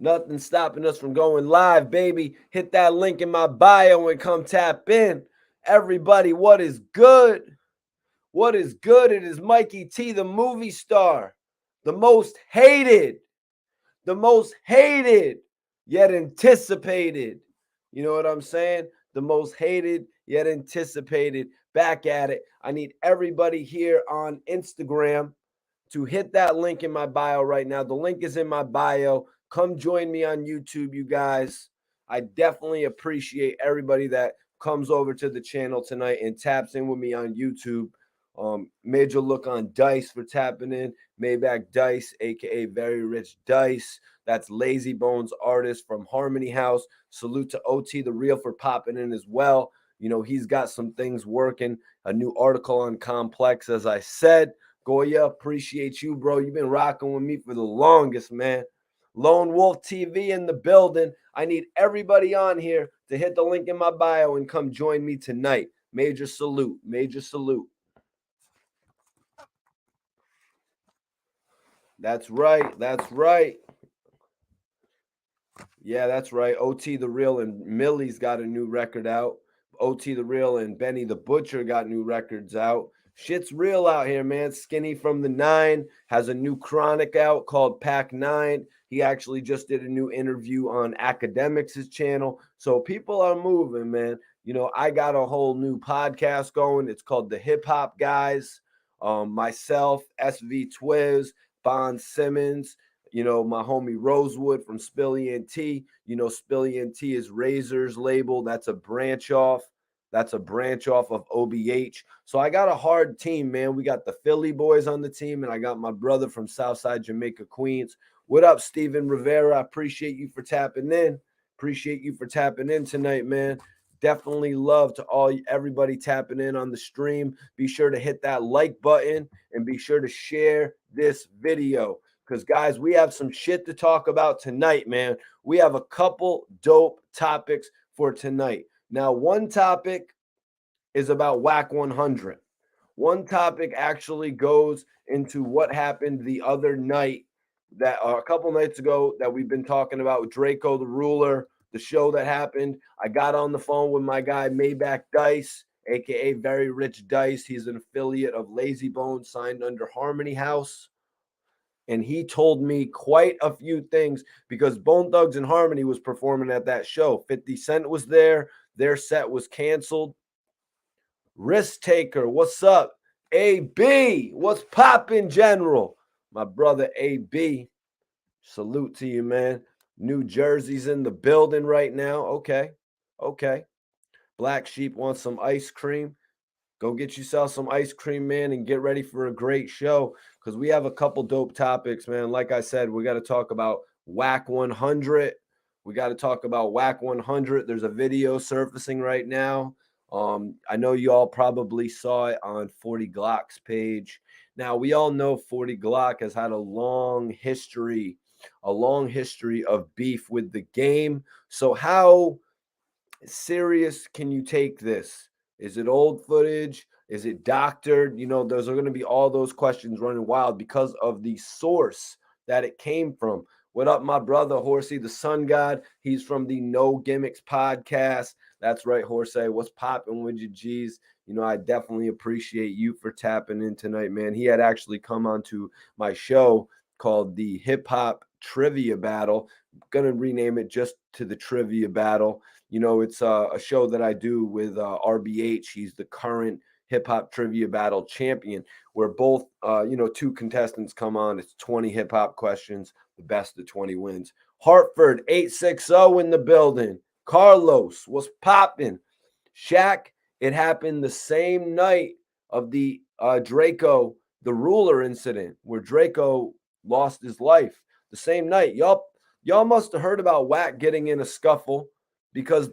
Nothing stopping us from going live, baby. Hit that link in my bio and come tap in. Everybody, what is good? What is good? It is Mikey T, the movie star, the the most hated, yet anticipated. You know what I'm saying? The most hated, yet anticipated. Back at it. I need everybody here on Instagram to hit that link in my bio right now. The link is in my bio. Come join me on YouTube, you guys. I definitely appreciate everybody that comes over to the channel tonight and taps in with me on YouTube. Major look on Dice for tapping in. Maybach Dice, aka Very Rich Dice. That's Lazy Bones artist from Harmony House. Salute to OT the Real for popping in as well. You know, he's got some things working. A new article on Complex, as I said. Goya, appreciate you, bro. You've been rocking with me for the longest, man. Lone Wolf TV in the building. I need everybody on here to hit the link in my bio and come join me tonight. Major salute. Major salute. That's right. That's right. Yeah, that's right. OT the Real and Millie's got a new record out. OT the Real and Benny the Butcher got new records out. Shit's real out here, man. Skinny from the Nine has a new chronic out called Pack Nine. He actually just did a new interview on Academics' channel. So people are moving, man. You know, I got a whole new podcast going. It's called The Hip Hop Guys. Myself, SV Twiz, Bon Simmons, you know, my homie Rosewood from Spilly and T. You know, Spilly and T is Razor's label. That's a branch off. That's a branch off of OBH. So I got a hard team, man. We got the Philly boys on the team, and I got my brother from Southside Jamaica, Queens. What up, Steven Rivera? I appreciate you for tapping in. Appreciate you for tapping in tonight, man. Definitely love to everybody tapping in on the stream. Be sure to hit that like button and be sure to share this video. Because, guys, we have some shit to talk about tonight, man. We have a couple dope topics for tonight. Now, one topic is about Wack 100. One topic actually goes into what happened the other night, that a couple nights ago, that we've been talking about Draco the Ruler, the show that happened. I got on the phone with my guy Maybach Dice, aka Very Rich Dice. He's an affiliate of Lazy Bones, signed under Harmony House. And he told me quite a few things because Bone Thugs and Harmony was performing at that show. 50 Cent was there. Their set was canceled. Risk Taker, what's up? AB, what's poppin', General? My brother AB, salute to you, man. New Jersey's in the building right now. Okay, okay. Black Sheep wants some ice cream. Go get yourself some ice cream, man, and get ready for a great show because we have a couple dope topics, man. Like I said, we got to talk about Wack 100. We got to talk about Wack 100. There's a video surfacing right now. I know you all probably saw it on 40 Glock's page. Now, we all know 40 Glock has had a long history of beef with the game. So how serious can you take this? Is it old footage? Is it doctored? You know, those are going to be all those questions running wild because of the source that it came from. What up, my brother, Horsey, the Sun God? He's from the No Gimmicks podcast. That's right, Horsey. What's popping with you, G's? You know, I definitely appreciate you for tapping in tonight, man. He had actually come onto my show called the Hip Hop Trivia Battle. I'm going to rename it just to the Trivia Battle. You know, it's a show that I do with RBH. He's the current hip hop trivia battle champion, where both, two contestants come on. It's 20 hip hop questions. The best of 20 wins. Hartford 860 in the building. Carlos, what's popping? Shaq, it happened the same night of the Draco the Ruler incident where Draco lost his life. The same night. Y'all must have heard about Wack getting in a scuffle because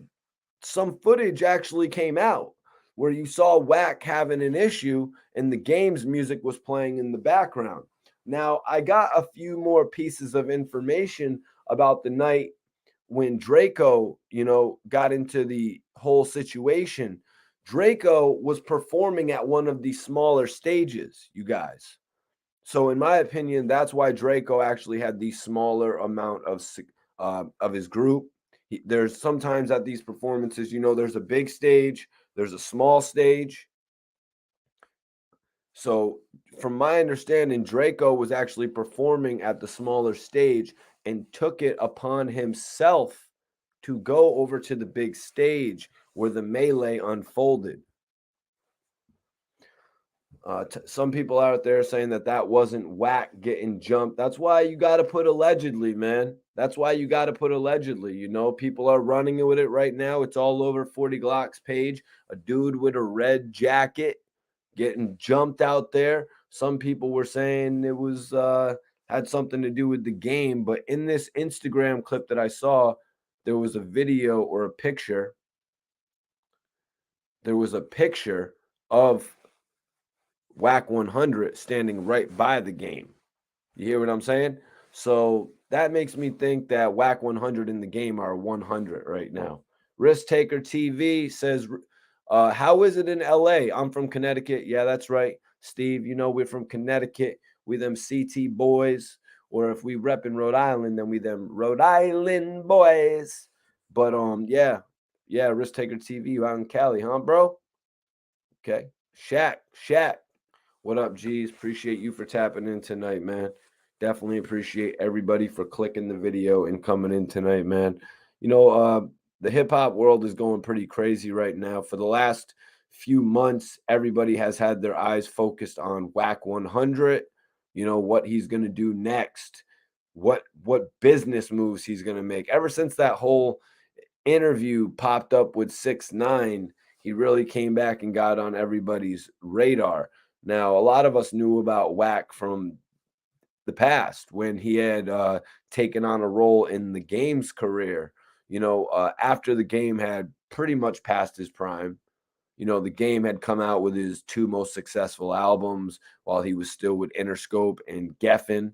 some footage actually came out where you saw Wack having an issue and the game's music was playing in the background. Now, I got a few more pieces of information about the night when Draco, got into the whole situation. Draco was performing at one of the smaller stages, you guys. So in my opinion, that's why Draco actually had the smaller amount of his group. There's sometimes at these performances, there's a big stage, there's a small stage. So, from my understanding, Draco was actually performing at the smaller stage and took it upon himself to go over to the big stage where the melee unfolded. Some people out there saying that wasn't Wack getting jumped. That's why you got to put allegedly, man. That's why you got to put allegedly. People are running with it right now. It's all over 40 Glock's page. A dude with a red jacket getting jumped out there. Some people were saying it was had something to do with the game, but in this Instagram clip that I saw, there was a video or a picture. There was a picture of Wack 100 standing right by the game. You hear what I'm saying? So that makes me think that Wack 100 in the game are 100 right now. Risk Taker TV says, how is it in LA? I'm from Connecticut. Yeah, that's right. Steve, we're from Connecticut. We them CT boys. Or if we rep in Rhode Island, then we them Rhode Island boys. But yeah, Risk Taker TV, you out in Cali, huh, bro? Okay. Shaq. What up, G's? Appreciate you for tapping in tonight, man. Definitely appreciate everybody for clicking the video and coming in tonight, man. The hip hop world is going pretty crazy right now. For the last few months, everybody has had their eyes focused on Wack 100. What he's going to do next, what business moves he's going to make. Ever since that whole interview popped up with 6ix9ine, he really came back and got on everybody's radar. Now, a lot of us knew about Wack from the past when he had taken on a role in the game's career. After the game had pretty much passed his prime, the game had come out with his 2 most successful albums while he was still with Interscope and Geffen.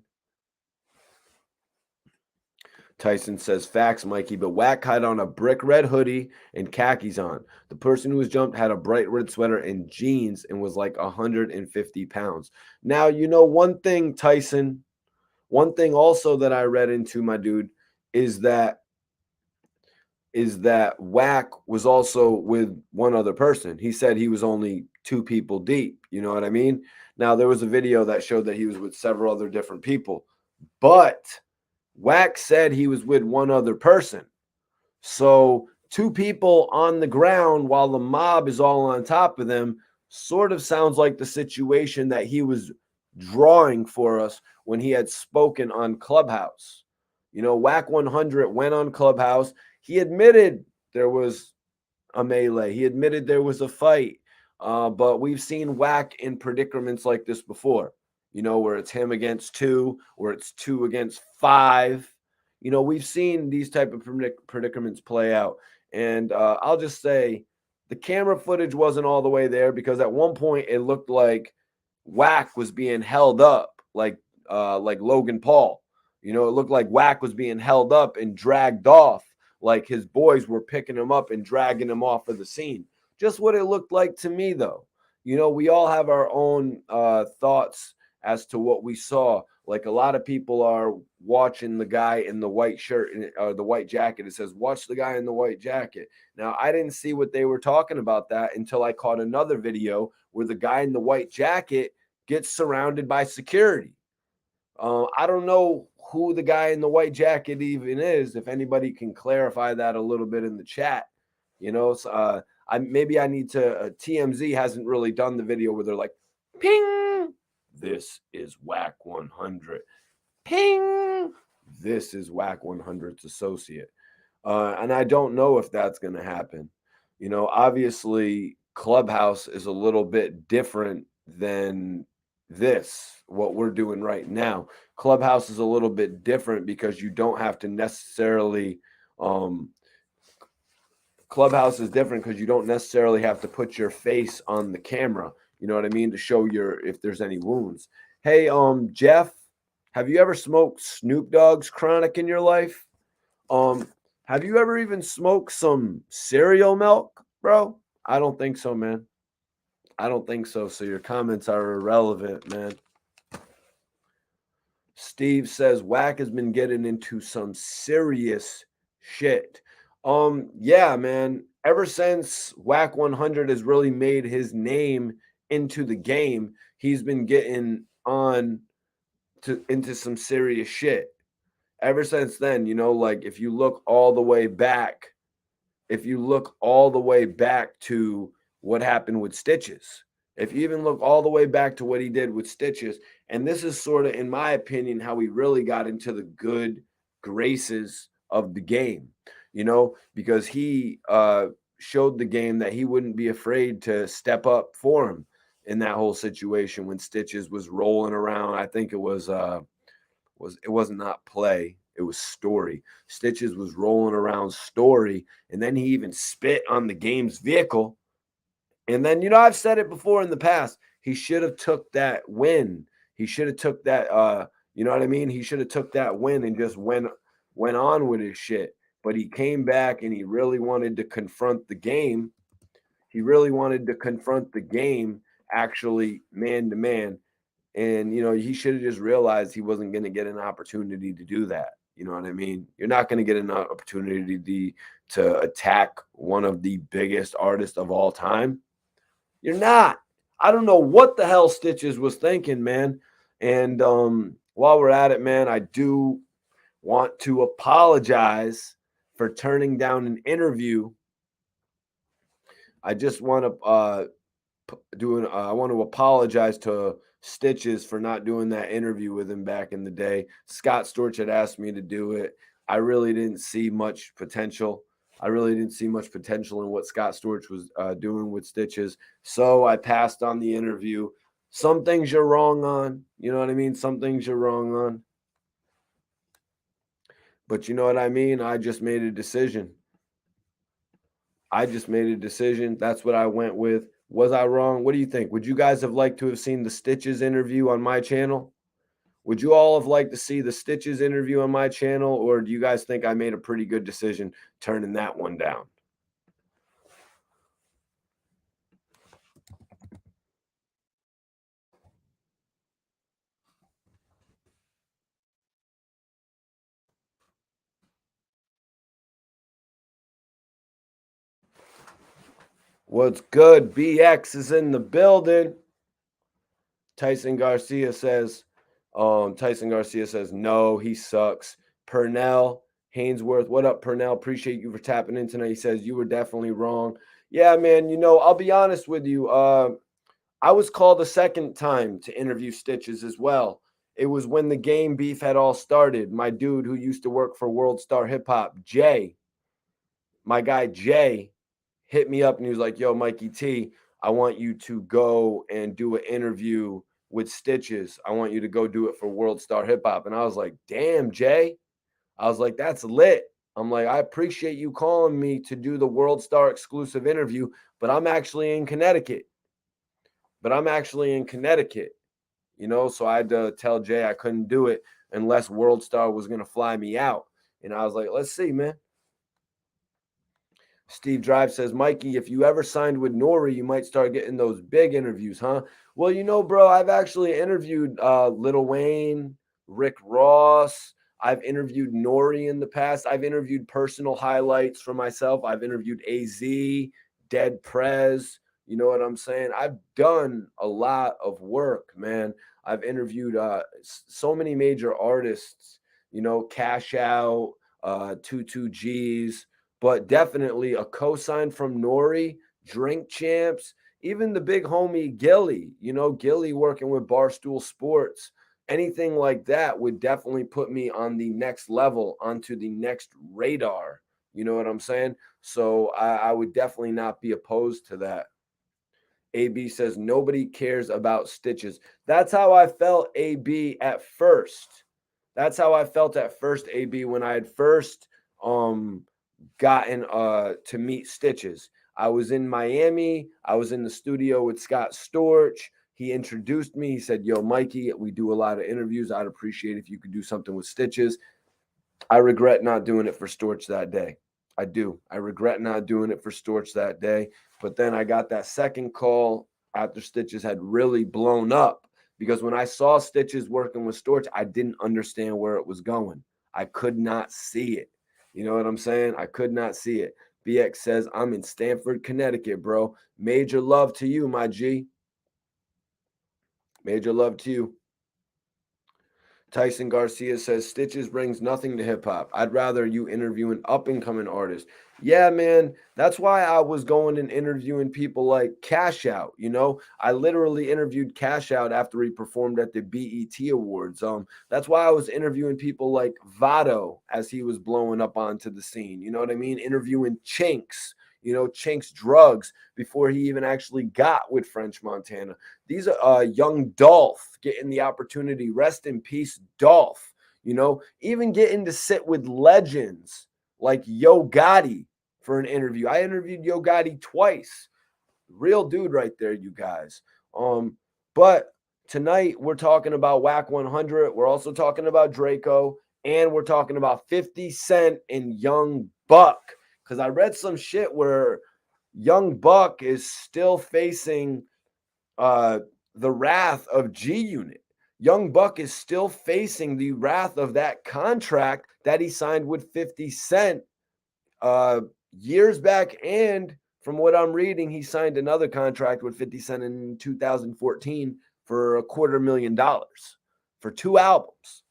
Tyson says, facts, Mikey, but Wack had on a brick red hoodie and khakis on. The person who was jumped had a bright red sweater and jeans and was like 150 pounds. Now, one thing, Tyson, one thing also that I read into, my dude, is that Wack was also with one other person. He said he was only 2 people deep. You know what I mean? Now, there was a video that showed that he was with several other different people, but Wack said he was with one other person. So 2 people on the ground while the mob is all on top of them sort of sounds like the situation that he was drawing for us when he had spoken on Clubhouse. Wack 100 went on Clubhouse. He admitted there was a melee. He admitted there was a fight. But we've seen Wack in predicaments like this before. Where it's him against 2, or it's 2 against 5. We've seen these type of predicaments play out. And I'll just say the camera footage wasn't all the way there, because at one point it looked like Wack was being held up like Logan Paul. It looked like Wack was being held up and dragged off, like his boys were picking him up and dragging him off of the scene. Just what it looked like to me, though. We all have our own thoughts as to what we saw. Like, a lot of people are watching the guy in the white shirt or the white jacket. It says, watch the guy in the white jacket. Now, I didn't see what they were talking about that until I caught another video where the guy in the white jacket gets surrounded by security. I don't know who the guy in the white jacket even is. If anybody can clarify that a little bit in the chat, so, I need to. TMZ hasn't really done the video where they're like, ping, this is Wack 100. Ping, this is Wack 100's associate. And I don't know if that's going to happen. Obviously, Clubhouse is a little bit different than what we're doing right now. Clubhouse is a little bit different because you don't have to necessarily Clubhouse is different because you don't necessarily have to put your face on the camera, you know what I mean, to show if there's any wounds. Hey, Jeff, have you ever smoked Snoop Dogg's Chronic in your life? Have you ever even smoked some cereal milk, bro? I don't think so, man. I don't think so. So your comments are irrelevant, man. Steve says Wack has been getting into some serious shit. Yeah, man. Ever since Wack 100 has really made his name into the game, he's been getting on to into some serious shit. Ever since then, like if you look all the way back to what happened with Stitches, if you even look all the way back to what he did with Stitches, and this is sort of, in my opinion, how he really got into the good graces of the game, because he showed the game that he wouldn't be afraid to step up for him in that whole situation when Stitches was rolling around. I think it was not play, it was story. Stitches was rolling around story, and then he even spit on the game's vehicle. And then, I've said it before in the past, he should have took that win. He should have took that you know what I mean? He should have took that win and just went on with his shit. But he came back and he really wanted to confront the game. He really wanted to confront the game actually man to man. And, he should have just realized he wasn't going to get an opportunity to do that. You know what I mean? You're not going to get an opportunity to attack one of the biggest artists of all time. You're not. I don't know what the hell Stitches was thinking, man. And while we're at it, man, I do want to apologize for turning down an interview. I just want to I want to apologize to Stitches for not doing that interview with him back in the day. Scott Storch had asked me to do it. I really didn't see much potential. I really didn't see much potential in what Scott Storch was doing with Stitches. So I passed on the interview. Some things you're wrong on. You know what I mean? Some things you're wrong on. But you know what I mean? I just made a decision. That's what I went with. Was I wrong? What do you think? Would you guys have liked to have seen the Stitches interview on my channel? Would you all have liked to see the Stitches interview on my channel? Or do you guys think I made a pretty good decision turning that one down? What's good? BX is in the building. Tyson Garcia says, no, he sucks. Purnell Hainsworth, what up, Purnell? Appreciate you for tapping in tonight. He says, you were definitely wrong. Yeah, man, I'll be honest with you. I was called a second time to interview Stitches as well. It was when the game beef had all started. My dude who used to work for World Star Hip Hop, my guy Jay, hit me up and he was like, yo, Mikey T, I want you to go and do an interview with Stitches. I want you to go do it for World Star Hip Hop. And I was like, damn, Jay. I was like, that's lit. I'm like, I appreciate you calling me to do the World Star exclusive interview, but I'm actually in Connecticut. So I had to tell Jay I couldn't do it unless World Star was going to fly me out. And I was like, let's see, man. Steve Drive says, Mikey, if you ever signed with Nori, you might start getting those big interviews, huh? Well, bro, I've actually interviewed Lil Wayne, Rick Ross. I've interviewed Nori in the past. I've interviewed personal highlights for myself. I've interviewed AZ, Dead Prez. You know what I'm saying? I've done a lot of work, man. I've interviewed so many major artists, Cash Out, 22Gs, but definitely a cosign from Nori, Drink Champs, even the big homie Gilly, Gilly working with Barstool Sports. Anything like that would definitely put me on the next level, onto the next radar. You know what I'm saying? So I would definitely not be opposed to that. AB says, nobody cares about Stitches. That's how I felt, AB, at first. That's how I felt at first, AB, when I had first gotten to meet Stitches. I was in Miami. I was in the studio with Scott Storch. He introduced me. He said, yo, Mikey, we do a lot of interviews. I'd appreciate if you could do something with Stitches. I regret not doing it for Storch that day. I do. I regret not doing it for Storch that day. But then I got that second call after Stitches had really blown up. because when I saw Stitches working with Storch, I didn't understand where it was going. I could not see it. You know what I'm saying? I could not see it. BX says, I'm in Stamford, Connecticut, bro. Major love to you, my G. Major love to you. Tyson Garcia says Stitches brings nothing to hip hop. I'd rather you interview an up and coming artist. Yeah, man. That's why I was going and interviewing people like Cash Out. You know, I literally interviewed Cash Out after he performed at the BET Awards. That's why I was interviewing people like Vado as he was blowing up onto the scene. You know what I mean? Interviewing Chinks. You know, Chinks Drugs before he even actually got with French Montana. These are young Dolph getting the opportunity. Rest in peace, Dolph. You know, even getting to sit with legends like Yo Gotti for an interview. I interviewed Yo Gotti twice. Real dude right there, you guys. But tonight we're talking about Wack 100. We're also talking about Draco, and we're talking about 50 Cent and Young Buck. Because I read some shit where Young Buck is still facing the wrath of G Unit. Young Buck is still facing the wrath of that contract that he signed with 50 Cent years back. And from what I'm reading, he signed another contract with 50 Cent in 2014 for $250,000 for 2 albums.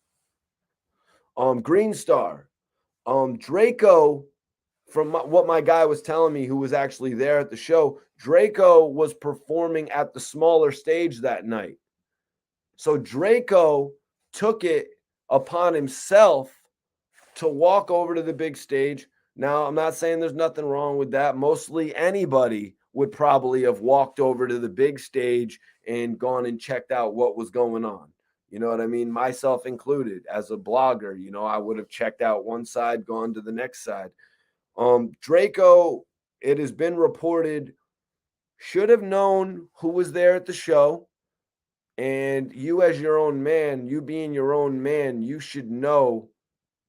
Green Star, Draco, from what my guy was telling me, who was actually there at the show, Draco was performing at the smaller stage that night. So Draco took it upon himself to walk over to the big stage. Now, I'm not saying there's nothing wrong with that. Mostly anybody would probably have walked over to the big stage and gone and checked out what was going on. You know what I mean? Myself included. As a blogger, you know, I would have checked out one side, gone to the next side. Draco, it has been reported, should have known who was there at the show. And you, as your own man, you being your own man, you should know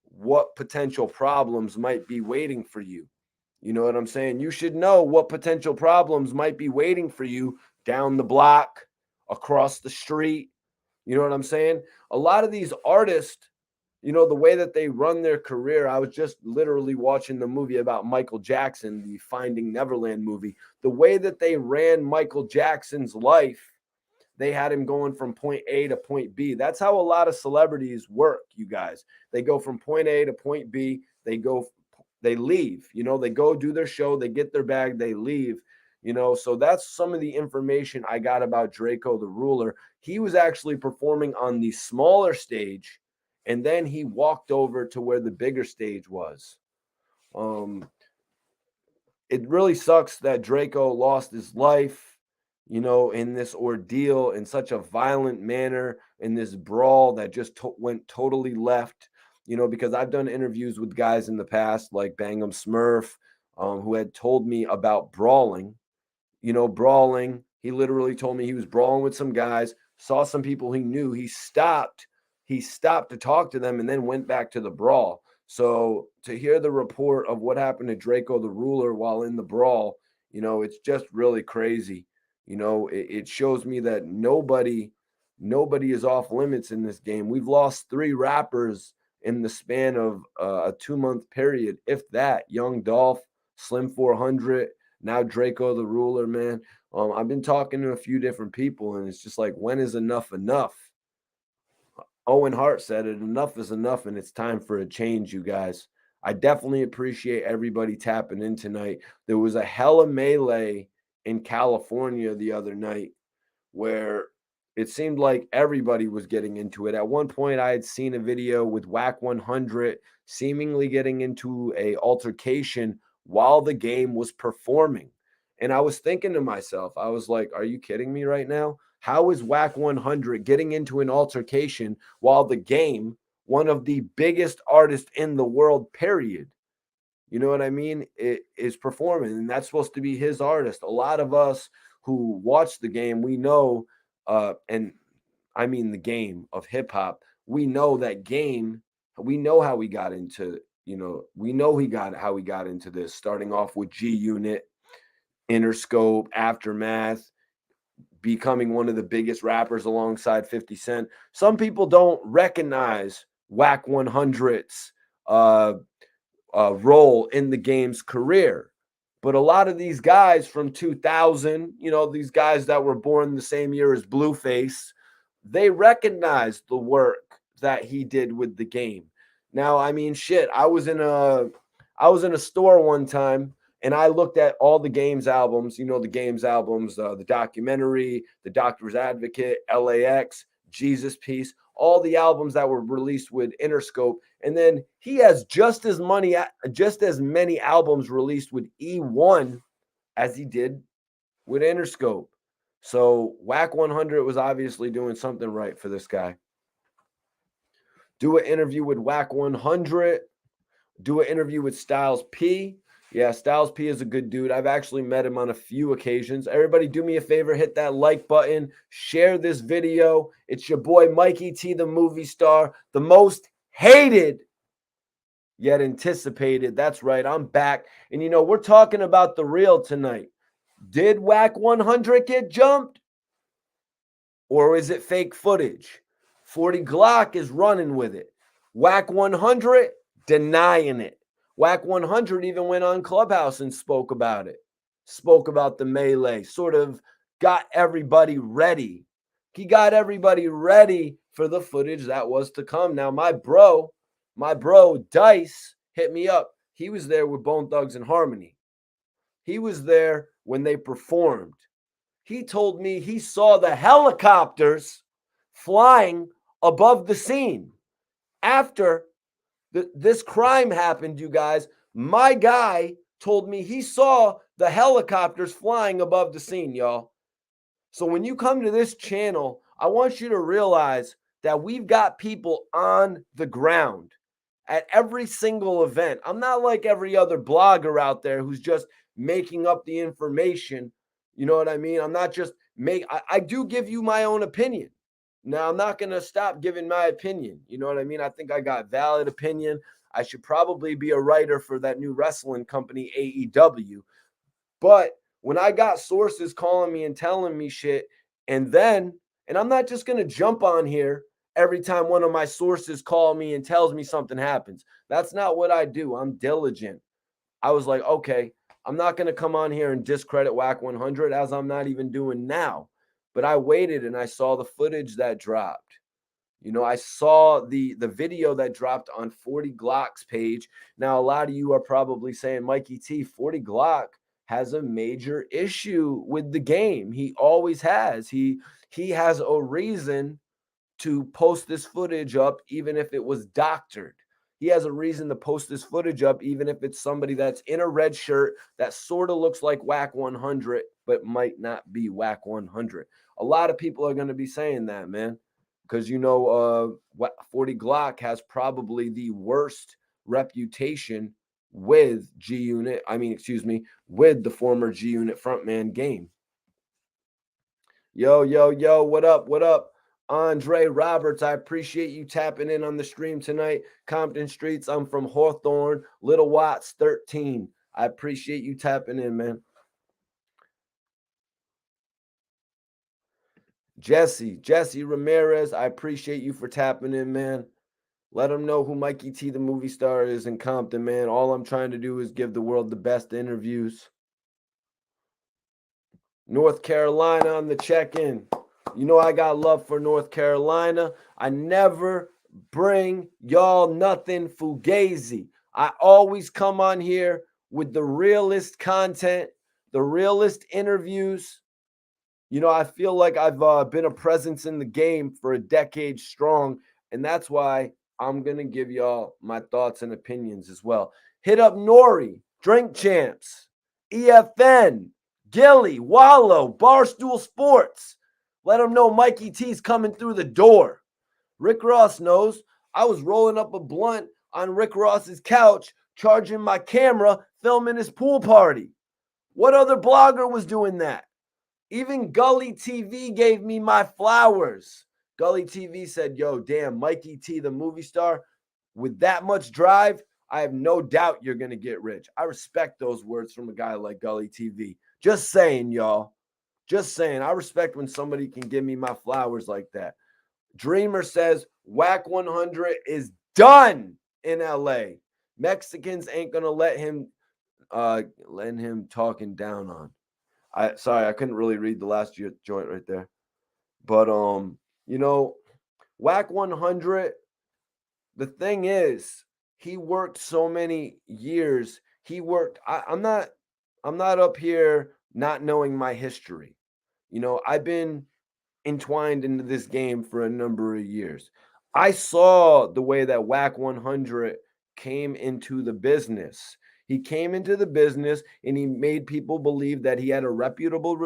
what potential problems might be waiting for you. You know what I'm saying? You should know what potential problems might be waiting for you down the block, across the street. You know what I'm saying? A lot of these artists, you know, the way that they run their career. I was just literally watching the movie about Michael Jackson, the Finding Neverland movie. The way that they ran Michael Jackson's life, they had him going from point A to point B. That's how a lot of celebrities work, you guys. They go from point A to point B. They leave, you know, they go do their show, they get their bag, they leave, you know. So that's some of the information I got about Draco the Ruler. He was actually performing on the smaller stage, and then he walked over to where the bigger stage was. It really sucks that Draco lost his life, you know, in this ordeal in such a violent manner, in this brawl that just went totally left, you know, because I've done interviews with guys in the past like Bangum Smurf, who had told me about brawling, you know, brawling. He literally told me he was brawling with some guys, saw some people he knew. He stopped to talk to them and then went back to the brawl. So to hear the report of what happened to Draco the Ruler while in the brawl, you know, it's just really crazy. You know, it shows me that nobody is off limits in this game. We've lost 3 rappers in the span of a 2-month period, if that. Young Dolph, Slim 400, now Draco the Ruler, man. I've been talking to a few different people, and it's just like, when is enough enough? Owen Hart said it, enough is enough, and it's time for a change, you guys. I definitely appreciate everybody tapping in tonight. There was a hella melee in California the other night where it seemed like everybody was getting into it. At one point, I had seen a video with Wack 100 seemingly getting into a altercation while the game was performing. And I was thinking to myself, I was like, are you kidding me right now? How is Wack 100 getting into an altercation while the game, one of the biggest artists in the world, period, you know what I mean, it is performing, and that's supposed to be his artist. A lot of us who watch the game, we know, and I mean the game of hip hop, we know that game. We know how we got into, you know, we know how he got into this, starting off with G Unit, Interscope, Aftermath, becoming one of the biggest rappers alongside 50 Cent. Some people don't recognize Wack 100's role in the game's career. But a lot of these guys from 2000, these guys that were born the same year as Blueface, they recognize the work that he did with the game. Now, I mean, shit, I was in a store one time and I looked at all the Games albums, the Games albums, the documentary, the Doctor's Advocate, LAX, Jesus Piece, all the albums that were released with Interscope. And then he has just as many albums released with E1 as he did with Interscope. So Wack 100 was obviously doing something right for this guy. Do an interview with Wack 100. Do an interview with Styles P. Yeah, Styles P is a good dude. I've actually met him on a few occasions. Everybody do me a favor, hit that like button, share this video. It's your boy Mikey T, the movie star, the most hated yet anticipated. That's right, I'm back. And we're talking about the real tonight. Did Wack 100 get jumped? Or is it fake footage? 40 Glock is running with it. Wack 100 denying it. Wack 100 even went on Clubhouse and spoke about it. Spoke about the melee, sort of got everybody ready. He got everybody ready for the footage that was to come. Now, my bro Dice hit me up. He was there with Bone Thugs and Harmony. He was there when they performed. He told me he saw the helicopters flying above the scene. After this crime happened, you guys, my guy told me he saw the helicopters flying above the scene, y'all. So when you come to this channel, I want you to realize that we've got people on the ground at every single event. I'm not like every other blogger out there who's just making up the information. You know what I mean? I'm not just I do give you my own opinion. Now, I'm not going to stop giving my opinion. You know what I mean? I think I got valid opinion. I should probably be a writer for that new wrestling company, AEW. But when I got sources calling me and telling me shit, and I'm not just going to jump on here every time one of my sources call me and tells me something happens. That's not what I do. I'm diligent. I was like, okay, I'm not going to come on here and discredit Wack 100 as I'm not even doing now. But I waited and I saw the footage that dropped. I saw the video that dropped on 40 Glock's page. Now, a lot of you are probably saying, Mikey T, 40 Glock has a major issue with the game. He always has. He has a reason to post this footage up, even if it was doctored. He has a reason to post this footage up, even if it's somebody that's in a red shirt that sort of looks like Wack 100, but might not be Wack 100. A lot of people are going to be saying that, man, because 40 Glock has probably the worst reputation with G-Unit. With the former G-Unit frontman Game. Yo, what up? What up? Andre Roberts, I appreciate you tapping in on the stream tonight. Compton Streets, I'm from Hawthorne. Little Watts, 13. I appreciate you tapping in, man. Jesse Ramirez, I appreciate you for tapping in, man. Let them know who Mikey T, the movie star, is in Compton, man. All I'm trying to do is give the world the best interviews. North Carolina on the check-in. I got love for North Carolina. I never bring y'all nothing fugazi. I always come on here with the realest content, the realest interviews. I feel like I've been a presence in the game for a decade strong, and that's why I'm going to give y'all my thoughts and opinions as well. Hit up Nori, Drink Champs, EFN, Gilly, Wallow, Barstool Sports. Let them know Mikey T's coming through the door. Rick Ross knows I was rolling up a blunt on Rick Ross's couch, charging my camera, filming his pool party. What other blogger was doing that? Even Gully TV gave me my flowers. Gully TV said, yo, damn, Mikey T, the movie star, with that much drive, I have no doubt you're going to get rich. I respect those words from a guy like Gully TV. Just saying, y'all. Just saying, I respect when somebody can give me my flowers like that. Dreamer says Wack 100 is done in LA. Mexicans ain't gonna let him talking down on. I couldn't really read the last joint right there. But you know, Wack 100, the thing is, he worked so many years. He worked I'm not up here not knowing my history. I've been entwined into this game for a number of years. I saw the way that Wack 100 came into the business. He came into the business and he made people believe that he had a reputable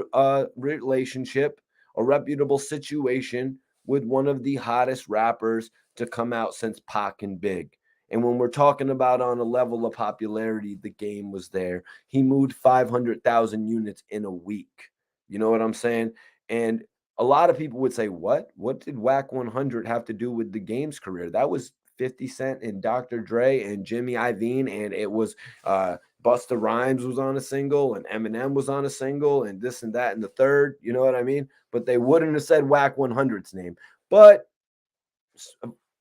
relationship, a reputable situation with one of the hottest rappers to come out since Pac and Big. And when we're talking about on a level of popularity, the game was there. He moved 500,000 units in a week. You know what I'm saying? And a lot of people would say, "What? What did Wack 100 have to do with the game's career?" That was 50 Cent and Dr. Dre and Jimmy Iovine, and it was Busta Rhymes was on a single, and Eminem was on a single, and this and that and the third. You know what I mean? But they wouldn't have said Wack 100's name. But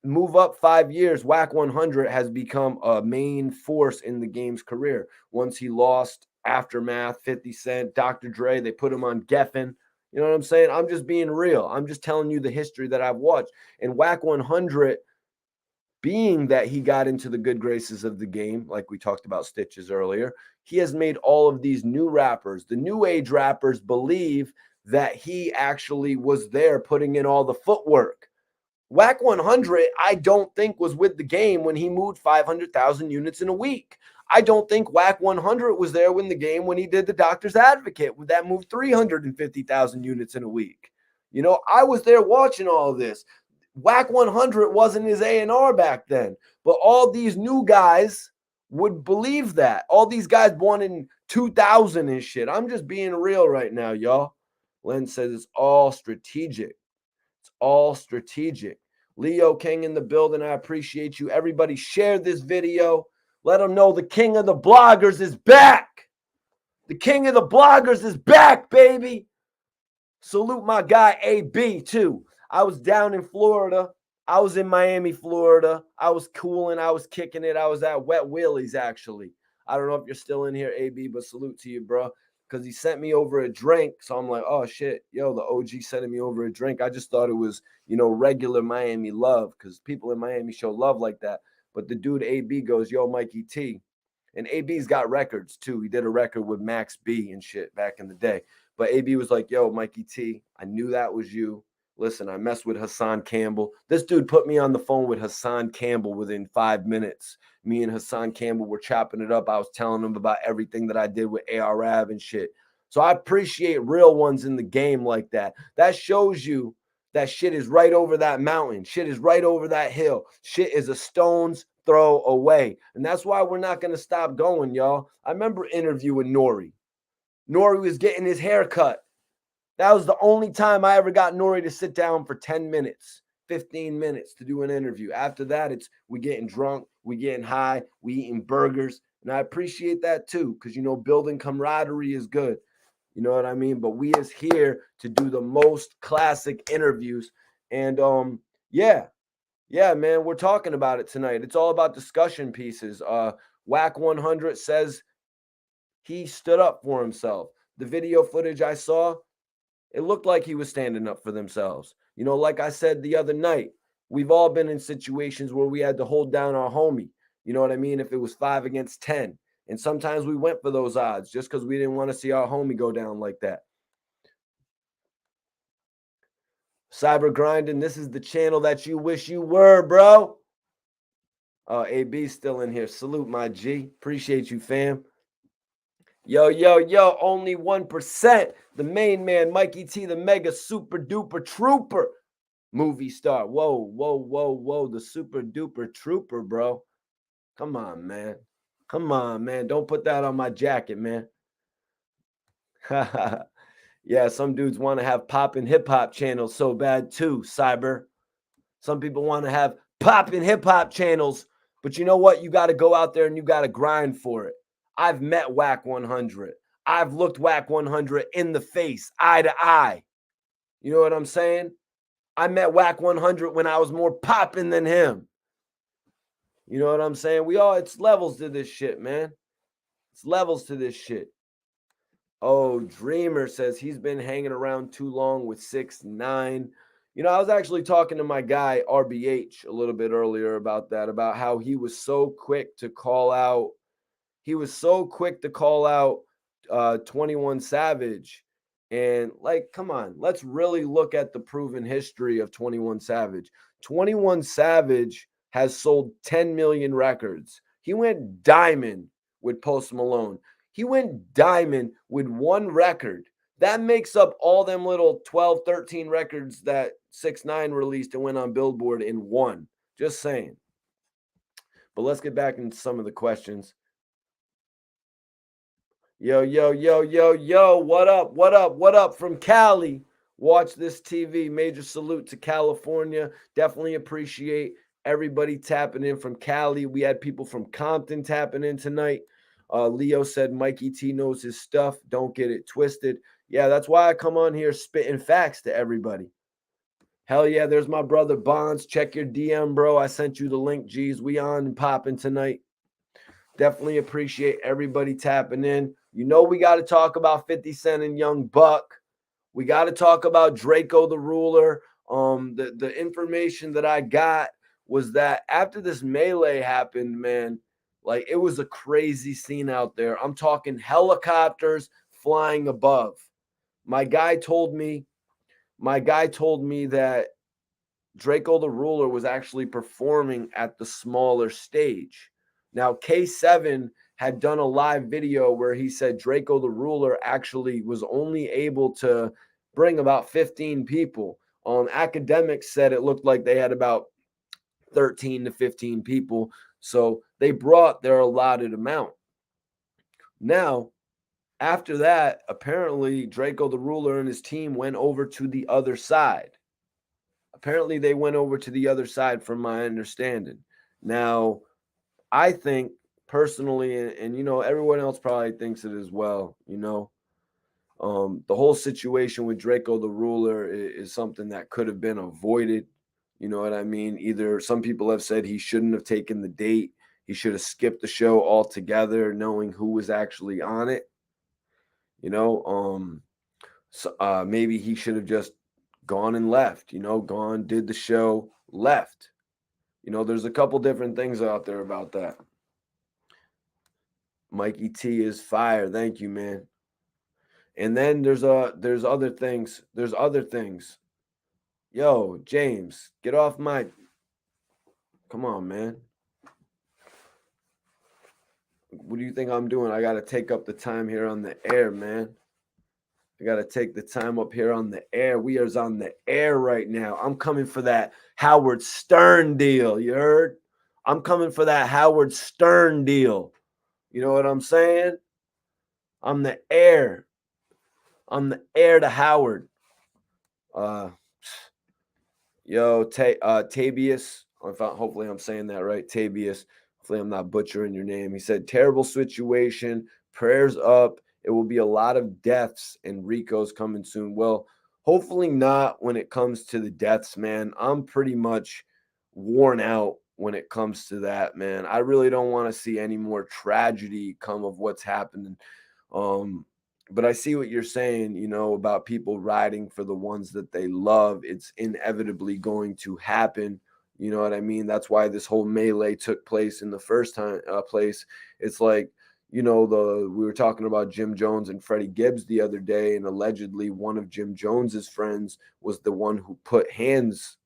move up 5 years, Wack 100 has become a main force in the game's career. Once he lost Aftermath, 50 Cent, Dr. Dre, they put him on Geffen. You know what I'm saying? I'm just being real. I'm just telling you the history that I've watched. And Wack 100, being that he got into the good graces of the game, like we talked about Stitches earlier, he has made all of these new rappers, the new age rappers, believe that he actually was there putting in all the footwork. Wack 100, I don't think was with the game when he moved 500,000 units in a week. I don't think Wack 100 was there when the game when he did the Doctor's Advocate that moved 350,000 units in a week. I was there watching all of this. Wack 100 wasn't his A&R back then, but all these new guys would believe that. All these guys born in 2000 and shit. I'm just being real right now, y'all. Len says it's all strategic. It's all strategic. Leo King in the building. I appreciate you. Everybody share this video. Let them know the king of the bloggers is back. The king of the bloggers is back, baby. Salute my guy AB too. I was down in Florida. I was in Miami, Florida. I was cooling. I was kicking it. I was at Wet Willie's, actually. I don't know if you're still in here, AB, but salute to you, bro. Because he sent me over a drink. So I'm like, oh, shit. Yo, the OG sending me over a drink. I just thought it was, regular Miami love because people in Miami show love like that. But the dude AB goes, yo, Mikey T. And AB's got records, too. He did a record with Max B and shit back in the day. But AB was like, yo, Mikey T, I knew that was you. Listen, I messed with Hassan Campbell. This dude put me on the phone with Hassan Campbell within 5 minutes. Me and Hassan Campbell were chopping it up. I was telling him about everything that I did with ARAV and shit. So I appreciate real ones in the game like that. That shows you that shit is right over that mountain. Shit is right over that hill. Shit is a stone's throw away. And that's why we're not going to stop going, y'all. I remember interviewing Nori. Nori was getting his hair cut. That was the only time I ever got Nori to sit down for 10 minutes, 15 minutes to do an interview. After that, it's we getting drunk, we getting high, we eating burgers. And I appreciate that too, because, building camaraderie is good. You know what I mean? But we is here to do the most classic interviews. And yeah, man, we're talking about it tonight. It's all about discussion pieces. Wack 100 says he stood up for himself. The video footage I saw, it looked like he was standing up for themselves. Like I said the other night, we've all been in situations where we had to hold down our homie. You know what I mean? If it was 5 against 10. And sometimes we went for those odds just because we didn't want to see our homie go down like that. Cyber Grinding, this is the channel that you wish you were, bro. AB's still in here. Salute, my G. Appreciate you, fam. Yo, only 1%. The main man, Mikey T, the mega super duper trooper movie star. Whoa. The super duper trooper, bro. Come on, man. Don't put that on my jacket, man. Yeah, some dudes want to have pop and hip hop channels so bad too, Cyber. Some people want to have pop and hip hop channels, but you know what? You got to go out there and you got to grind for it. I've met Wack 100. I've looked Wack 100 in the face, eye to eye. You know what I'm saying? I met Wack 100 when I was more popping than him. You know what I'm saying? It's levels to this shit, man. It's levels to this shit. Oh, Dreamer says he's been hanging around too long with 6ix9ine. I was actually talking to my guy RBH a little bit earlier about that, about how he was so quick to call out. He was so quick to call out 21 Savage. And like, come on, let's really look at the proven history of 21 Savage. 21 Savage has sold 10 million records. He went diamond with Post Malone. He went diamond with one record. That makes up all them little 12, 13 records that 6ix9ine released and went on Billboard in one. Just saying. But let's get back into some of the questions. Yo, yo, yo, yo, yo, what up? What up? What up from Cali? Watch this TV. Major salute to California. Definitely appreciate everybody tapping in from Cali. We had people from Compton tapping in tonight. Leo said Mikey T knows his stuff. Don't get it twisted. Yeah, that's why I come on here spitting facts to everybody. Hell yeah, there's my brother Bonds. Check your DM, bro. I sent you the link. Geez, we on and popping tonight. Definitely appreciate everybody tapping in. We got to talk about 50 Cent and Young Buck. We got to talk about Draco the Ruler. The information that I got was that after this melee happened, man, like it was a crazy scene out there. I'm talking helicopters flying above. My guy told me that Draco the Ruler was actually performing at the smaller stage. Now, K7 had done a live video where he said Draco the Ruler actually was only able to bring about 15 people. Academics said it looked like they had about 13 to 15 people. So they brought their allotted amount. Now, after that, apparently Draco the Ruler and his team went over to the other side. Apparently, they went over to the other side, from my understanding. Now, I think personally, and everyone else probably thinks it as well. The whole situation with Draco the Ruler is something that could have been avoided. You know what I mean? Either some people have said he shouldn't have taken the date. He should have skipped the show altogether, knowing who was actually on it. So, maybe he should have just gone and left, gone, did the show, left. There's a couple different things out there about that. Mikey T is fire. Thank you, man. And then there's other things. There's other things. Yo, James, get off my. Come on, man. What do you think I'm doing? I got to take up the time here on the air, man. I got to take the time up here on the air. We are on the air right now. I'm coming for that Howard Stern deal. You heard? I'm coming for that Howard Stern deal. You know what I'm saying? I'm the heir. I'm the heir to Howard. Tabius. Hopefully I'm saying that right. Tabius. Hopefully I'm not butchering your name. He said, terrible situation. Prayers up. It will be a lot of deaths and Rico's coming soon. Well, hopefully not when it comes to the deaths, man. I'm pretty much worn out when it comes to that, man. I really don't want to see any more tragedy come of what's happening. But I see what you're saying, about people riding for the ones that they love. It's inevitably going to happen. You know what I mean? That's why this whole melee took place in the first place. It's like, we were talking about Jim Jones and Freddie Gibbs the other day, and allegedly one of Jim Jones's friends was the one who put hands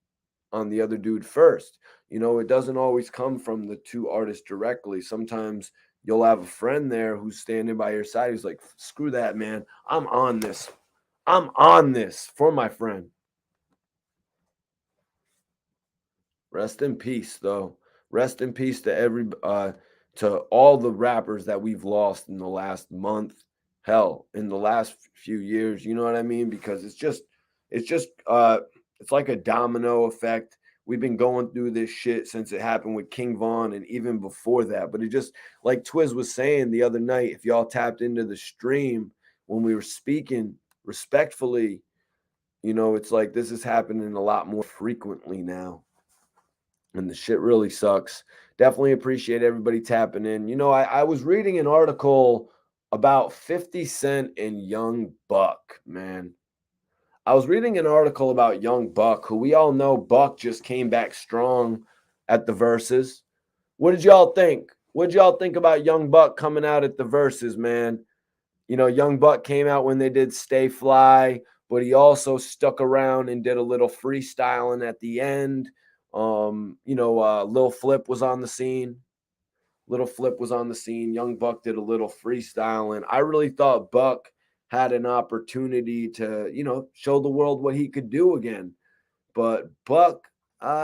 on the other dude first. It doesn't always come from the two artists directly. Sometimes you'll have a friend there who's standing by your side. He's like, screw that, man. I'm on this. I'm on this for my friend. Rest in peace, though. Rest in peace to to all the rappers that we've lost in the last month. Hell, in the last few years. You know what I mean? Because it's like a domino effect. We've been going through this shit since it happened with King Von and even before that. But it just, like Twiz was saying the other night, if y'all tapped into the stream when we were speaking respectfully, it's like this is happening a lot more frequently now. And the shit really sucks. Definitely appreciate everybody tapping in. I was reading an article about 50 Cent and Young Buck, man. I was reading an article about Young Buck, who we all know Buck just came back strong at the Verses. What did y'all think? What did y'all think about Young Buck coming out at the Verses, man? Young Buck came out when they did Stay Fly, but he also stuck around and did a little freestyling at the end. Lil Flip was on the scene. Little Flip was on the scene. Young Buck did a little freestyling. I really thought Buck had an opportunity to, show the world what he could do again. But Buck,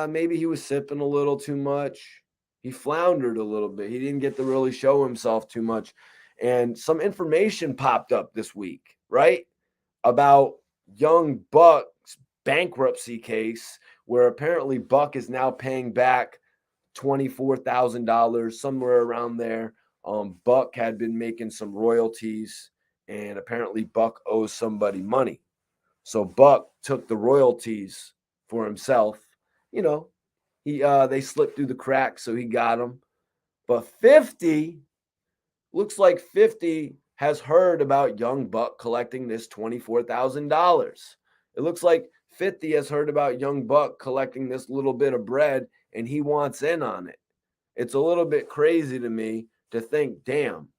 maybe he was sipping a little too much. He floundered a little bit. He didn't get to really show himself too much. And some information popped up this week, right? About Young Buck's bankruptcy case, where apparently Buck is now paying back $24,000, somewhere around there. Buck had been making some royalties, and apparently Buck owes somebody money. So Buck took the royalties for himself. They slipped through the cracks, so he got them. But 50 looks like 50 has heard about Young Buck collecting this $24,000. It looks like 50 has heard about Young Buck collecting this little bit of bread, and he wants in on it. It's a little bit crazy to me to think, damn,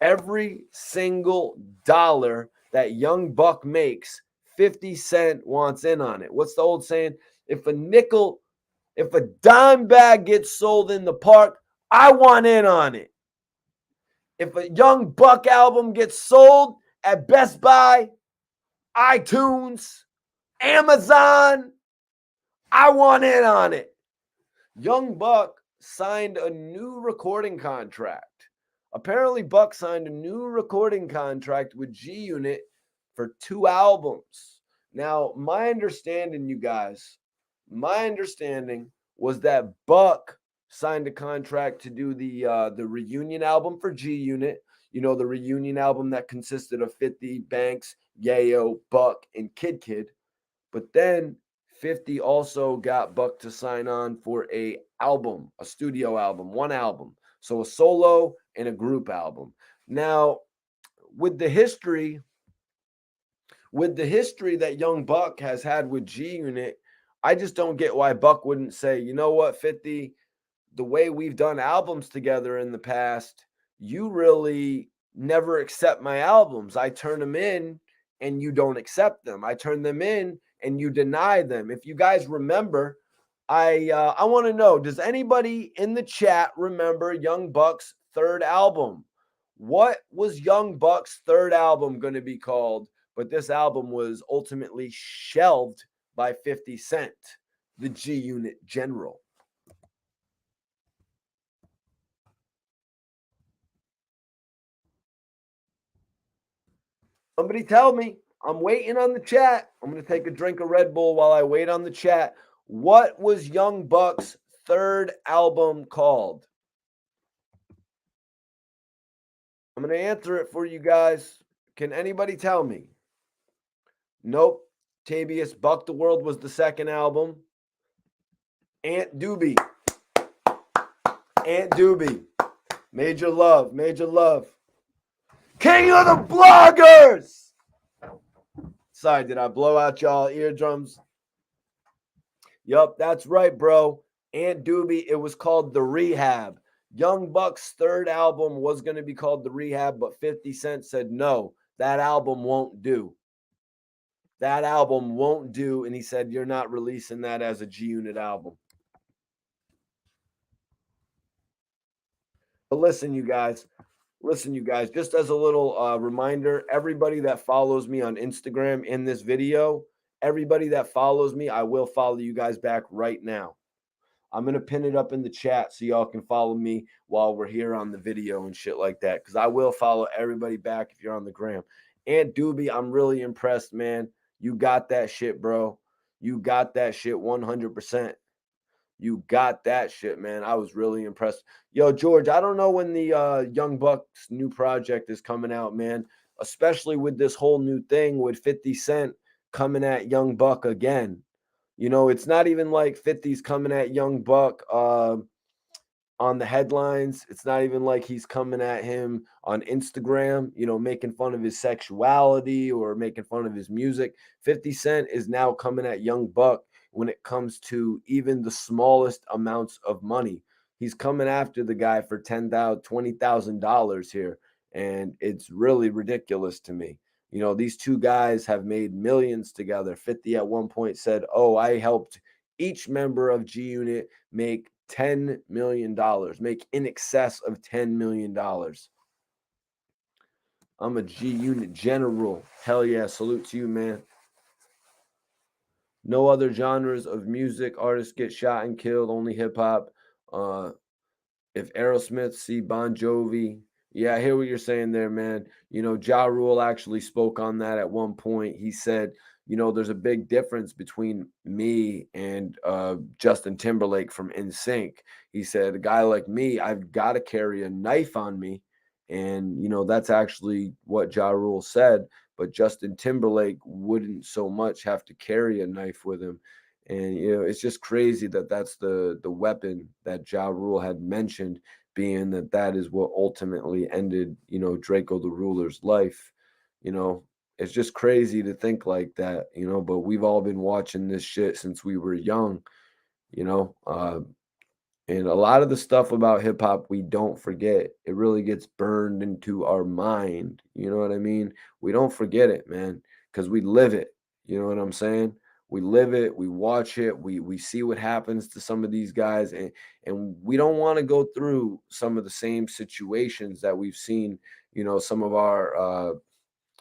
every single dollar that Young Buck makes, 50 Cent wants in on it. What's the old saying? If a dime bag gets sold in the park, I want in on it. If a Young Buck album gets sold at Best Buy, iTunes, Amazon, I want in on it. Young Buck signed a new recording contract. Apparently, Buck signed a new recording contract with G Unit for 2 albums. Now, my understanding, you guys, was that Buck signed a contract to do the reunion album for G Unit. The reunion album that consisted of 50, Banks, Yayo, Buck, and Kid Kid. But then 50 also got Buck to sign on for a studio album, 1 album. So a solo and a group album. Now, with the history that Young Buck has had with G Unit, I just don't get why Buck wouldn't say, you know what, 50, the way we've done albums together in the past, you really never accept my albums. I turn them in and you don't accept them. I turn them in and you deny them. If you guys remember, I want to know, does anybody in the chat remember Young Buck's 3rd album? What was Young Buck's 3rd album going to be called? But this album was ultimately shelved by 50 Cent, the G Unit General. Somebody tell me. I'm waiting on the chat. I'm going to take a drink of Red Bull while I wait on the chat. What was Young Buck's 3rd album called? I'm going to answer it for you guys. Can anybody tell me? Nope. Tabius Buck the World was the 2nd album. Aunt Doobie. Major love. King of the bloggers. Sorry, did I blow out y'all eardrums? Yup, that's right, bro. Aunt Doobie, it was called The Rehab. Young Buck's 3rd album was going to be called The Rehab, but 50 Cent said, no, that album won't do. That album won't do. And he said, you're not releasing that as a G Unit album. But listen, you guys, just as a little reminder, everybody that follows me on Instagram in this video, everybody that follows me, I will follow you guys back right now. I'm going to pin it up in the chat so y'all can follow me while we're here on the video and shit like that, because I will follow everybody back if you're on the gram. Aunt Doobie, I'm really impressed, man. You got that shit, bro. You got that shit 100%. You got that shit, man. I was really impressed. Yo, George, I don't know when the Young Buck's new project is coming out, man. Especially with this whole new thing with 50 Cent coming at Young Buck again. It's not even like 50's coming at Young Buck on the headlines. It's not even like he's coming at him on Instagram, making fun of his sexuality or making fun of his music. 50 Cent is now coming at Young Buck when it comes to even the smallest amounts of money. He's coming after the guy for $10,000, $20,000 here. And it's really ridiculous to me. These two guys have made millions together. 50 at one point said, "Oh, I helped each member of G Unit make $10 million, make in excess of $10 million. I'm a G Unit general. Hell yeah, salute to you, man. No other genres of music artists get shot and killed, only hip hop. If Aerosmith, see Bon Jovi. Yeah, I hear what you're saying there, man. Ja Rule actually spoke on that at one point. He said, there's a big difference between me and Justin Timberlake from NSYNC. He said, a guy like me, I've got to carry a knife on me. And, that's actually what Ja Rule said. But Justin Timberlake wouldn't so much have to carry a knife with him. And it's just crazy that that's the weapon that Ja Rule had mentioned, being that is what ultimately ended Draco the Ruler's life. It's just crazy to think like that. But we've all been watching this shit since we were young. You know, and a lot of the stuff about hip hop we don't forget. It really gets burned into our mind. You know what I mean? We don't forget it, man, because we live it. You know what I'm saying? We live it, we watch it, we see what happens to some of these guys, and we don't want to go through some of the same situations that we've seen, some of our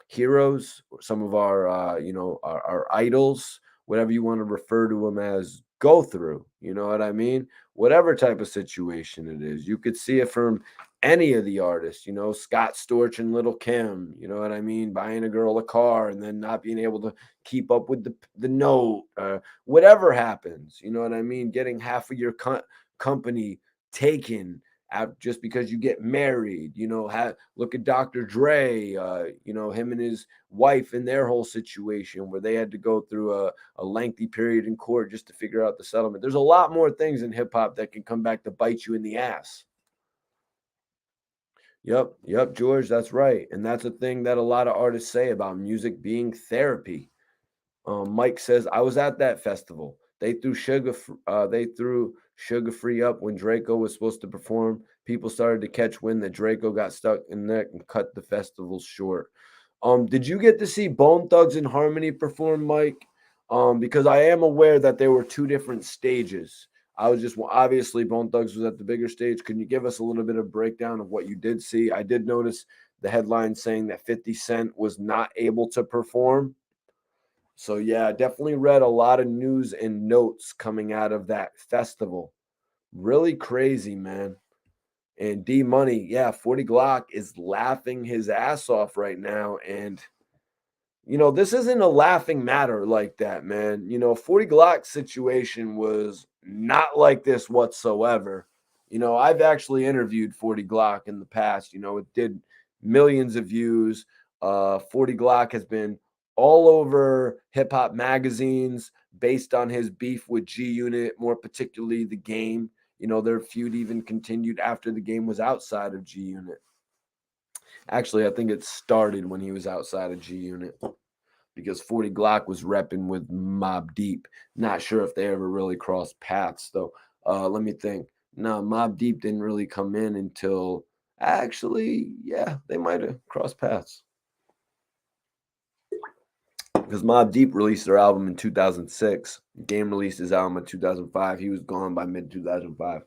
heroes, or some of our our idols, whatever you want to refer to them as, go through. You know what I mean? Whatever type of situation it is, you could see it from any of the artists. Scott Storch and Little Kim. You know what I mean? Buying a girl a car and then not being able to keep up with the note. Whatever happens, you know what I mean? Getting half of your company taken out just because you get married. Look at Dr. Dre, him and his wife and their whole situation where they had to go through a lengthy period in court just to figure out the settlement. There's a lot more things in hip hop that can come back to bite you in the ass. Yep, George, that's right. And that's a thing that a lot of artists say about music being therapy. Mike says, I was at that festival. They threw Sugar Free up when Draco was supposed to perform. People started to catch wind that Draco got stuck in the neck and cut the festival short. Did you get to see Bone Thugs and Harmony perform, Mike? Because I am aware that there were two different stages. I was just obviously Bone Thugs was at the bigger stage. Can you give us a little bit of breakdown of what you did see? I did notice the headline saying that 50 Cent was not able to perform. So yeah, I definitely read a lot of news and notes coming out of that festival. Really crazy, man. And D Money, yeah, 40 Glock is laughing his ass off right now. And this isn't a laughing matter like that, man. 40 Glock situation was not like this whatsoever. I've actually interviewed 40 Glock in the past. It did millions of views. 40 Glock has been all over hip hop magazines based on his beef with G Unit, more particularly The Game. Their feud even continued after The Game was outside of G Unit. Actually, I think it started when he was outside of G Unit because 40 Glock was repping with Mobb Deep. Not sure if they ever really crossed paths, though. Let me think. No, Mobb Deep didn't really come in until actually, yeah, they might have crossed paths. Because Mobb Deep released their album in 2006. Game released his album in 2005. He was gone by mid 2005.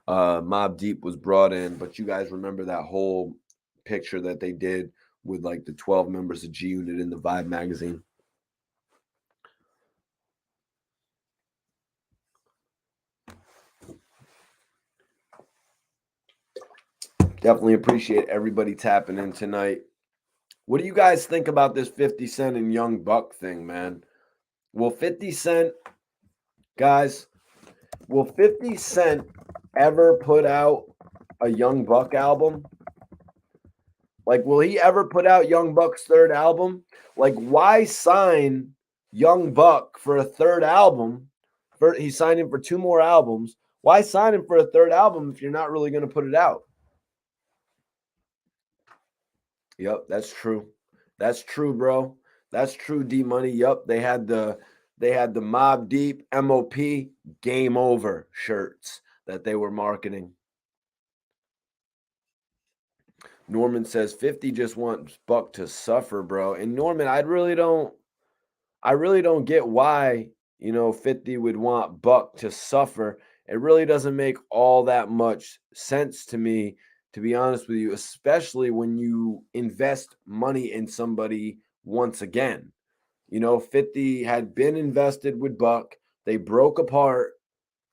Mobb Deep was brought in, but you guys remember that whole picture that they did with like the 12 members of G Unit in the Vibe magazine. Definitely appreciate everybody tapping in tonight. What do you guys think about this 50 Cent and Young Buck thing, man? Will 50 Cent Guys, will 50 Cent ever put out a Young Buck album? Like, will he ever put out Young Buck's third album? Like, why sign Young Buck for a third album? He signed him for two more albums. Why sign him for a third album if you're not really going to put it out? Yep, that's true. That's true, bro. That's true, D Money. Yep, they had the Mob Deep MOP Game Over shirts that they were marketing. Norman says 50 just wants Buck to suffer, bro. And Norman, I really don't get why, 50 would want Buck to suffer. It really doesn't make all that much sense to me, to be honest with you, especially when you invest money in somebody once again. 50 had been invested with Buck. They broke apart,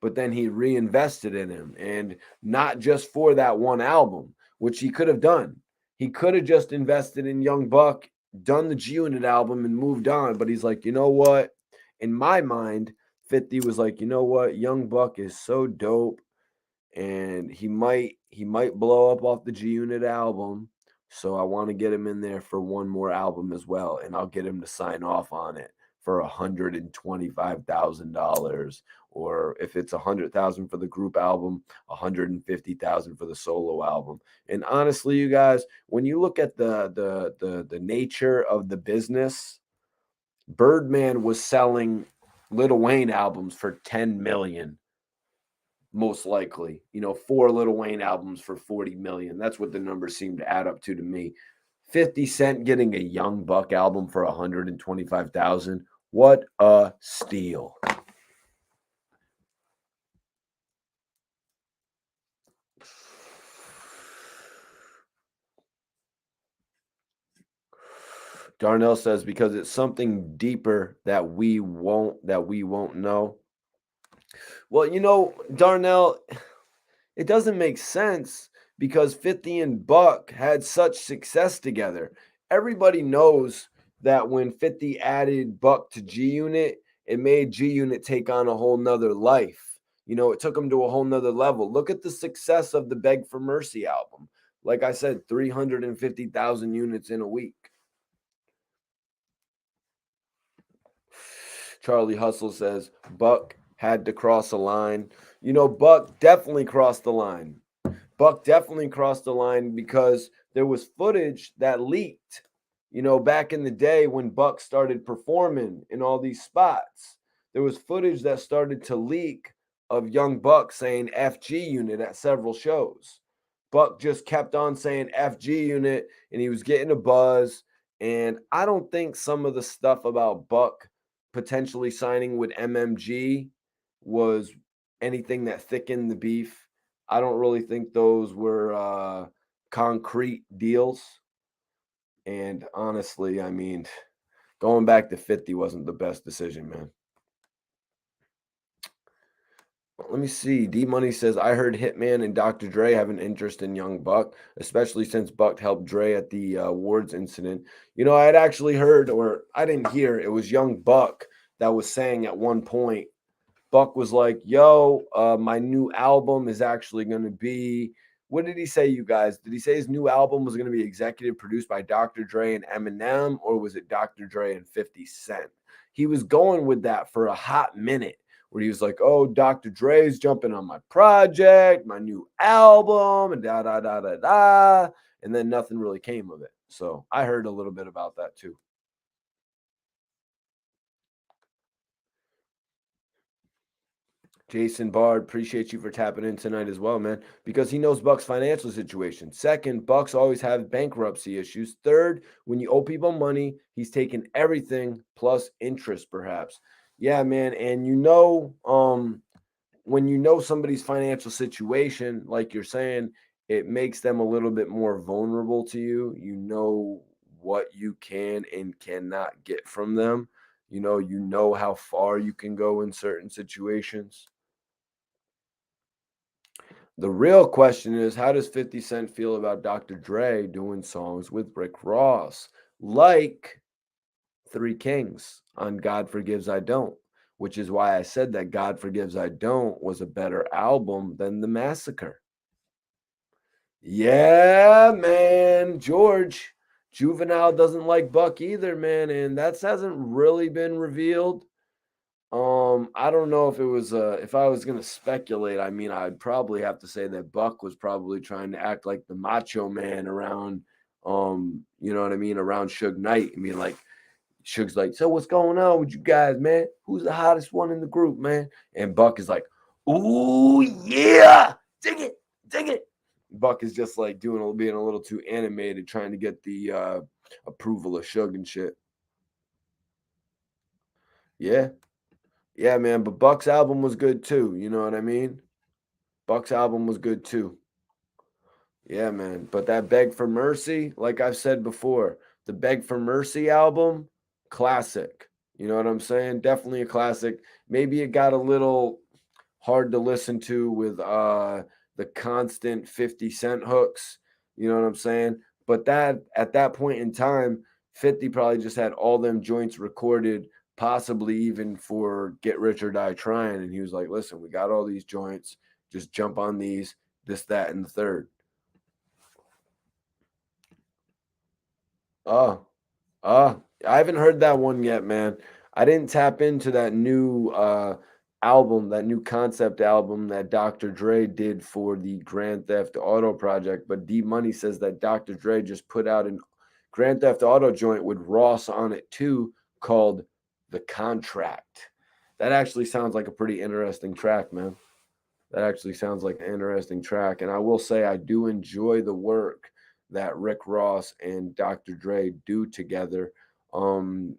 but then he reinvested in him, and not just for that one album, which he could have done. He could have just invested in Young Buck, done the G Unit album, and moved on. But he's like, you know what? In my mind, 50 was like, you know what? Young Buck is so dope, and he might blow up off the G Unit album. So I want to get him in there for one more album as well, and I'll get him to sign off on it for $125,000, or if it's 100,000 for the group album, 150,000 for the solo album. And honestly, you guys, when you look at the nature of the business, Birdman was selling Lil Wayne albums for 10 million, most likely. 4 Lil Wayne albums for 40 million. That's what the numbers seem to add up to me. 50 Cent getting a Young Buck album for 125,000. What a steal. Darnell says because it's something deeper that we won't know. Well, Darnell, it doesn't make sense because 50 and Buck had such success together. Everybody knows that when 50 added Buck to G Unit, it made G Unit take on a whole nother life. It took them to a whole nother level. Look at the success of the Beg for Mercy album. Like I said, 350,000 units in a week. Charlie Hustle says Buck had to cross a line. Buck definitely crossed the line. Buck definitely crossed the line because there was footage that leaked, back in the day when Buck started performing in all these spots. There was footage that started to leak of Young Buck saying FG Unit at several shows. Buck just kept on saying FG Unit, and he was getting a buzz. And I don't think some of the stuff about Buck potentially signing with MMG was anything that thickened the beef. I don't really think those were concrete deals. And honestly, I mean, going back to 50 wasn't the best decision, man. Let me see. D Money says, I heard Hitman and Dr. Dre have an interest in Young Buck, especially since Buck helped Dre at the Wards incident. I had actually heard, or I didn't hear, it was Young Buck that was saying at one point, Buck was like, yo, my new album is actually going to be, what did he say, you guys? Did he say his new album was going to be executive produced by Dr. Dre and Eminem, or was it Dr. Dre and 50 Cent? He was going with that for a hot minute, where he was like, oh, Dr. Dre's jumping on my project, my new album, and da da da da da. And then nothing really came of it. So I heard a little bit about that too. Jason Bard, appreciate you for tapping in tonight as well, man, because he knows Buck's financial situation. Second, Bucks always have bankruptcy issues. Third, when you owe people money, he's taking everything plus interest, perhaps. Yeah, man, and when you know somebody's financial situation, like you're saying, it makes them a little bit more vulnerable to you. You know what you can and cannot get from them. You know how far you can go in certain situations. The real question is, how does 50 Cent feel about Dr. Dre doing songs with Rick Ross, like Three Kings on God Forgives I Don't? which is why I said that God Forgives I Don't was a better album than The Massacre. Yeah, man. George. Juvenile doesn't like Buck either, man, and that hasn't really been revealed. I don't know if it was if I was gonna speculate, I mean, I'd probably have to say that Buck was probably trying to act like the macho man around you know what I mean, around Suge Knight. I mean, like Suge's like, so what's going on with you guys, man? Who's the hottest one in the group, man? And Buck is like, ooh, yeah, dig it, dig it. Buck is just like being a little too animated, trying to get the approval of Suge and shit. Yeah, yeah, man. But Buck's album was good too. You know what I mean? Buck's album was good too. Yeah, man. But that Beg for Mercy, like I've said before, the Beg for Mercy album, classic. You know what I'm saying? Definitely a classic. Maybe it got a little hard to listen to with the constant 50 Cent hooks. You know what I'm saying? But that at that point in time, 50 probably just had all them joints recorded, possibly even for Get Rich or Die Trying. And he was like, listen, we got all these joints. Just jump on these, this, that, and the third. Oh, I haven't heard that one yet, man. I didn't tap into that new album, that new concept album that Dr. Dre did for the Grand Theft Auto project. But D Money says that Dr. Dre just put out an Grand Theft Auto joint with Ross on it too, called The Contract. That actually sounds like a pretty interesting track, man. That actually sounds like an interesting track. And I will say I do enjoy the work that Rick Ross and Dr. Dre do together. Um,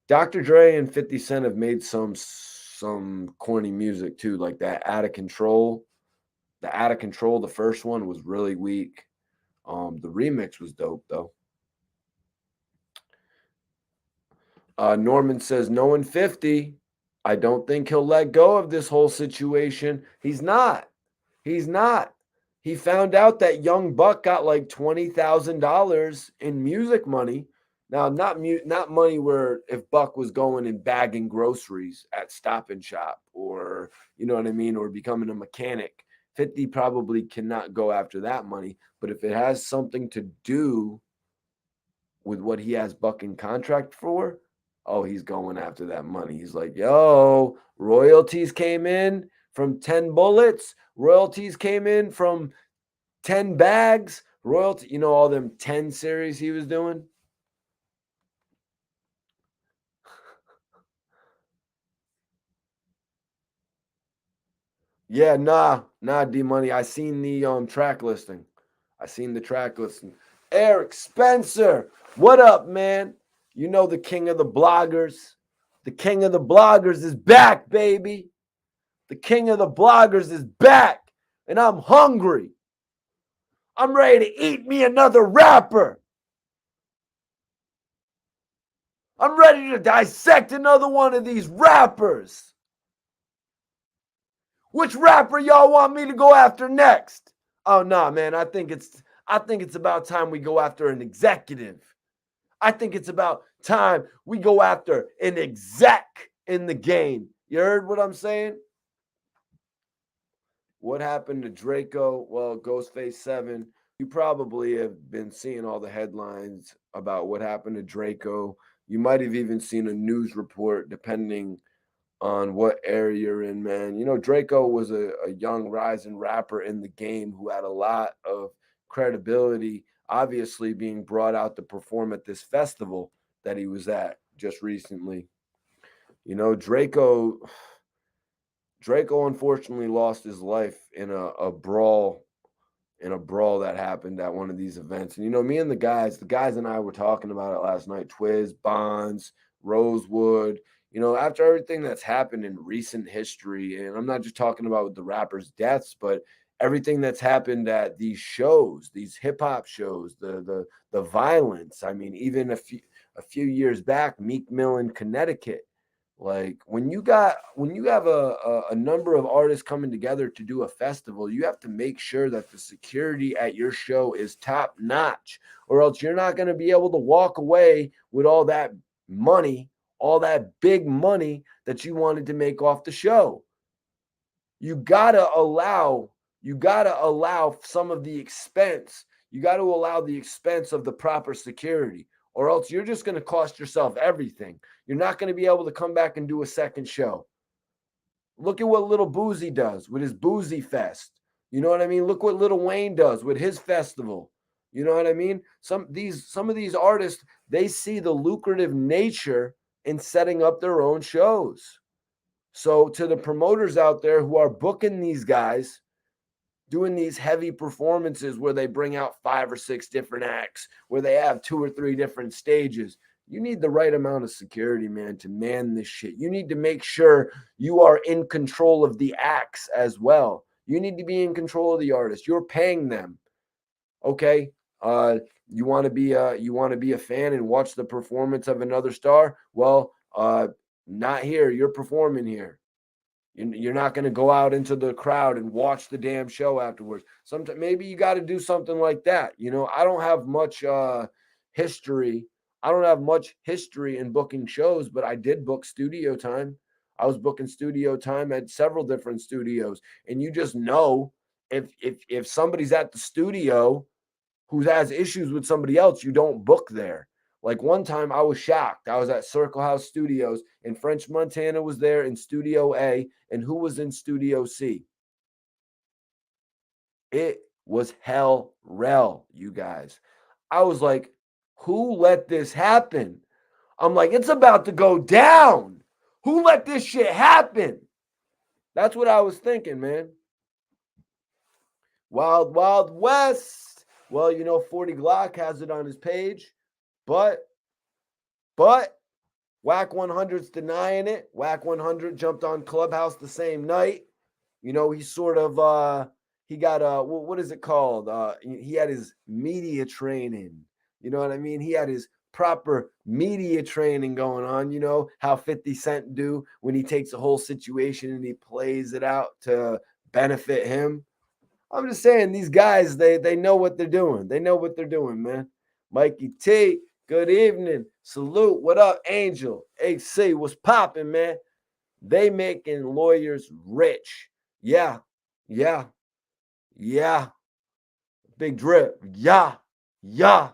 Dr. Dre and 50 Cent have made some corny music too, like that Out of Control. The Out of Control, the first one was really weak. The remix was dope though. Norman says, knowing 50, I don't think he'll let go of this whole situation. He's not. He's not. He found out that young Buck got like $20,000 in music money. Now, not money where if Buck was going and bagging groceries at Stop and Shop, or you know what I mean, or becoming a mechanic. 50 probably cannot go after that money. But if it has something to do with what he has Buck in contract for, oh, he's going after that money. He's like, yo, royalties came in from 10 bullets. Royalties came in from 10 bags. Royalty, you know, all them 10 series he was doing. Yeah, nah, D Money. I seen the track listing. I seen the track listing. Eric Spencer, what up, man? You know the king of the bloggers. The king of the bloggers is back, baby. The king of the bloggers is back, and I'm hungry. I'm ready to eat me another rapper. I'm ready to dissect another one of these rappers. Which rapper y'all want me to go after next? Oh no, man. I think it's about time we go after an executive. I think it's about time we go after an exec in the game. You heard what I'm saying? What happened to Draco? Well, Ghostface 7. You probably have been seeing all the headlines about what happened to Draco. You might have even seen a news report, depending on what area you're in, man. You know, Draco was a young rising rapper in the game who had a lot of credibility, obviously being brought out to perform at this festival that he was at just recently. You know, Draco unfortunately lost his life in a brawl that happened at one of these events. And you know, me and the guys and I were talking about it last night. Twiz, Bonds, Rosewood. You know, after everything that's happened in recent history, and I'm not just talking about the rappers' deaths, but everything that's happened at these shows, these hip hop shows, the violence. I mean, even a few years back, Meek Mill in Connecticut. Like when you have a number of artists coming together to do a festival, you have to make sure that the security at your show is top notch, or else you're not going to be able to walk away with all that money all that big money that you wanted to make off the show. You gotta allow some of the expense. You got to allow the expense of the proper security, or else you're just going to cost yourself everything. You're not going to be able to come back and do a second show. Look at what Little Boozy does with his Boozy Fest. You know what I mean? Look what Little Wayne does with his festival. You know what I mean? Some of these artists, they see the lucrative nature in setting up their own shows. So to the promoters out there who are booking these guys, doing these heavy performances where they bring out 5 or 6 different acts, where they have 2 or 3 different stages, you need the right amount of security, man, to man this shit. You need to make sure you are in control of the acts as well. You need to be in control of the artist. You're paying them. Okay? You want to be a fan and watch the performance of another star? Well, not here. You're performing here. You're not going to go out into the crowd and watch the damn show afterwards. Sometimes maybe you got to do something like that. You know, I don't have much history. I don't have much history in booking shows, but I did book studio time. I was booking studio time at several different studios, and you just know if somebody's at the studio who has issues with somebody else, you don't book there. Like one time I was shocked. I was at Circle House Studios and French Montana was there in Studio A. And who was in Studio C? It was hell rel, you guys. I was like, who let this happen? I'm like, it's about to go down. Who let this shit happen? That's what I was thinking, man. Wild, Wild West. Well, you know, 40 Glock has it on his page, but Wack 100's denying it. Wack 100 jumped on Clubhouse the same night. You know, he sort of he got what is it called? He had his media training. You know what I mean? He had his proper media training going on. You know how 50 Cent do when he takes a whole situation and he plays it out to benefit him. I'm just saying these guys, they know what they're doing. They know what they're doing, man. Mikey T, good evening. Salute. What up, Angel? AC, what's popping, man? They making lawyers rich. Yeah. Big drip. Yeah. Yeah,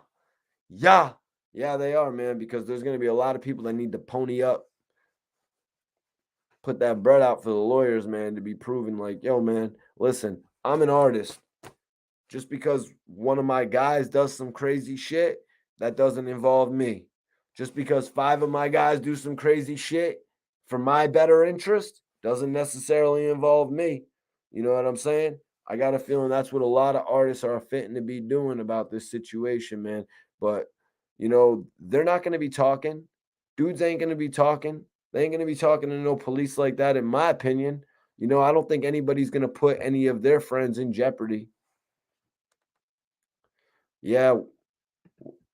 they are, man, because there's going to be a lot of people that need to pony up, put that bread out for the lawyers, man, to be proven like, yo, man, listen, I'm an artist. Just because one of my guys does some crazy shit, that doesn't involve me. Just because 5 of my guys do some crazy shit for my better interest doesn't necessarily involve me. You know what I'm saying? I got a feeling that's what a lot of artists are fitting to be doing about this situation, man. But, you know, they're not going to be talking. Dudes ain't going to be talking. They ain't going to be talking to no police like that, in my opinion. You know, I don't think anybody's going to put any of their friends in jeopardy. Yeah,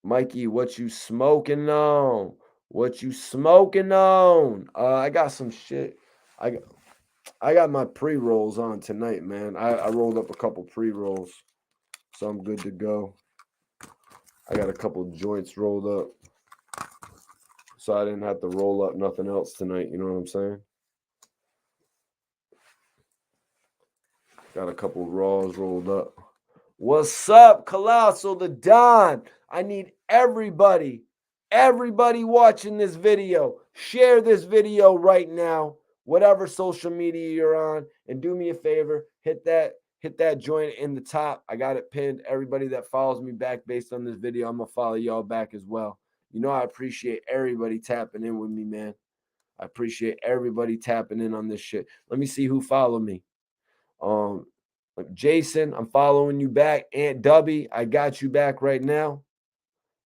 Mikey, what you smoking on? What you smoking on? I got some shit. I got my pre-rolls on tonight, man. I rolled up a couple pre-rolls, so I'm good to go. I got a couple joints rolled up, so I didn't have to roll up nothing else tonight. You know what I'm saying? Got a couple raws rolled up. What's up, Colossal the Don? I need everybody watching this video, share this video right now, whatever social media you're on, and do me a favor, hit that joint in the top. I got it pinned. Everybody that follows me back based on this video, I'm gonna follow y'all back as well. You know I appreciate everybody tapping in with me, man. I appreciate everybody tapping in on this shit. Let me see who followed me. Jason, I'm following you back. Aunt Dubby, I got you back right now.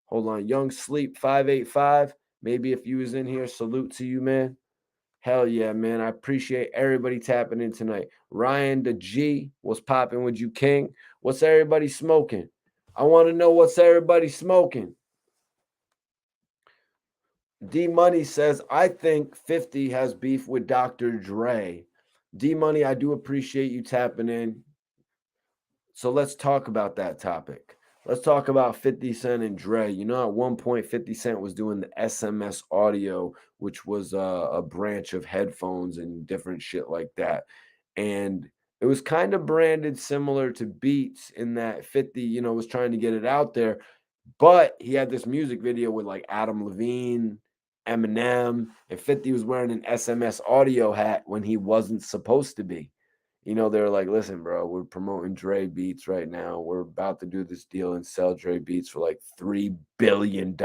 Hold on. Young Sleep 585. Maybe if you was in here, salute to you, man. Hell yeah, man. I appreciate everybody tapping in tonight. Ryan the G, what's popping with you, King? What's everybody smoking? I want to know what's everybody smoking. D Money says, I think 50 has beef with Dr. Dre. D Money, I do appreciate you tapping in. So let's talk about that topic. Let's talk about 50 Cent and Dre. You know, at one point, 50 Cent was doing the SMS audio, which was a branch of headphones and different shit like that. And it was kind of branded similar to Beats in that 50, was trying to get it out there. But he had this music video with like Adam Levine, Eminem, and 50 was wearing an SMS audio hat when he wasn't supposed to be. They're like, listen, bro, we're promoting Dre Beats right now. We're about to do this deal and sell Dre Beats for like $3 billion.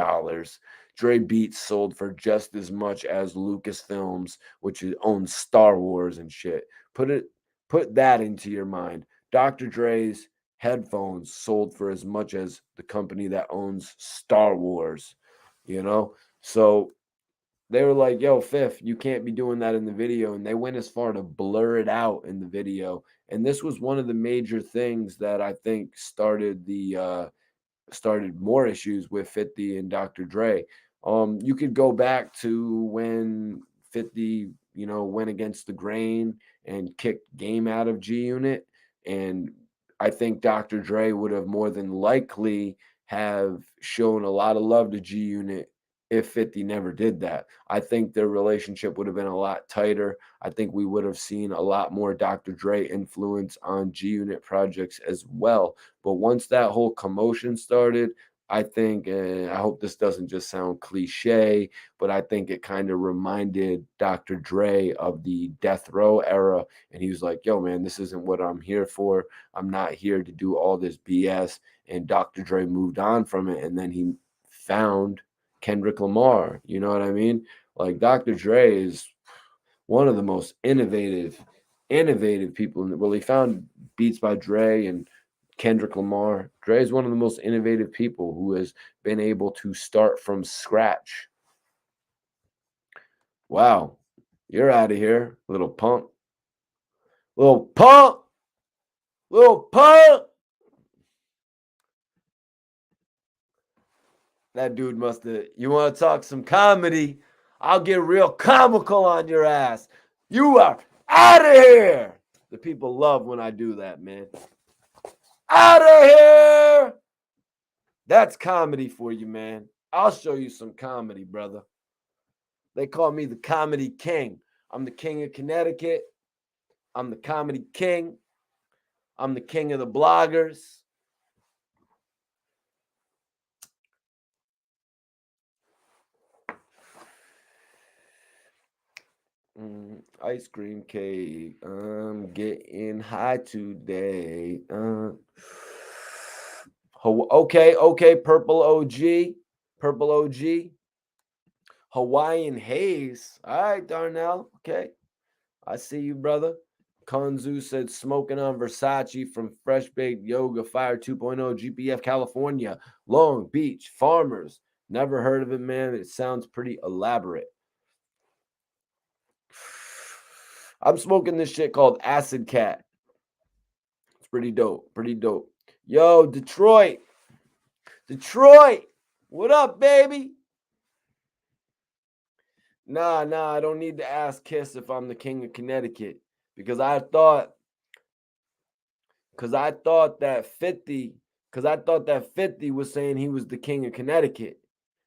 Dre Beats sold for just as much as Lucasfilms, which owns Star Wars and shit. Put that into your mind. Dr. Dre's headphones sold for as much as the company that owns Star Wars, you know? So they were like, yo, Fifth, you can't be doing that in the video. And they went as far to blur it out in the video. And this was one of the major things that I think started more issues with 50 and Dr. Dre. You could go back to when 50, went against the grain and kicked Game out of G Unit. And I think Dr. Dre would have more than likely have shown a lot of love to G Unit if 50 never did that. I think their relationship would have been a lot tighter. I think we would have seen a lot more Dr. Dre influence on G Unit projects as well. But once that whole commotion started, I think, and I hope this doesn't just sound cliche, but I think it kind of reminded Dr. Dre of the Death Row era. And he was like, yo, man, this isn't what I'm here for. I'm not here to do all this BS. And Dr. Dre moved on from it. And then he found Kendrick Lamar. You know what I mean? Like Dr. Dre is one of the most innovative people in the world. He found Beats by Dre and Kendrick Lamar. Dre is one of the most innovative people who has been able to start from scratch. Wow. You're out of here, little punk. Little punk. Little punk. That dude must have. You want to talk some comedy? I'll get real comical on your ass. You are out of here. The people love when I do that, man. Out of here. That's comedy for you, man. I'll show you some comedy, brother. They call me the comedy king. I'm the king of Connecticut. I'm the comedy king. I'm the king of the bloggers. Ice cream cake. I'm getting high today. Okay. Purple OG. Purple OG. Hawaiian Haze. All right, Darnell. Okay. I see you, brother. Konzu said smoking on Versace from Fresh Baked Yoga Fire 2.0 GPF California. Long Beach Farmers. Never heard of it, man. It sounds pretty elaborate. I'm smoking this shit called Acid Cat. It's pretty dope. Pretty dope. Yo, Detroit. Detroit. What up, baby? Nah, I don't need to ask Kiss if I'm the king of Connecticut. Because I thought that 50 was saying he was the king of Connecticut.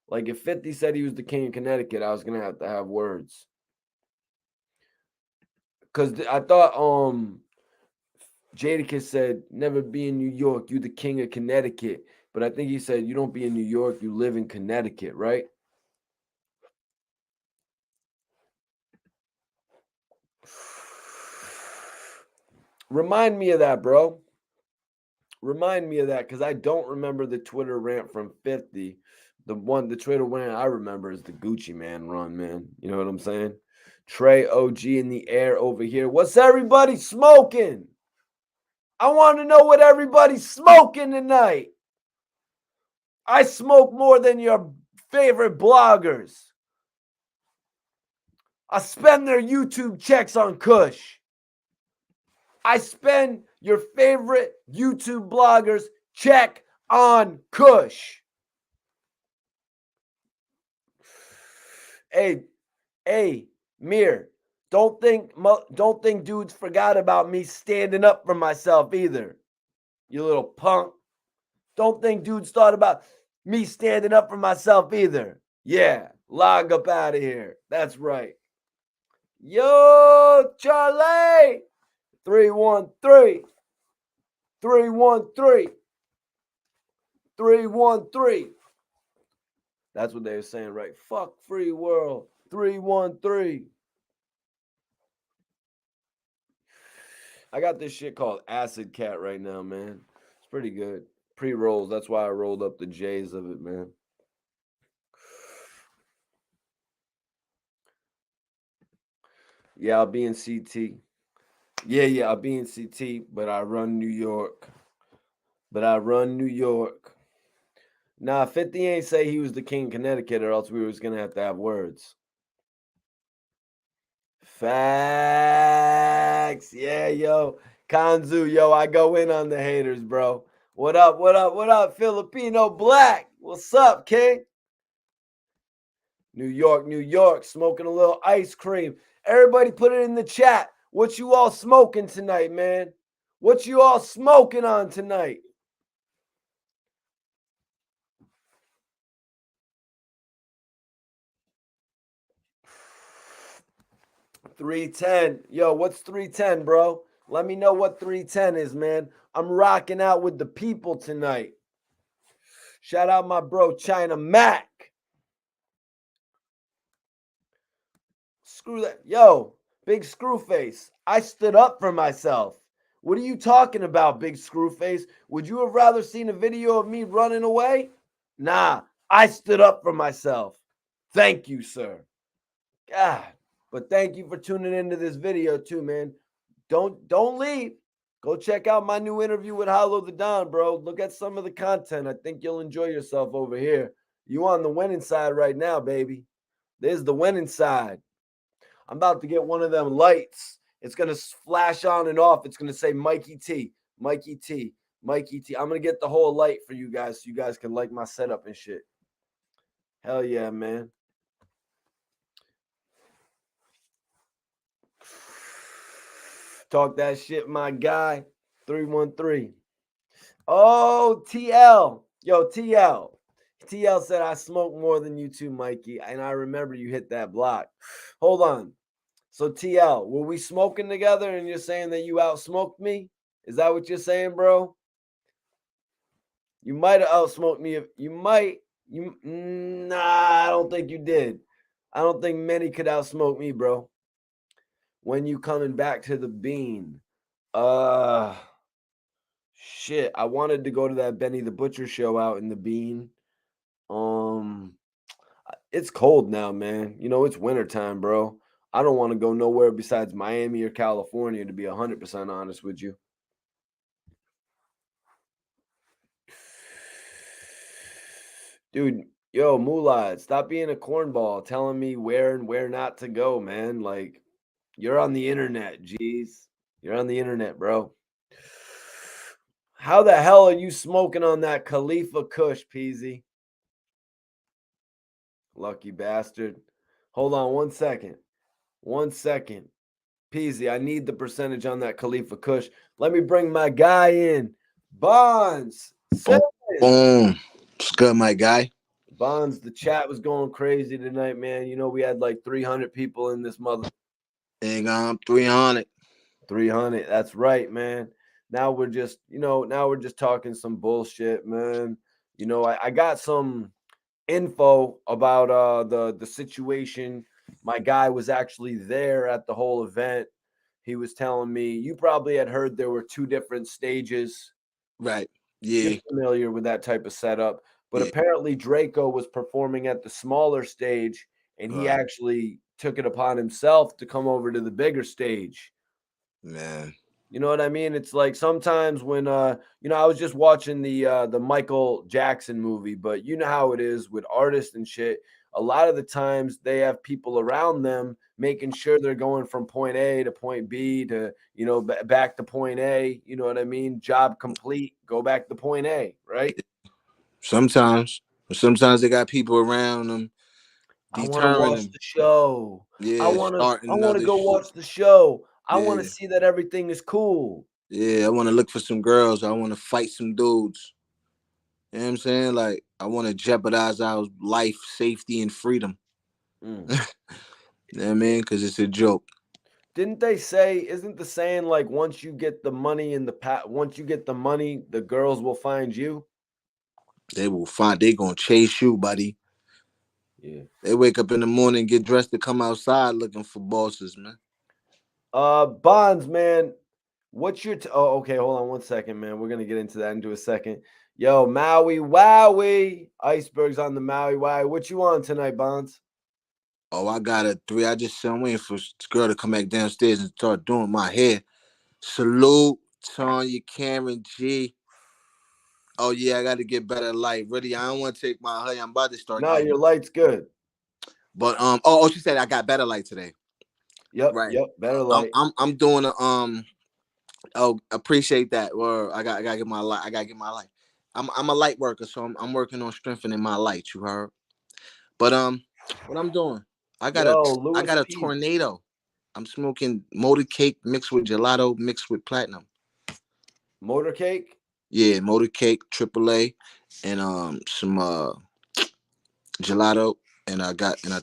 Like if 50 said he was the king of Connecticut, I was gonna have to have words. Cause I thought Jadakiss said, never be in New York, you the king of Connecticut. But I think he said you don't be in New York, you live in Connecticut, right? Remind me of that, bro. Remind me of that, because I don't remember the Twitter rant from 50. The Twitter rant I remember is the Gucci Man run, man. You know what I'm saying? Trey OG in the air over here. What's everybody smoking? I want to know what everybody's smoking tonight. I smoke more than your favorite bloggers. I spend their YouTube checks on Kush. I spend your favorite YouTube bloggers check on Kush. Hey, Mir, don't think dudes forgot about me standing up for myself either. You little punk. Don't think dudes thought about me standing up for myself either. Yeah, log up out of here. That's right. Yo, Charlie! 313. 313. 313. That's what they were saying, right? Fuck free world. 313. I got this shit called Acid Cat right now, man. It's pretty good. Pre-rolls. That's why I rolled up the J's of it, man. Yeah, I'll be in CT. Yeah, I'll be in CT, but I run New York. Nah, 50 ain't say he was the king of Connecticut, or else we was gonna have to have words. Facts. Yeah, yo. Kanzu, yo, I go in on the haters, bro. What up, Filipino Black? What's up, King? New York, smoking a little ice cream. Everybody put it in the chat. What you all smoking tonight, man? What you all smoking on tonight? $3.10. Yo, what's $3.10, bro? Let me know what $3.10 is, man. I'm rocking out with the people tonight. Shout out my bro China Mac. Screw that. Yo, big screw face. I stood up for myself. What are you talking about, big screw face? Would you have rather seen a video of me running away? Nah, I stood up for myself. Thank you, sir. God. But thank you for tuning into this video too, man. Don't leave. Go check out my new interview with Hollow the Don, bro. Look at some of the content. I think you'll enjoy yourself over here. You on the winning side right now, baby. There's the winning side. I'm about to get one of them lights. It's gonna flash on and off. It's gonna say Mikey T, Mikey T, Mikey T. I'm gonna get the whole light for you guys so you guys can like my setup and shit. Hell yeah, man. Talk that shit, my guy. 313. Oh, TL. Yo, TL. TL said I smoke more than you two, Mikey. And I remember you hit that block. Hold on. So TL, were we smoking together and you're saying that you outsmoked me? Is that what you're saying, bro? You might have outsmoked me. If you might, nah, I don't think you did. I don't think many could outsmoke me, bro. When you coming back to the bean? Shit. I wanted to go to that Benny the Butcher show out in the bean. It's cold now, man. You know, it's wintertime, bro. I don't want to go nowhere besides Miami or California, to be 100% honest with you. Dude, yo, Mulad, stop being a cornball telling me where and where not to go, man. Like, you're on the internet, jeez. You're on the internet, bro. How the hell are you smoking on that Khalifa Kush, Peasy? Lucky bastard. Hold on 1 second. 1 second. Peasy, I need the percentage on that Khalifa Kush. Let me bring my guy in. Bonds. Boom. It's good, my guy. Bonds, the chat was going crazy tonight, man. You know, we had like 300 people in this mother. Hang on, 300. 300. That's right, man. Now we're just, now we're just talking some bullshit, man. You know, I got some info about the situation. My guy was actually there at the whole event. He was telling me, you probably had heard there were two different stages. Right. You're Yeah. familiar with that type of setup. But Yeah. apparently Draco was performing at the smaller stage and he Right. actually took it upon himself to come over to the bigger stage. Man. You know what I mean? It's like sometimes when I was just watching the Michael Jackson movie, but you know how it is with artists and shit. A lot of the times they have people around them making sure they're going from point A to point B to, back to point A. You know what I mean? Job complete, go back to point A, right? Sometimes they got people around them I want to deterring watch them. the show. I Yeah, want to I starting want to another go shit. watch the show. I want to Yeah. see that everything is cool. Yeah. I want to look for some girls. I want to fight some dudes. You know what I'm saying? Like, I want to jeopardize our life, safety, and freedom. Mm. You know what I mean? Because it's a joke. Didn't they say? Isn't the saying like once you get the money once you get the money, the girls will find you? They will find, they going to chase you, buddy. Yeah. They wake up in the morning, get dressed to come outside looking for bosses, man. Bonds, man. What's your? Oh, okay. Hold on one second, man. We're gonna get into that into a second. Yo, Maui Wowie, icebergs on the Maui Wowie. What you on tonight, Bonds? Oh, I got a three. I'm waiting for this girl to come back downstairs and start doing my hair. Salute, Tanya, Cameron, G. Oh yeah, I got to get better light. Really, I don't want to take my honey. I'm about to start Nah, getting. your light's good. But she said I got better light today. Yep, Right. yep. Better I'm light. I'm I'm doing a Oh, appreciate that. Or I gotta get my light. I gotta get my light. I'm a light worker, so I'm working on strengthening my light. You heard? But what I'm doing? I got a Yo, I Louis got a P. tornado. I'm smoking motor cake mixed with gelato mixed with platinum. Motorcake. Yeah, motor cake, AAA, and some gelato, and I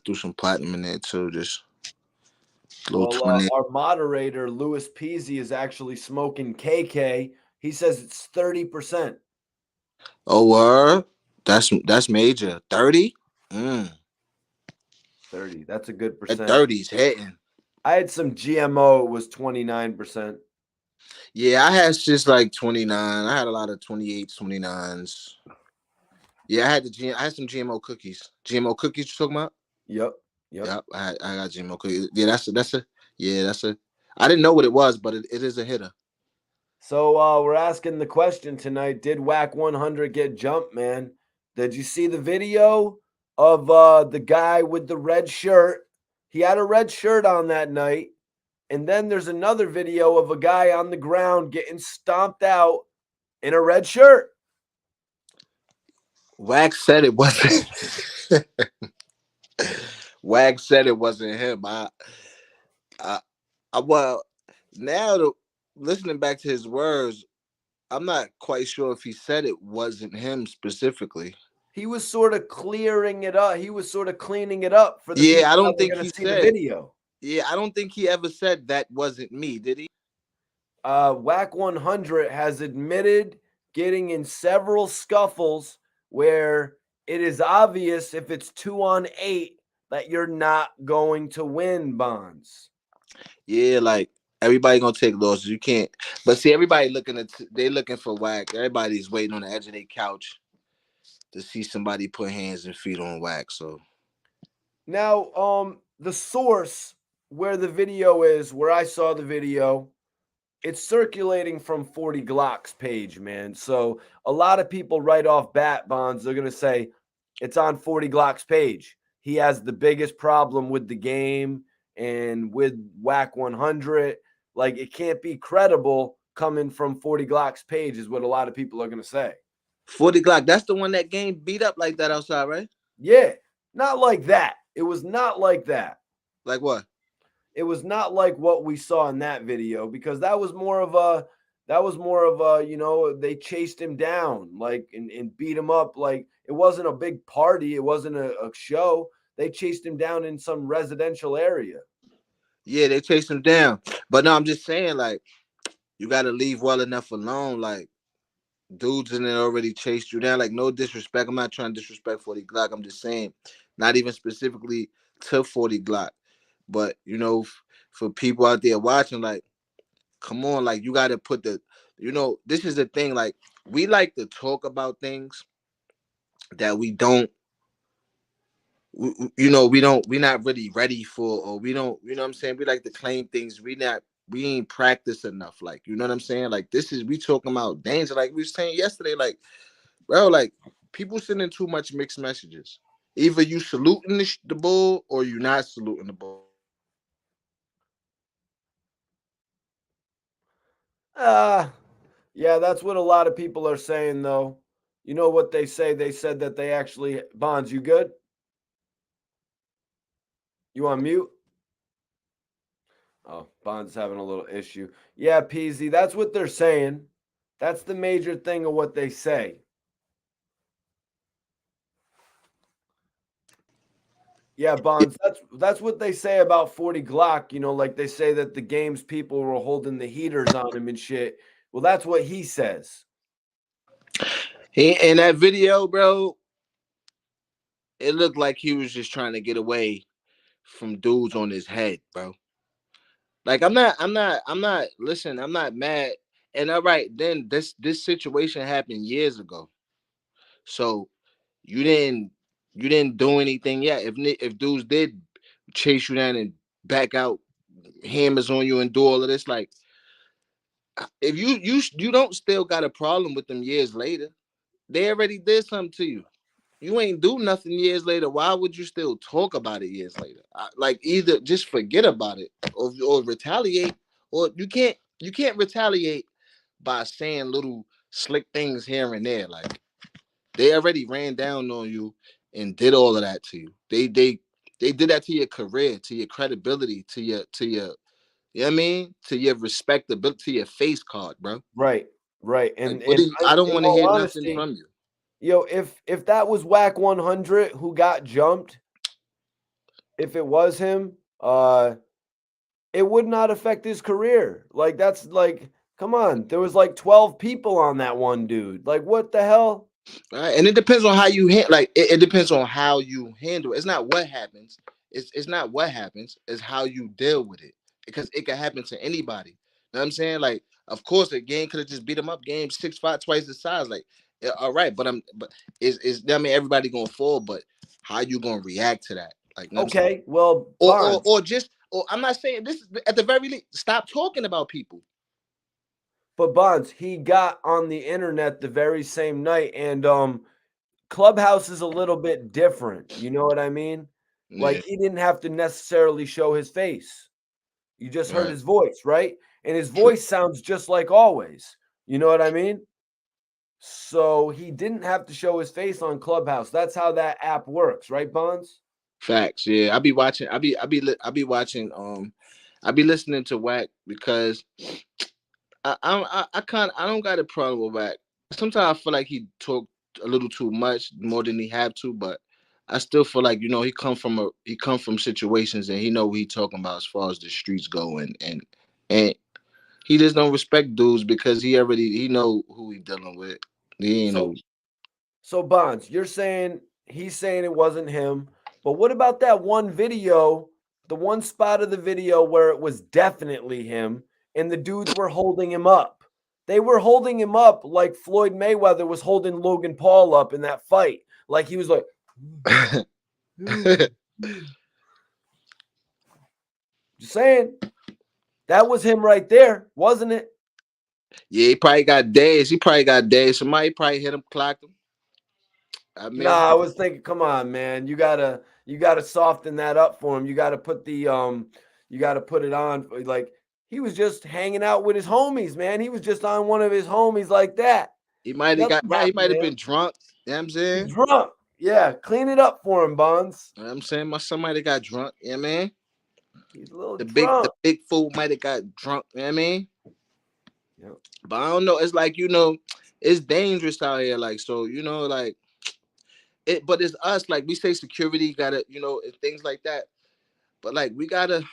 threw some platinum in there too. Just a little Well, tornado. our moderator Louis Peasy is actually smoking KK. He says it's 30%. Oh, that's major. 30. Mm, 30. That's a good that percent. 30's hitting. I had some GMO. It was 29%. Yeah, I had just like 29. I had a lot of 28s, 29s. Yeah, I had some GMO cookies. GMO cookies you talking about? Yep. Yep. Yep, I got GMO cookies. Yeah, that's a I didn't know what it was, but it is a hitter. So we're asking the question tonight: did Wack 100 get jumped, man? Did you see the video of the guy with the red shirt? He had a red shirt on that night, and then there's another video of a guy on the ground getting stomped out in a red shirt. Wax said it wasn't Wax said it wasn't him. I, well, now listening back to his words, I'm not quite sure if he said it wasn't him specifically. He was sort of clearing it up. He was sort of cleaning it up for the Yeah, I people that don't were think going he to see the said. video. Yeah, I don't think he ever said that wasn't me. Did he? Wack 100 has admitted getting in several scuffles where it is obvious if it's 2-on-8 that you're not going to win, Bonds. Yeah, like everybody gonna take losses. You can't. But see, everybody they looking for Whack. Everybody's waiting on the edge of their couch to see somebody put hands and feet on Whack. So Now, the source where the video is, where I saw the video, it's circulating from 40 Glock's page, man. So a lot of people right off bat, Bonds, they're gonna say it's on 40 Glock's page. He has the biggest problem with the game and with Whack 100. Like it can't be credible coming from 40 Glock's page, is what a lot of people are gonna say. 40 Glock, that's the one that game beat up like that outside, right? Yeah, not like that. It was not like that. Like what? It was not like what we saw in that video because that was more of a they chased him down like and beat him up. Like it wasn't a big party, it wasn't a show. They chased him down in some residential area. Yeah, they chased him down. But no, I'm just saying, like, you gotta leave well enough alone. Like, dudes in there already chased you down. Like, no disrespect. I'm not trying to disrespect 40 Glock. I'm just saying, not even specifically to 40 Glock. But for people out there watching, like, come on, like you got to put this is the thing. Like we like to talk about things that we don't, we're not really ready for, or we don't, you know what I'm saying. We like to claim things we ain't practiced enough. Like you know what I'm saying. Like we talking about danger. Like we were saying yesterday. Like bro, like people sending too much mixed messages. Either you saluting the bull or you not saluting the bull. Ah, yeah, that's what a lot of people are saying though. You know what they say? They said that they actually Bonds, you good? You on mute? Oh, Bond's having a little issue. Yeah, Peasy, that's what they're saying. That's the major thing of what they say. Yeah, Bonds. That's what they say about 40 Glock. You know, like they say that the games people were holding the heaters on him and shit. Well, that's what he says. He in that video, bro, it looked like he was just trying to get away from dudes on his head, bro. Like I'm not listen, I'm not mad. And all right, then this situation happened years ago. So you didn't you didn't do anything yet. If dudes did chase you down and back out hammers on you and do all of this, like if you don't still got a problem with them years later, they already did something to you. You ain't do nothing years later. Why would you still talk about it years later? Like either just forget about it or retaliate, or you can't retaliate by saying little slick things here and there. Like they already ran down on you and did all of that to you. They did that to your career, to your credibility, to your you know what I mean? To your respectability, to your face card, bro. Right, right. Like And what do and you, I don't in want to all hear nothing honesty, from you. yo, if that was Whack 100 who got jumped, if it was him, it would not affect his career. Like that's like, come on, there was like 12 people on that one dude. Like what the hell? Right? And it depends on how you like it depends on how you handle it. It's not what happens. It's not what happens, it's how you deal with it. Because it can happen to anybody. You know what I'm saying? Like, of course, the game could have just beat him up. Game 6'5", twice the size. Like, yeah, all right, but is I mean everybody gonna fall, but how you gonna react to that? Like, you know what I'm saying? Okay, well, Or Bonds, or just or I'm not saying this is at the very least. Stop talking about people. but Bonds, he got on the internet the very same night, and Clubhouse is a little bit different. You know what I mean? Like Yeah, he didn't have to necessarily show his face. You just heard right. his voice, right? And his True. voice sounds just like always. You know what I mean? So he didn't have to show his face on Clubhouse. That's how that app works, right, Bonds? Facts. Yeah, I be watching. I be watching. I be listening to Wack because I don't got a problem with Wack. Sometimes I feel like he talk a little too much, more than he have to, but I still feel like he come from situations and he know what he talking about as far as the streets go and he just don't respect dudes because he know who he dealing with. He ain't So no. so Bonds, you're saying he's saying it wasn't him, but what about that one video, the one spot of the video where it was definitely him and the dudes were holding him up? They were holding him up like Floyd Mayweather was holding Logan Paul up in that fight. Like he was like, just saying, that was him right there, wasn't it? Yeah, he probably got days. He probably got days. Somebody probably hit him, clocked him. I mean, Nah, I was thinking, come on, man. You gotta soften that up for him. You gotta put it on like he was just hanging out with his homies, man. He was just on one of his homies like that. he might have got Nothing right. He happened might to have him. been drunk. You know what I'm saying? He's drunk. Yeah, clean it up for him, Bonds. You know what I'm saying? My somebody got drunk. You know what I mean? He's a little The drunk. big fool might have got drunk. You know what I mean? Yeah. But I don't know. It's like, it's dangerous out here. Like, so, like it, but it's us. Like we say security gotta, and things like that. But like we gotta,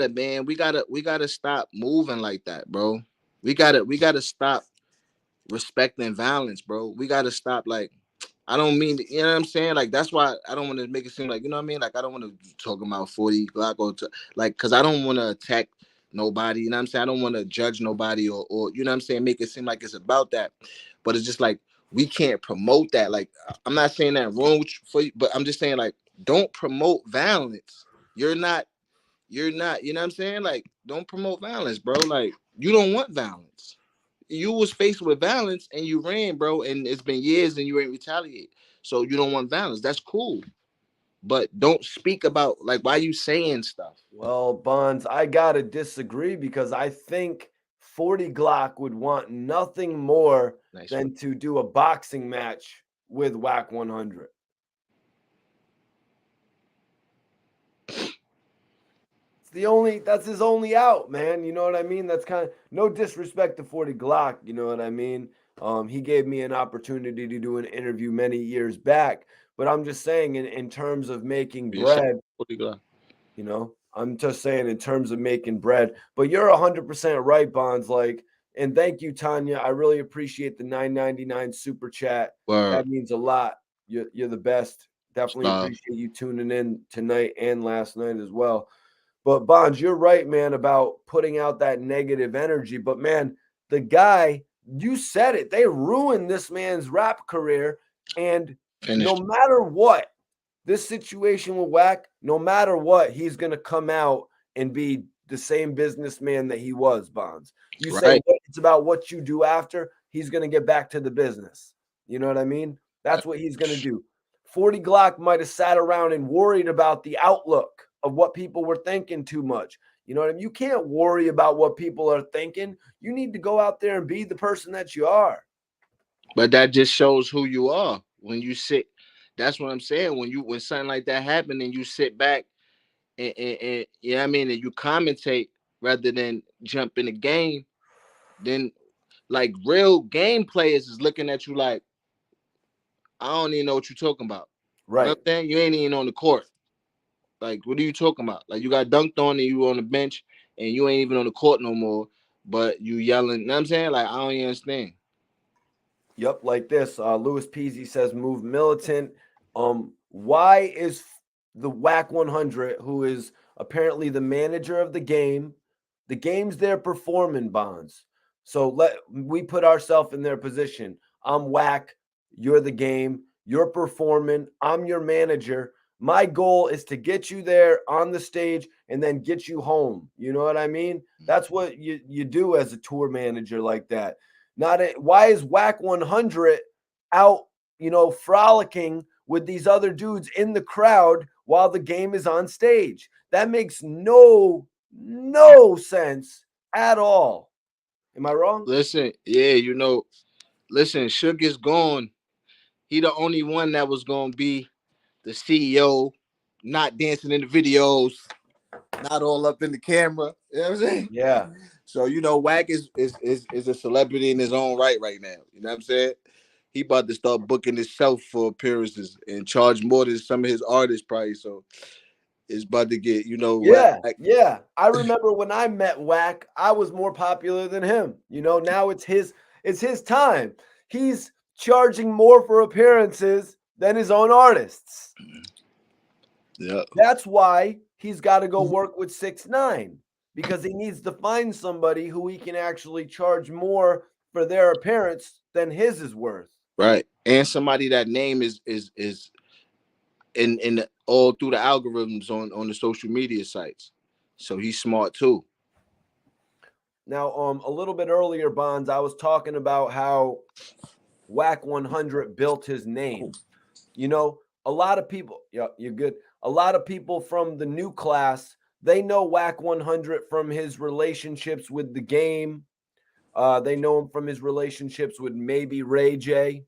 man, we gotta stop moving like that, bro. We gotta stop respecting violence, bro. We gotta stop like I don't mean, you know what I'm saying? Like that's why I don't want to make it seem like, you know what I mean? Like I don't want to talk about 40 Glock like cuz I don't want to attack nobody, you know what I'm saying? I don't want to judge nobody or you know what I'm saying, make it seem like it's about that. But it's just like we can't promote that. Like I'm not saying that wrong for you, but I'm just saying like don't promote violence. You're not you know what I'm saying? Like don't promote violence, bro. Like you don't want violence. You was faced with violence and you ran, bro, and it's been years and you ain't retaliate. So you don't want violence. That's cool. But don't speak about like why you saying stuff. Well, Bonds, I gotta disagree because I think 40 Glock would want nothing more Nice one. than to do a boxing match with Whack 100. That's his only out, man. You know what I mean? That's kind of no disrespect to 40 Glock, you know what I mean? He gave me an opportunity to do an interview many years back. But I'm just saying, in terms of making Yeah, shout bread, out to Glock. I'm just saying in terms of making bread. But you're 100% right, Bonds. Like, and thank you, Tanya. I really appreciate the 9.99 super chat. Word. That means a lot. You're the best. Definitely Stop. appreciate you tuning in tonight and last night as well. But Bonds, you're right, man, about putting out that negative energy. But man, the guy, you said it, they ruined this man's rap career. And no Finished. matter what, this situation with Wack, no matter what, he's going to come out and be the same businessman that he was, Bonds. You say Right. it's about what you do after, he's going to get back to the business. You know what I mean? That's what he's going to do. 40 Glock might have sat around and worried about the outlook of what people were thinking too much. You know what I mean? You can't worry about what people are thinking. You need to go out there and be the person that you are. But that just shows who you are when you sit. That's what I'm saying. When something like that happened and you sit back and you know what I mean, and you commentate rather than jump in the game, then like real game players is looking at you like, I don't even know what you're talking about. You know Right. what I'm saying? You ain't even on the court. Like, what are you talking about? Like, you got dunked on and you on the bench and you ain't even on the court no more, but you yelling. You know what I'm saying? Like, I don't even understand. Yep, like this. Louis Peasy says move militant. Why is the Wack 100, who is apparently the manager of the game's their performing Bonds. So we put ourselves in their position. I'm Wack, you're the game, you're performing, I'm your manager. My goal is to get you there on the stage and then get you home. You know what I mean? That's what you do as a tour manager like that. Why is Wack 100 out, frolicking with these other dudes in the crowd while the game is on stage? That makes no sense at all. Am I wrong? Listen, yeah, listen, Shook is gone. He the only one that was gonna be the CEO, not dancing in the videos, not all up in the camera. You know what I'm saying? Yeah. So Wack is a celebrity in his own right now. You know what I'm saying? He about to start booking himself for appearances and charge more than some of his artists probably. So it's about to get Wack. Yeah, yeah. I remember when I met Wack, I was more popular than him. Now it's his time. He's charging more for appearances than his own artists. Yeah, That's why he's got to go work with 6ix9ine because he needs to find somebody who he can actually charge more for their appearance than his is worth. right. And somebody that name is in all through the algorithms on the social media sites. So he's smart too. Now, a little bit earlier, Bonds, I was talking about how Wack 100 built his name. A lot of people, yeah, you're good. A lot of people from the new class, they know Wack 100 from his relationships with the game. They know him from his relationships with maybe Ray J.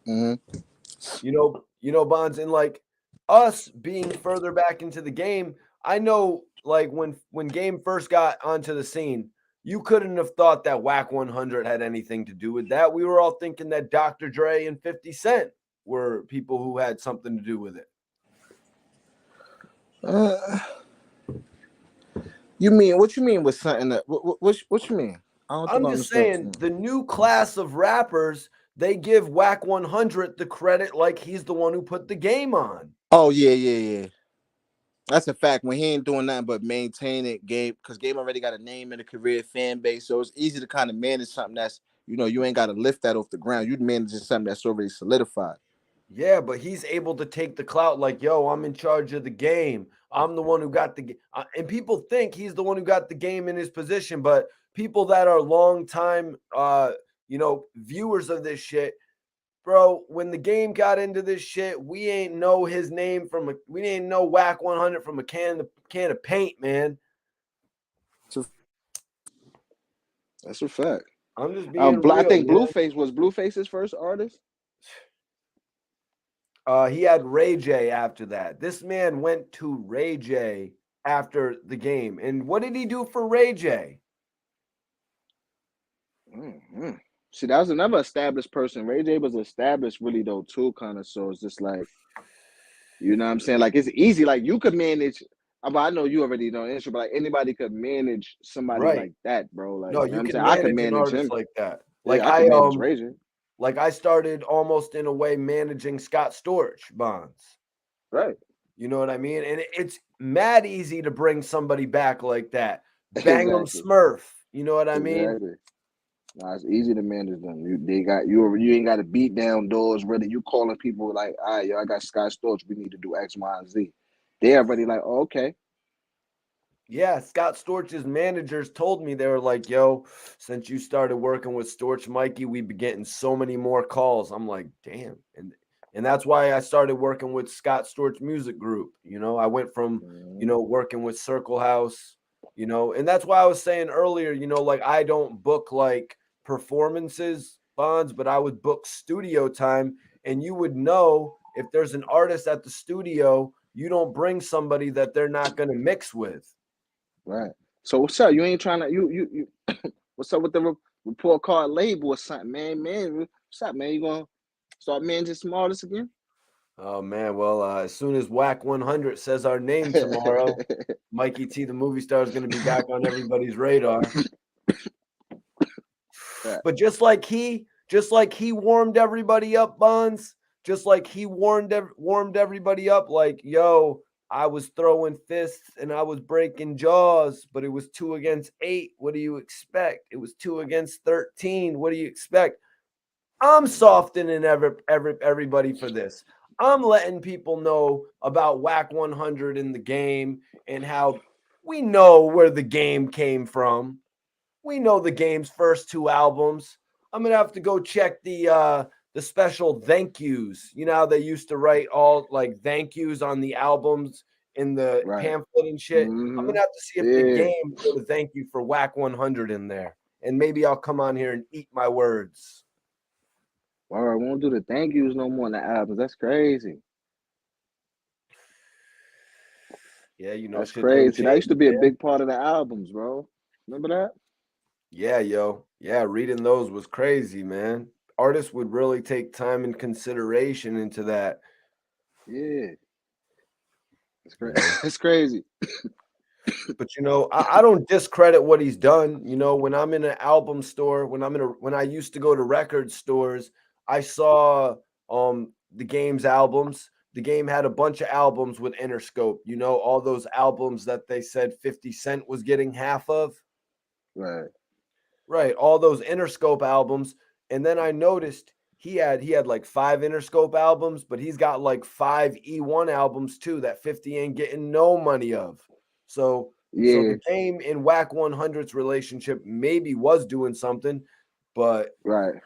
Mm-hmm. Bonds, and like us being further back into the game, I know like when game first got onto the scene, you couldn't have thought that Wack 100 had anything to do with that. We were all thinking that Dr. Dre and 50 Cent were people who had something to do with it. Uh, you mean what you mean with something that what you mean? I don't think I'm I just understand what you saying mean. the new class of rappers, they give Wack 100 the credit like he's the one who put the game on. Oh yeah. That's a fact. When he ain't doing nothing but maintain it, Game, because Game already got a name and a career fan base, so it's easy to kind of manage something that's you ain't got to lift that off the ground. You manage something that's already solidified. Yeah, but he's able to take the clout like, yo, I'm in charge of the game. I'm the one who got the game. And people think he's the one who got the game in his position, but people that are long time viewers of this shit, bro, when the game got into this shit, we ain't know his name we didn't know Wack 100 from a can of paint, man. That's a fact. I'm just being I real, think man. Blueface was Blueface's first artist. He had Ray J after that. This man went to Ray J after the game. And what did he do for Ray J? Mm-hmm. See, that was another established person. Ray J was established really though too, kind of. So it's just like, you know what I'm saying? Like it's easy. Like you could manage. I know you already know the answer, but like anybody could manage somebody Right. like that, bro. Like, No, you know you what I'm can saying? I could manage an manage artist him. like that. Yeah, I could manage Ray J. Like I started almost in a way managing Scott Storch Bonds. Right. You know what I mean? And it's mad easy to bring somebody back like that. Bang 'em Exactly. Smurf. You know what I mean? Exactly. Nah, it's easy to manage them. You ain't got to beat down doors. Really, you calling people like, all right, yo, I got Sky Storch. We need to do X, Y, and Z. They already like, oh, okay. Yeah, Scott Storch's managers told me they were like, "Yo, since you started working with Storch Mikey, we've been getting so many more calls." I'm like, "Damn!" And that's why I started working with Scott Storch Music Group. You know, I went from working with Circle House. And that's why I was saying earlier. Like I don't book like performances, Bonds, but I would book studio time, and you would know if there's an artist at the studio, you don't bring somebody that they're not going to mix with. Right. So what's up? You ain't trying to you what's up with the report card label or something, man? Man, what's up, man? You gonna start managing some artists again? Oh man, well, as soon as Wack 100 says our name tomorrow, Mikey T, the movie star, is going to be back on everybody's radar. Right. But just like he warmed everybody up, Bonds, just like he warmed everybody up, like, yo, I was throwing fists and I was breaking jaws, but it was 2 against 8. What do you expect? It was 2 against 13. What do you expect? I'm softening everybody for this. I'm letting people know about Whack 100 in the game and how we know where the game came from. We know the game's first 2 albums. I'm gonna have to go check the special thank yous. You know how they used to write all like thank yous on the albums in the Right. pamphlet and shit. I'm Mm-hmm. gonna have to see if the Yeah. game put a thank you for Whack 100 in there, and maybe I'll come on here and eat my words. All right, won't do the thank yous no more in the albums. That's crazy. Yeah, That's shit done crazy. That used changed, to be a man. big part of the albums, bro. Remember that? Yeah, yo. Yeah, reading those was crazy, man. Artists would really take time and consideration into that. Yeah. It's You crazy. know, It's crazy. but I don't discredit what he's done. When I'm in an album store, when I used to go to record stores, I saw the game's albums. The game had a bunch of albums with Interscope. All those albums that they said 50 Cent was getting half of. Right. Right, all those Interscope albums, and then I noticed he had like 5 Interscope albums, but he's got like 5 E1 albums too that 50 ain't getting no money of. So Yeah. the game in Whack 100's relationship maybe was doing something, but Right.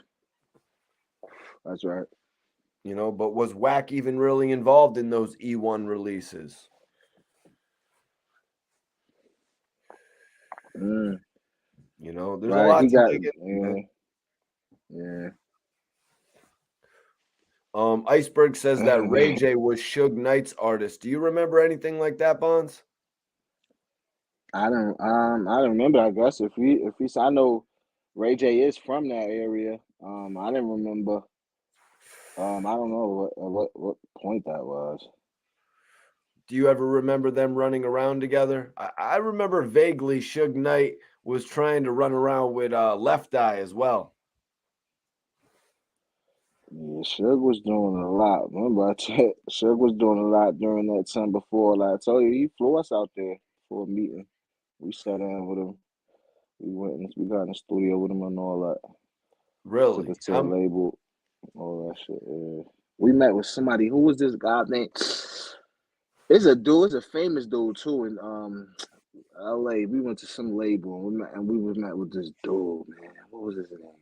That's right. but was Whack even really involved in those E1 releases? Mm. There's a Right. lot He to got dig into, man. yeah. Iceberg says that Ray Yeah. J was Suge Knight's artist. Do you remember anything like that, Bonds? I don't remember. I guess if we I know Ray J is from that area. I didn't remember. I don't know what point that was. Do you ever remember them running around together? I remember vaguely Suge Knight was trying to run around with Left Eye as well. Yeah, Suge was doing a lot. Remember, Suge was doing a lot during that time before. Like I told you, he flew us out there for a meeting. We sat down with him. We got in the studio with him and all that. Took Really? us to a label, all that shit. Yeah. We met with somebody. Who was this guy named? It's a dude. It's a famous dude too in L.A. We went to some label and we was met with this dude. Man, what was his name?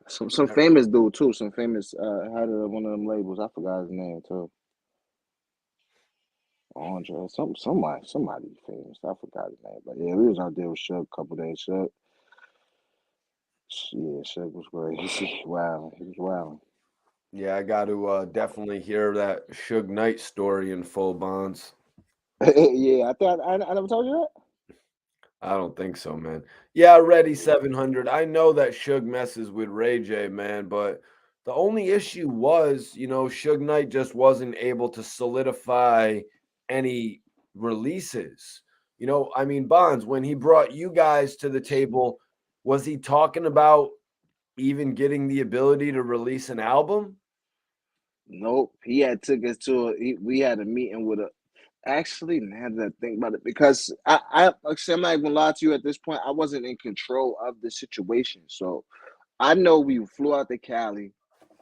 Some famous dude too. Some famous had one of them labels. I forgot his name too. Andre, somebody famous. I forgot his name, but yeah, we was out there with Suge a couple days. Suge was crazy. Wow, he was wild. Yeah, I got to definitely hear that Suge Knight story in full, Bonds. Yeah, I thought I never told you that. I don't think so, man. Yeah, Ready 700. I know that Suge messes with Ray J, man, but the only issue was, Suge Knight just wasn't able to solidify any releases. I mean, Bonds, when he brought you guys to the table, was he talking about even getting the ability to release an album? Nope. He had took us to we had a meeting with a actually now that I think about it, because actually, I'm not even gonna lie to you at this point, I wasn't in control of the situation. So I know we flew out to Cali.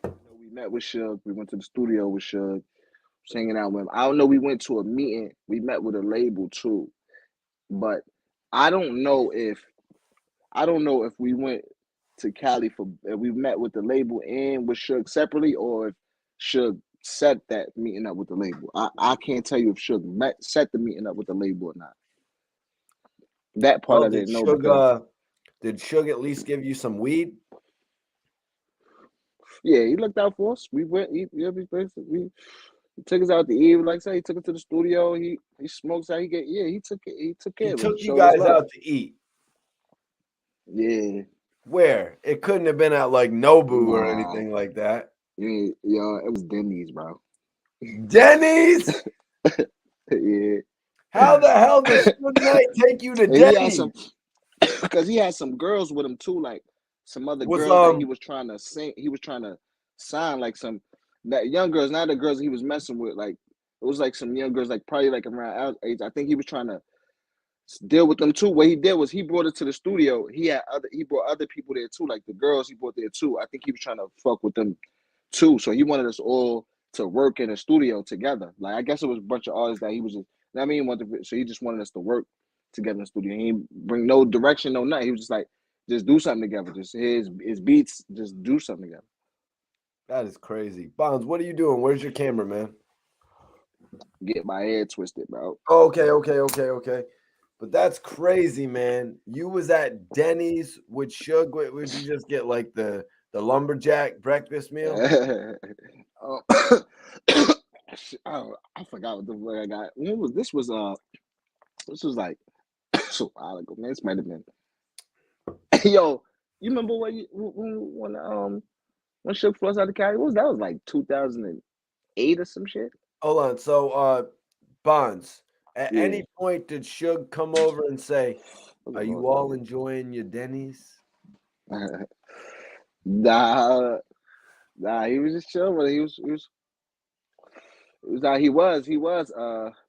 We met with Suge. We went to the studio with Suge, was hanging out with him. I don't know. We went to a meeting. We met with a label too, but I don't know if we went to Cali for if we met with the label and with Suge separately, or if Suge set that meeting up with the label. I can't tell you if Suge set the meeting up with the label or not. That part Well, I didn't know because did Suge at least give you some weed? yeah, he looked out for us. We went. He took us out to eat. Like I said, he took us to the studio. He smokes out. He took it. He took He care of us. took you Showed us guys love. out to eat. Yeah. Where? It couldn't have been at like Nobu or Nah. anything like that. Yo, it was Denny's, bro. Denny's? Yeah. How the hell does Suge Knight take you to And he had some Denny's? because he had some girls with him too, like some other Was girls that he was trying to sing. He was trying to sign like some that young girls, not the girls he was messing with. Like it was like some young girls, like probably like around our age. I think he was trying to deal with them too. What he did was he brought it to the studio. He brought other people there too, like the girls he brought there too. I think he was trying to fuck with them too. So he wanted us all to work in a studio together. Like I guess it was a bunch of artists that he was just. I mean, so he just wanted us to work together in the studio. He didn't bring no direction, no nothing. He was just like, just do something together. Just his beats, just do something together. That is crazy. Bonds, what are you doing? Where's your camera, man? Get my head twisted, bro. Okay. But that's crazy, man. You was at Denny's with Suge. Would you just get like the lumberjack breakfast meal? Oh, I forgot what the fuck I got. When was this? This was like so a while ago, man. This might have been. Yo, you remember when Shook flew us out of Cali? That was like 2008 or some shit. Hold on. So, Bonds, at Yeah. any point did Suge come over and say, What "Are the you fuck all is enjoying your Denny's?" it? Nah, nah. He was just chilling.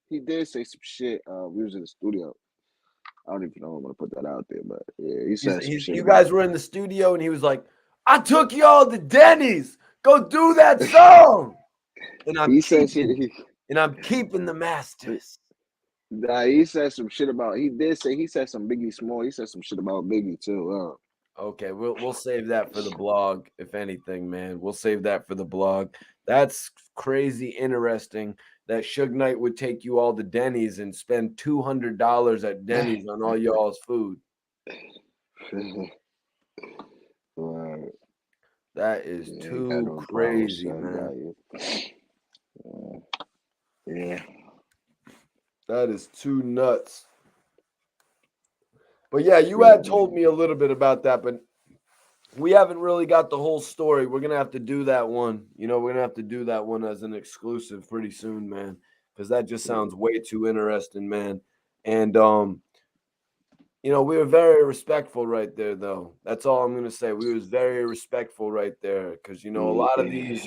He did say some shit. We was in the studio. I don't even know if I'm gonna put that out there, but yeah, he said some shit You about. guys were in the studio and he was like, "I took y'all to Denny's. Go do that song." And He said shit. I'm keeping the masters. Nah, he said some shit about. He said some Biggie Small. He said some shit about Biggie too. Okay, we'll save that for the blog, if anything, man. We'll save that for the blog. That's crazy interesting that Suge Knight would take you all to Denny's and spend $200 at Denny's on all y'all's food. Right. That is Yeah, he got too no problem, crazy, son. man. Yeah. That is too nuts. But yeah, you had Crazy. told me a little bit about that, but we haven't really got the whole story. We're gonna have to do that one. We're gonna have to do that one as an exclusive pretty soon, man. Because that just sounds way too interesting, man. And we were very respectful right there, though. That's all I'm gonna say. We was very respectful right there, because a lot of these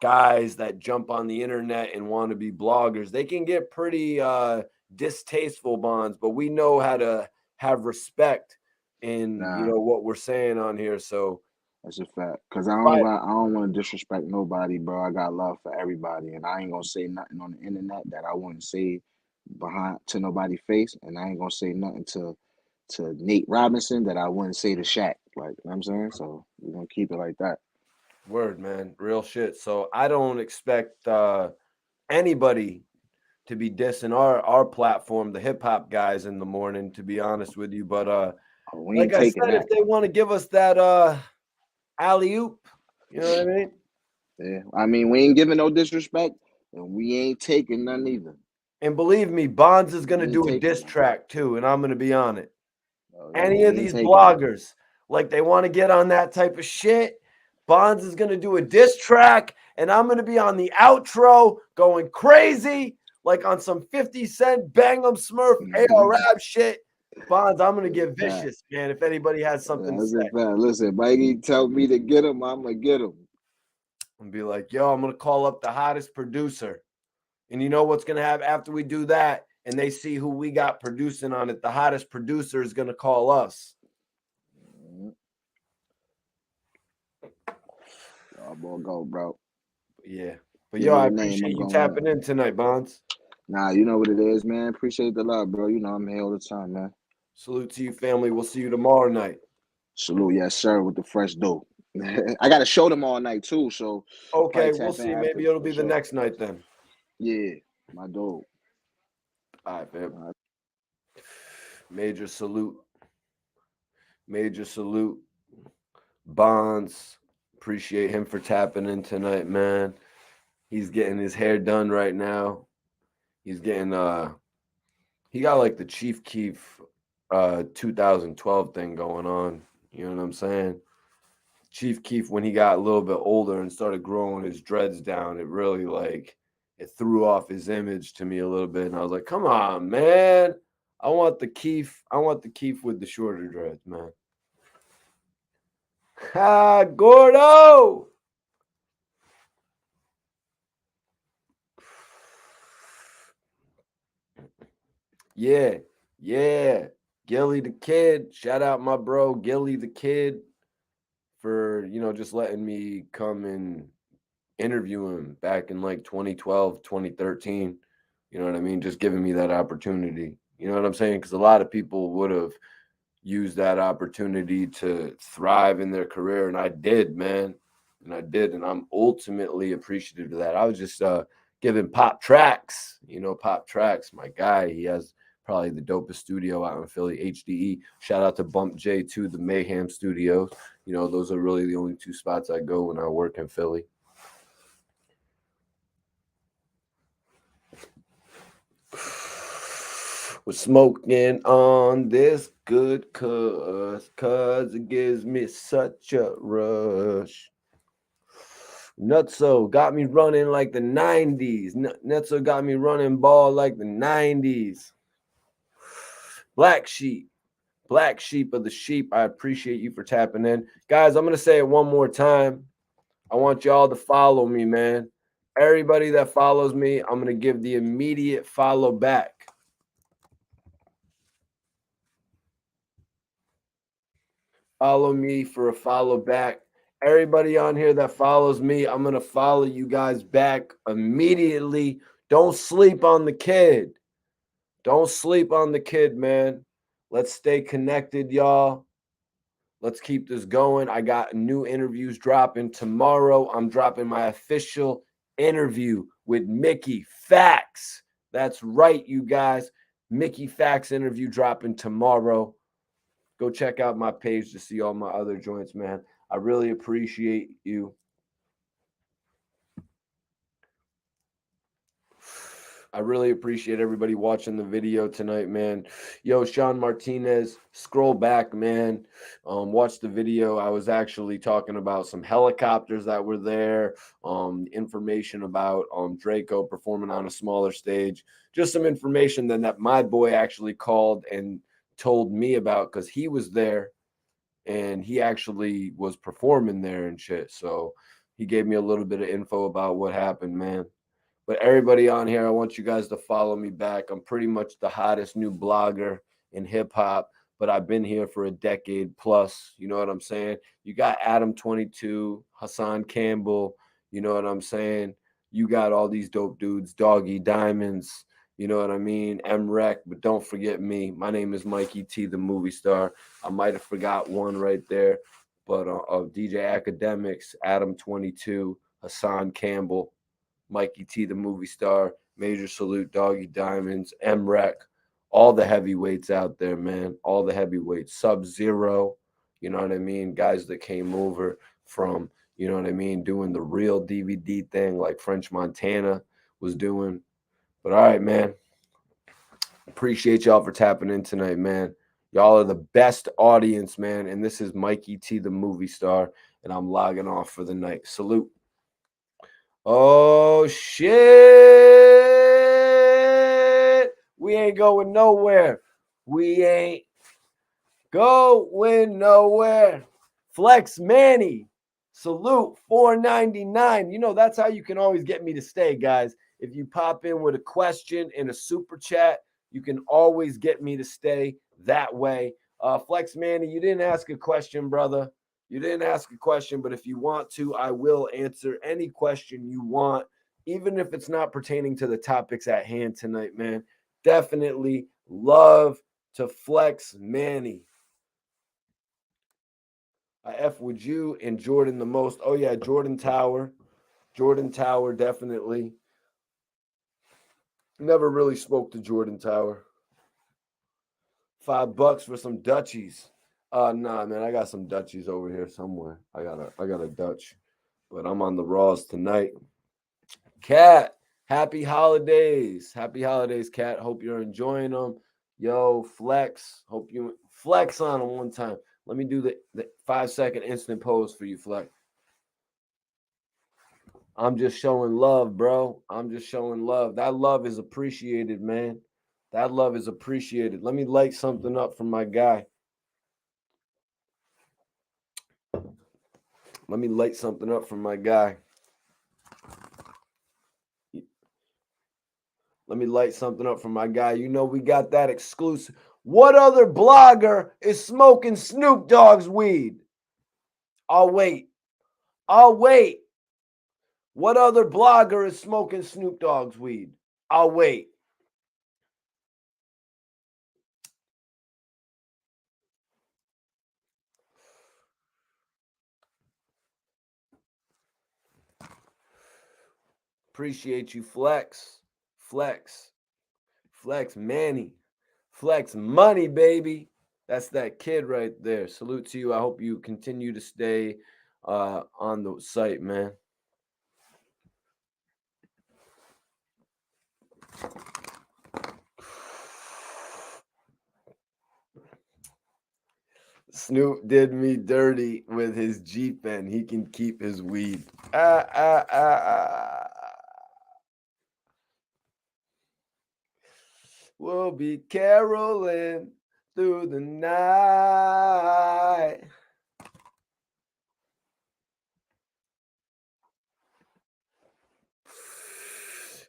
guys that jump on the internet and want to be bloggers, they can get pretty distasteful, Bonds. But we know how to have respect in Nah, what we're saying on here. So that's a fact. Cause right, I don't want to disrespect nobody, bro. I got love for everybody, and I ain't gonna say nothing on the internet that I wouldn't say behind to nobody's face, and I ain't gonna say nothing to Nate Robinson that I wouldn't say to Shaq. Like, you know what I'm saying? So we're gonna keep it like that. word, man, real shit. So I don't expect anybody to be dissing our platform, the hip hop guys in the morning, to be honest with you. But Oh, we like ain't I taking said, if that. they want to give us that alley oop, you know what I mean? Yeah, I mean we ain't giving no disrespect, and we ain't taking none either. And believe me, Bonds is going to He ain't do a taking diss it. track too, and I'm going to be on it. Oh Any yeah, of he ain't these taking it. bloggers, like they want to get on that type of shit, Bonds is going to do a diss track, and I'm going to be on the outro going crazy, like on some 50 Cent Bang 'em Smurf ARAB shit. Bonds, I'm going to get Fact. vicious, man, if anybody has something to That's say. a fact. Listen, Mikey tell me to get him, I'm gonna get him. And be like, yo, I'm going to call up the hottest producer. And you know what's going to happen after we do that? And they see who we got producing on it. The hottest producer is going to call us. I'm gonna go, bro. Yeah. But Give yo, me I the name. appreciate I'm you going up. tapping in tonight, Bonds. Nah, you know what it is, man. Appreciate the love, bro. You know I'm here all the time, man. Salute to you, family. We'll see you tomorrow night. Salute, yes, sir, with the fresh dope. I got to show them all night too, so probably Okay, we'll tap in see. after Maybe it'll for be the sure. next night then. Yeah, my dope. All right, babe. All right. Major salute. Major salute. Bonds. Appreciate him for tapping in tonight, man. He's getting his hair done right now. He's getting he got like the Chief Keef 2012 thing going on. You know what I'm saying? Chief Keef, when he got a little bit older and started growing his dreads down, it really like it threw off his image to me a little bit. And I was like, come on, man. I want the Keef. I want the Keef with the shorter dreads, man. Ha, Gordo. Yeah, yeah. Gilly the Kid. Shout out my bro, Gilly the Kid, for, just letting me come and interview him back in like 2012, 2013. You know what I mean? Just giving me that opportunity. You know what I'm saying? Because a lot of people would have used that opportunity to thrive in their career. And I did, man. And I did. And I'm ultimately appreciative of that. I was just giving Pop Tracks, Pop Tracks, my guy. He has probably the dopest studio out in Philly, HDE. Shout out to Bump J too, the Mayhem Studios. Those are really the only two spots I go when I work in Philly. We're smoking on this good cause it gives me such a rush. Nutso got me running like the 90s. Nutso got me running ball like the 90s. Black sheep. Black sheep of the sheep. I appreciate you for tapping in. Guys, I'm going to say it one more time. I want y'all to follow me, man. Everybody that follows me, I'm going to give the immediate follow back. Follow me for a follow back. Everybody on here that follows me, I'm going to follow you guys back immediately. Don't sleep on the kid. Don't sleep on the kid, man. Let's stay connected, y'all. Let's keep this going. I got new interviews dropping tomorrow. I'm dropping my official interview with Mickey Fax. That's right, you guys. Mickey Fax interview dropping tomorrow. Go check out my page to see all my other joints, man. I really appreciate you. I really appreciate everybody watching the video tonight, man. Yo, Sean Martinez, scroll back, man. Watch the video. I was actually talking about some helicopters that were there, information about Draco performing on a smaller stage, just some information that my boy actually called and told me about because he was there and he actually was performing there and shit. So he gave me a little bit of info about what happened, man. But everybody on here, I want you guys to follow me back. I'm pretty much the hottest new blogger in hip hop, but I've been here for a decade plus. You know what I'm saying? You got Adam 22, Hassan Campbell. You know what I'm saying? You got all these dope dudes, Doggy Diamonds. You know what I mean? MREC, but don't forget me. My name is Mikey T, the movie star. I might have forgot one right there, but of DJ Academics, Adam 22, Hassan Campbell, Mikey T, the movie star, Major Salute, Doggy Diamonds, MREC, all the heavyweights out there, man. All the heavyweights, Sub Zero, you know what I mean? Guys that came over from, you know what I mean, doing the real DVD thing like French Montana was doing. But all right, man. Appreciate y'all for tapping in tonight, man. Y'all are the best audience, man. And this is Mikey T, the movie star, and I'm logging off for the night. Salute. Oh, shit. We ain't going nowhere. We ain't going nowhere. Flex Manny. Salute. $4.99. You know, that's how you can always get me to stay, guys. If you pop in with a question in a super chat, you can always get me to stay that way. Flex Manny, you didn't ask a question, brother. You didn't ask a question, but if you want to, I will answer any question you want, even if it's not pertaining to the topics at hand tonight, man. Definitely love to Flex Manny. I F with you and Jordan the most. Oh, yeah, Jordan Tower. Jordan Tower, definitely. Never really spoke to Jordan Tower. $5 for some Dutchies. Nah, man, I got some Dutchies over here somewhere. I got a Dutch, but I'm on the Raws tonight. Cat, happy holidays. Happy holidays, Cat. Hope you're enjoying them. Yo, Flex. Hope you flex on them one time. Let me do the 5-second instant pose for you, Flex. I'm just showing love, bro. I'm just showing love. That love is appreciated, man. That love is appreciated. Let me light something up for my guy. Let me light something up for my guy. Let me light something up for my guy. You know, we got that exclusive. What other blogger is smoking Snoop Dogg's weed? I'll wait. I'll wait. What other blogger is smoking Snoop Dogg's weed? I'll wait. Appreciate you, Flex. Flex. Flex Manny. Flex money, baby. That's that kid right there. Salute to you. I hope you continue to stay on the site, man. Snoop did me dirty with his Jeep and he can keep his weed. We'll be caroling through the night.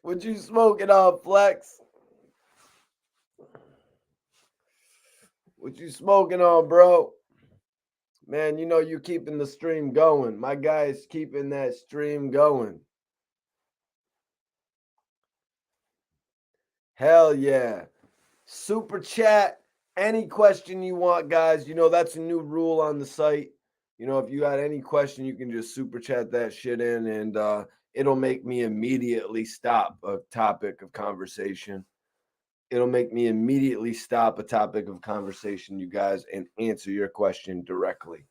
What you smoking on, Flex? What you smoking on, bro? Man, you know you keeping the stream going. My guy is keeping that stream going. Hell yeah. Super chat. Any question you want, guys. You know, that's a new rule on the site. You know, if you got any question, you can just super chat that shit in and it'll make me immediately stop a topic of conversation. It'll make me immediately stop a topic of conversation, you guys, and answer your question directly.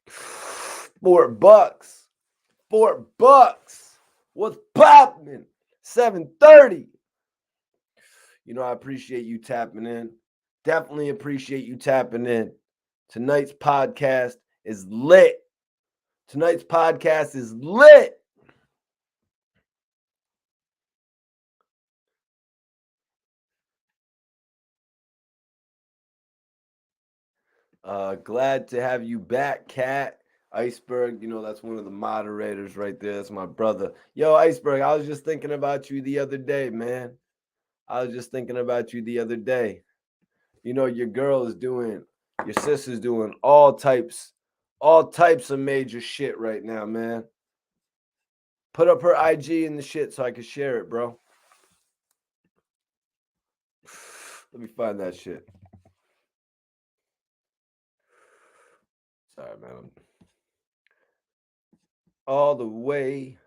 $4. $4. What's popping? 7:30. You know, I appreciate you tapping in. Definitely appreciate you tapping in. Tonight's podcast is lit. Tonight's podcast is lit. Glad to have you back, Cat. Iceberg, you know, that's one of the moderators right there. That's my brother. Yo, Iceberg, I was just thinking about you the other day, man. I was just thinking about you the other day. You know, your sister's doing all types of major shit right now, man. Put up her IG in the shit so I can share it, bro. Let me find that shit. Sorry, man. All the way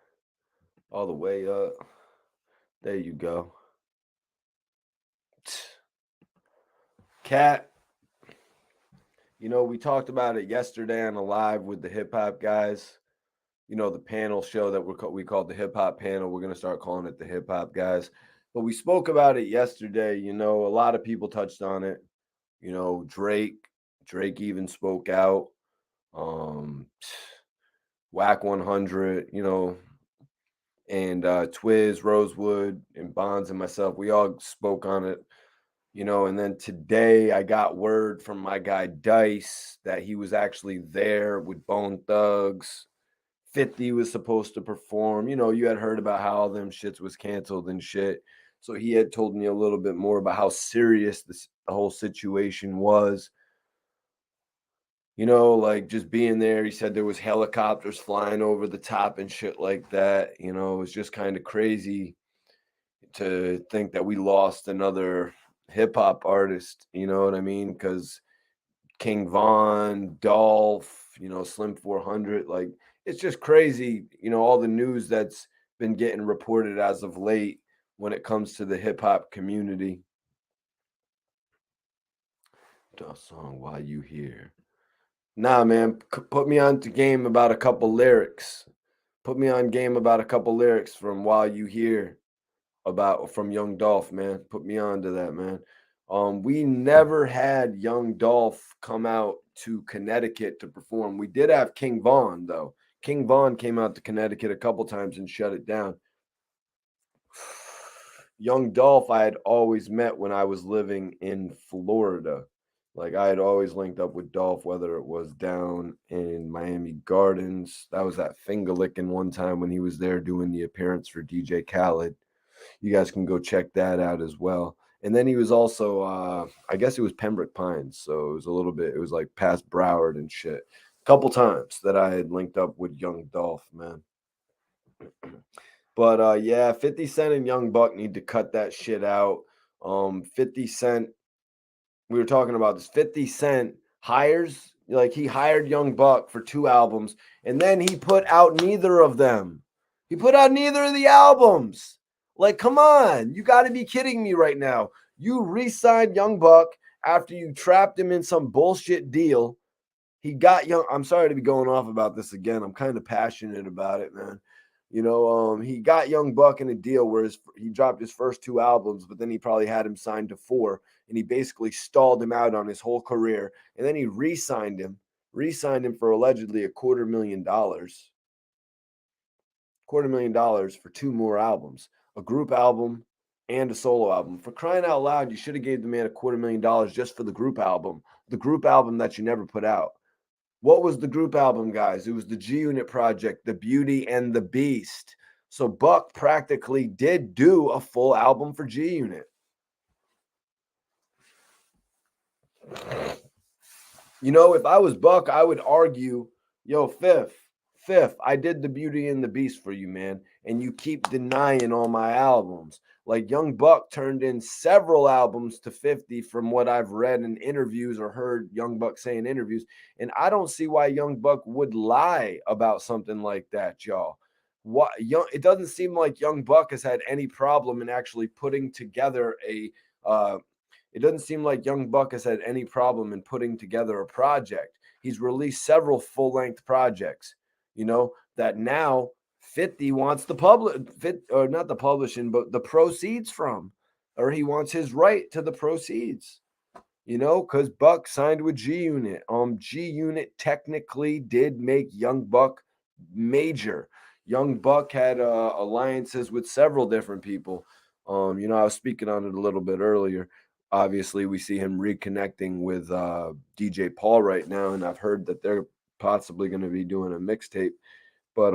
up. There you go. Cat. You know, we talked about it yesterday on a live with the hip hop guys. You know, the panel show that we called the hip hop panel. We're going to start calling it the hip hop guys. but we spoke about it yesterday. A lot of people touched on it. Drake even spoke out. Um, Wack 100, and Twiz, Rosewood, and Bonds and myself, we all spoke on it. And then today I got word from my guy Dice that he was actually there with Bone Thugs. 50 was supposed to perform. You had heard about how all them shits was canceled and shit. So he had told me a little bit more about how serious the whole situation was. Like just being there, he said there was helicopters flying over the top and shit like that. It was just kind of crazy to think that we lost another hip hop artist, you know what I mean? Because King Von, Dolph, Slim 400, like it's just crazy, all the news that's been getting reported as of late when it comes to the hip hop community. The song While You Here. Nah, man, put me on to game about a couple lyrics. Put me on game about a couple lyrics from While You Here from Young Dolph, man. Put me on to that, man. We never had Young Dolph come out to Connecticut to perform. We did have King Von, though. King Von came out to Connecticut a couple times and shut it down. Young Dolph, I had always met when I was living in Florida. Like I had always linked up with Dolph, whether it was down in Miami Gardens. That was at finger licking one time when he was there doing the appearance for DJ Khaled. You guys can go check that out as well. And then he was also, I guess it was Pembroke Pines. So it was like past Broward and shit. A couple times that I had linked up with Young Dolph, man. But yeah, 50 Cent and Young Buck need to cut that shit out. 50 Cent, we were talking about this. 50 Cent he hired Young Buck for 2 albums, and then he put out neither of them. He put out neither of the albums. Like, come on. You got to be kidding me right now. You re-signed Young Buck after you trapped him in some bullshit deal. I'm sorry to be going off about this again. I'm kind of passionate about it, man. He got Young Buck in a deal where he dropped his first 2 albums, but then he probably had him signed to 4, and he basically stalled him out on his whole career. And then he re-signed him for allegedly $250,000. $250,000 for 2 more albums, a group album and a solo album. For crying out loud, you should have gave the man $250,000 just for the group album that you never put out. What was the group album, guys? It was the G Unit project, The Beauty and the Beast. So Buck practically did do a full album for G Unit. If I was Buck, I would argue, yo, Fifth, I did The Beauty and the Beast for you, man, and you keep denying all my albums. Like Young Buck turned in several albums to 50 from what I've read in interviews or heard Young Buck say in interviews, and I don't see why Young Buck would lie about something like that, y'all. It doesn't seem like Young Buck has had any problem in actually putting together it doesn't seem like Young Buck has had any problem in putting together a project. He's released several full-length projects, that now 50 wants the or not the publishing, but the proceeds from, or he wants his right to the proceeds, because Buck signed with G Unit. G Unit technically did make Young Buck major. Young Buck had alliances with several different people. I was speaking on it a little bit earlier. Obviously, we see him reconnecting with DJ Paul right now, and I've heard that they're possibly going to be doing a mixtape. But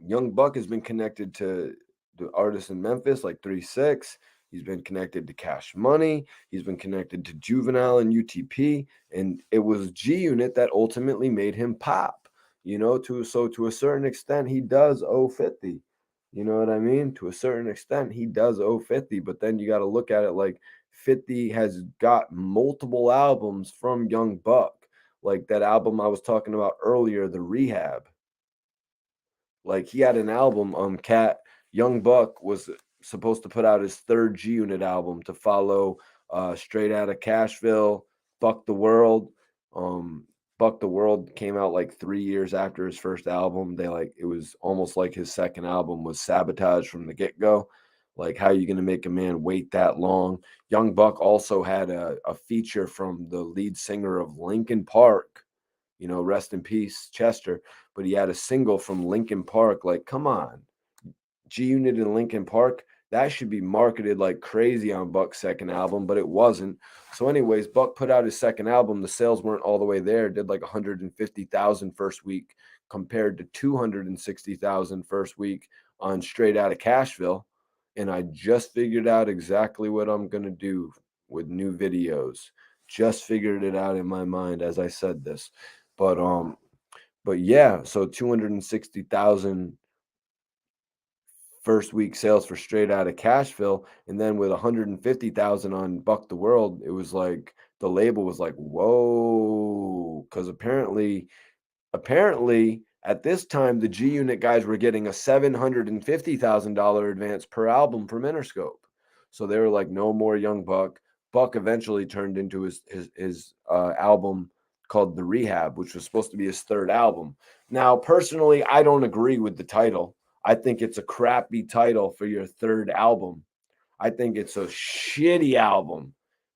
Young Buck has been connected to the artists in Memphis like 3-6. He's been connected to Cash Money. He's been connected to Juvenile and UTP. And it was G Unit that ultimately made him pop. To a certain extent, he does owe 50. You know what I mean? To a certain extent, he does owe 50. But then you got to look at it like 50 has got multiple albums from Young Buck. Like that album I was talking about earlier, The Rehab. Like he had an album, Young Buck was supposed to put out his 3rd G Unit album to follow Straight Outta Cashville, Fuck the World. Fuck the World came out like 3 years after his first album. It was almost like his second album was sabotage from the get-go. Like, how are you going to make a man wait that long? Young Buck also had a feature from the lead singer of Linkin Park, rest in peace, Chester. But he had a single from Linkin Park. Like, come on, G Unit and Linkin Park, that should be marketed like crazy on Buck's second album, but it wasn't. So, anyways, Buck put out his second album. The sales weren't all the way there. Did like 150,000 first week compared to 260,000 first week on Straight Outta Cashville. And I just figured out exactly what I'm gonna do with new videos. Just figured it out in my mind as I said this. But yeah, so 260,000 first week sales for Straight Outta Cashville, and then with 150,000 on Buck the World, it was like the label was like, whoa, because apparently at this time the G Unit guys were getting a $750,000 advance per album from Interscope. So they were like, no more Young Buck. Buck eventually turned into his album called The Rehab, which was supposed to be his third album. Now, personally, I don't agree with the title. I think it's a crappy title for your third album. I think it's a shitty album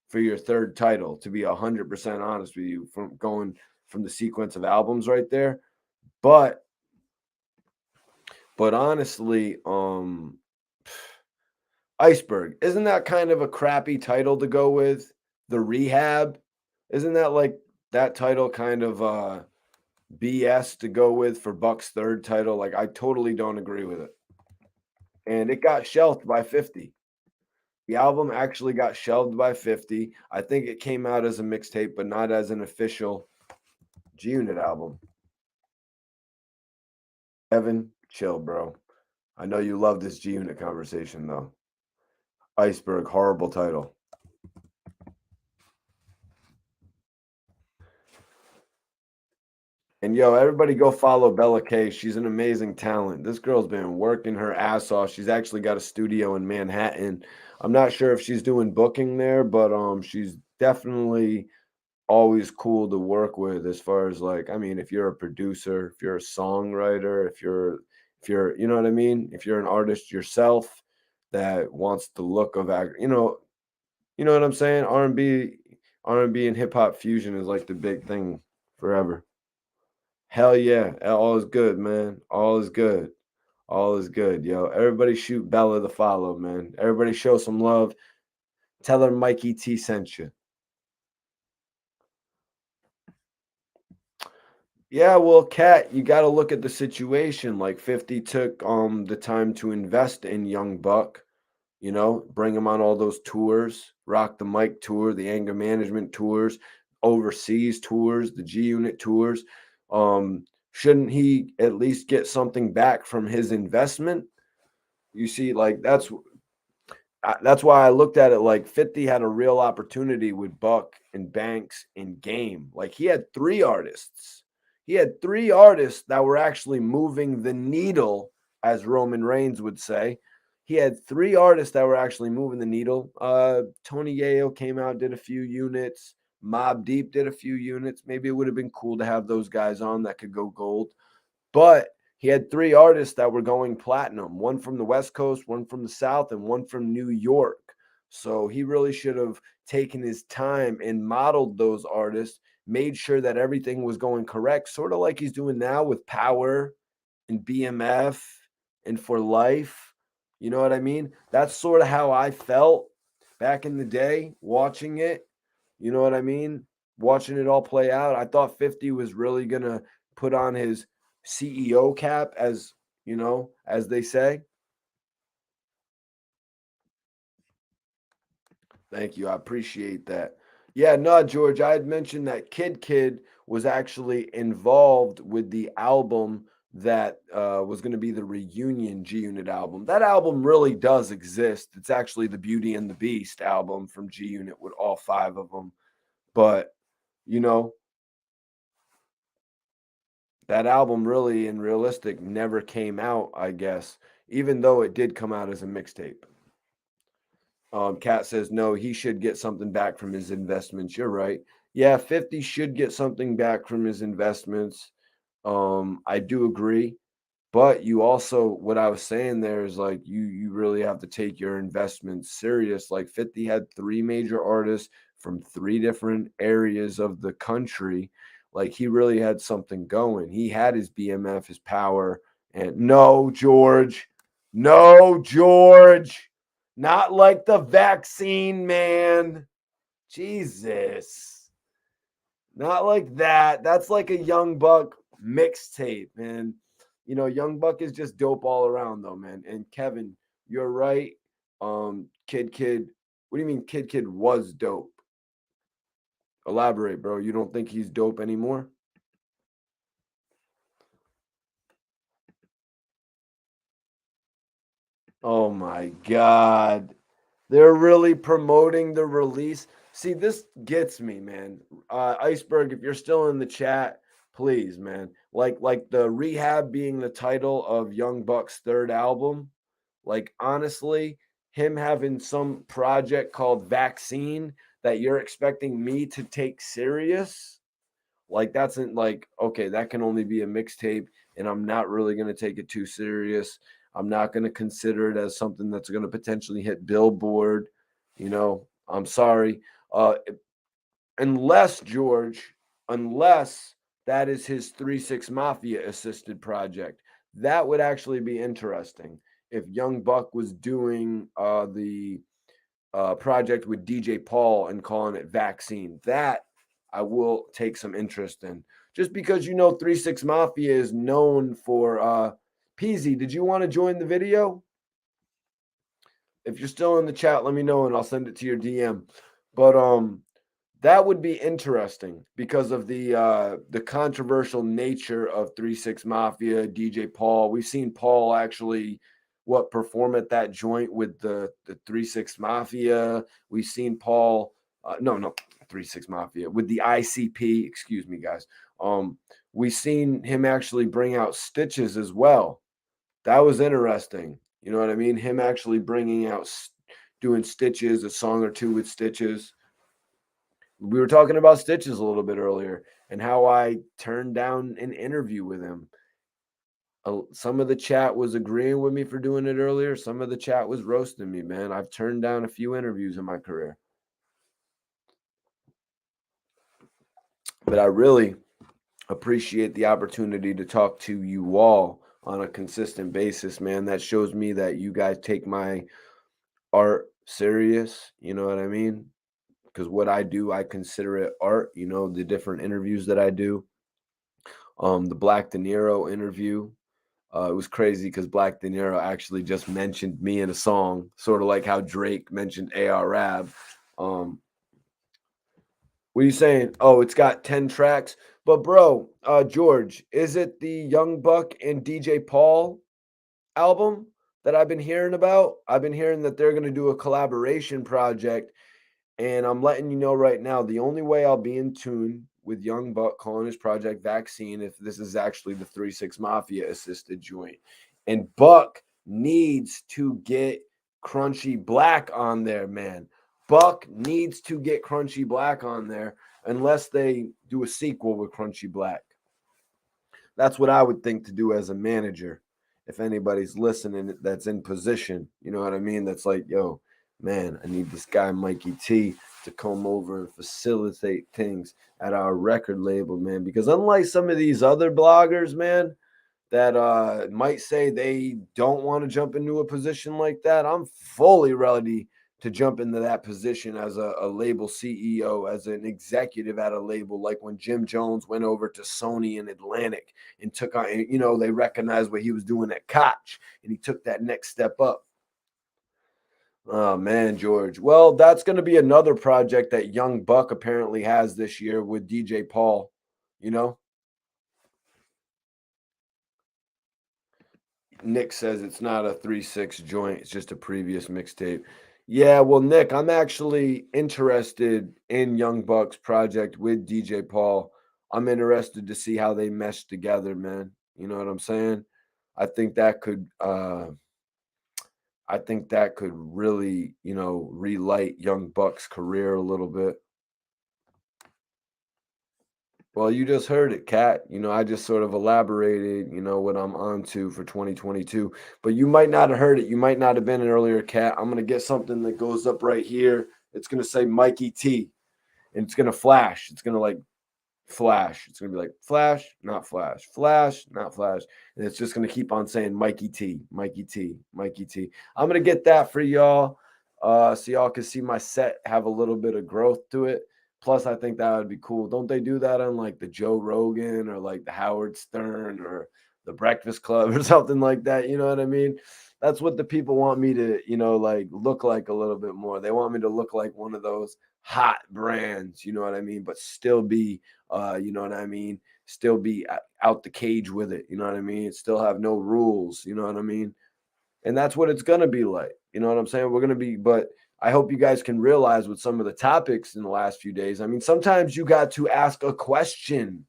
for your third title, to be 100% honest with you, from going from the sequence of albums right there. But honestly, Iceberg, isn't that kind of a crappy title to go with? The Rehab? Isn't that like that title kind of BS to go with for Buck's third title? Like, I totally don't agree with it. And it got shelved by 50. The album actually got shelved by 50. I think it came out as a mixtape, but not as an official G Unit album. Evan, chill, bro. I know you love this G Unit conversation, though. Iceberg, horrible title. And yo, everybody go follow Bella K. She's an amazing talent. This girl's been working her ass off. She's actually got a studio in Manhattan. I'm not sure if she's doing booking there, but she's definitely always cool to work with, as far as, like, I mean, if you're a producer, if you're a songwriter, if you're you know what I mean? If you're an artist yourself that wants the look of you know what I'm saying? R&B and hip hop fusion is like the big thing forever. Hell yeah. All is good, man. All is good. All is good, yo. Everybody shoot Bella the follow, man. Everybody show some love. Tell her Mikey T sent you. Yeah, well, Kat, you got to look at the situation. Like, 50 took the time to invest in Young Buck, bring him on all those tours, Rock the Mic tour, the anger management tours, overseas tours, the G Unit tours. Shouldn't he at least get something back from his investment? You see, like, that's why I looked at it like 50 had a real opportunity with Buck and Banks and Game. Like, he had three artists. He had three artists that were actually moving the needle, as Roman Reigns would say. He had three artists that were actually moving the needle. Tony Yayo came out, did a few units. Mobb Deep did a few units. Maybe it would have been cool to have those guys on that could go gold. But he had three artists that were going platinum, one from the West Coast, one from the South, and one from New York. So he really should have taken his time and modeled those artists, made sure that everything was going correct, sort of like he's doing now with Power and BMF and For Life. You know what I mean? That's sort of how I felt back in the day watching it. You know what I mean? Watching it all play out. I thought 50 was really going to put on his CEO cap, as as they say. Thank you. I appreciate that. Yeah, no, George, I had mentioned that Kid was actually involved with the album that was going to be the reunion G Unit album. That album really does exist. It's actually the Beauty and the Beast album from G Unit with all five of them. But, that album really and realistic never came out, I guess, even though it did come out as a mixtape. Kat says, no, he should get something back from his investments. You're right. Yeah, 50 should get something back from his investments. I do agree. But you also, what I was saying there is like you really have to take your investments serious. Like 50 had 3 major artists from 3 different areas of the country. Like he really had something going. He had his BMF, his power, and no, George, no, George, not like the vaccine, man. Jesus. Not like that. That's like a Young Buck mixtape, man. Young Buck is just dope all around, though, man. And Kevin, you're right. Kid, what do you mean Kid was dope? Elaborate, bro. You don't think he's dope anymore? Oh my God. They're really promoting the release. See, this gets me, man. Iceberg, if you're still in the chat, please, man. Like the Rehab being the title of Young Buck's third album. Like honestly, him having some project called Vaccine that you're expecting me to take serious, like that's like okay, that can only be a mixtape, and I'm not really gonna take it too serious. I'm not gonna consider it as something that's gonna potentially hit Billboard. I'm sorry. Unless George, unless that is his 3-6 Mafia assisted project, that would actually be interesting. If Young Buck was doing the project with DJ Paul and calling it Vaccine, that I will take some interest in. Just because 3-6 Mafia is known for Peasy, did you want to join the video? If you're still in the chat, let me know and I'll send it to your DM. But that would be interesting because of the controversial nature of 3-6 Mafia, DJ Paul. We've seen Paul actually perform at that joint with the 3-6 Mafia. We've seen Paul no 3-6 Mafia with the ICP, excuse me guys. We've seen him actually bring out Stitches as well. That was interesting. You know what I mean? Him actually bringing out doing Stitches, a song or two with Stitches. We were talking about Stitches a little bit earlier and how I turned down an interview with him. Some of the chat was agreeing with me for doing it earlier. Some of the chat was roasting me, man. I've turned down a few interviews in my career. But I really appreciate the opportunity to talk to you all on a consistent basis, man. That shows me that you guys take my art serious. You know what I mean? Because what I do, I consider it art. The different interviews that I do. The Black De Niro interview. It was crazy because Black De Niro actually just mentioned me in a song, sort of like how Drake mentioned A.R. Rab. What are you saying? Oh, it's got 10 tracks. But bro, George, is it the Young Buck and DJ Paul album that I've been hearing about? I've been hearing that they're going to do a collaboration project. And I'm letting you know right now, the only way I'll be in tune with Young Buck calling his project Vaccine if this is actually the 3-6 Mafia assisted joint. And Buck needs to get Crunchy Black on there, man. Buck needs to get Crunchy Black on there unless they do a sequel with Crunchy Black. That's what I would think to do as a manager. If anybody's listening that's in position, you know what I mean? That's like, yo, man, I need this guy, Mikey T, to come over and facilitate things at our record label, man. Because unlike some of these other bloggers, man, that might say they don't want to jump into a position like that, I'm fully ready to jump into that position as a label CEO, as an executive at a label, like when Jim Jones went over to Sony and Atlantic and took on, they recognized what he was doing at Koch and he took that next step up. Oh man, George. Well, that's going to be another project that Young Buck apparently has this year with DJ Paul, Nick says it's not a 3-6 joint, it's just a previous mixtape. Yeah, well, Nick, I'm actually interested in Young Buck's project with DJ Paul. I'm interested to see how they mesh together, man. You know what I'm saying? I think that could really, relight Young Buck's career a little bit. Well, you just heard it, Kat. I just sort of elaborated, what I'm on to for 2022. But you might not have heard it. You might not have been an earlier, Kat. I'm going to get something that goes up right here. It's going to say Mikey T, and it's going to flash. It's going to like flash. It's going to be like flash, not flash, flash, not flash. And it's just going to keep on saying Mikey T, Mikey T, Mikey T. I'm going to get that for y'all so y'all can see my set have a little bit of growth to it. Plus, I think that would be cool. Don't they do that on like the Joe Rogan or like the Howard Stern or the Breakfast Club or something like that? You know what I mean? That's what the people want me to, like look like a little bit more. They want me to look like one of those hot brands, you know what I mean? But still be, you know what I mean? Still be out the cage with it, you know what I mean? Still have no rules, you know what I mean? And that's what it's going to be like. You know what I'm saying? We're going to be, but I hope you guys can realize with some of the topics in the last few days. I mean, sometimes you got to ask a question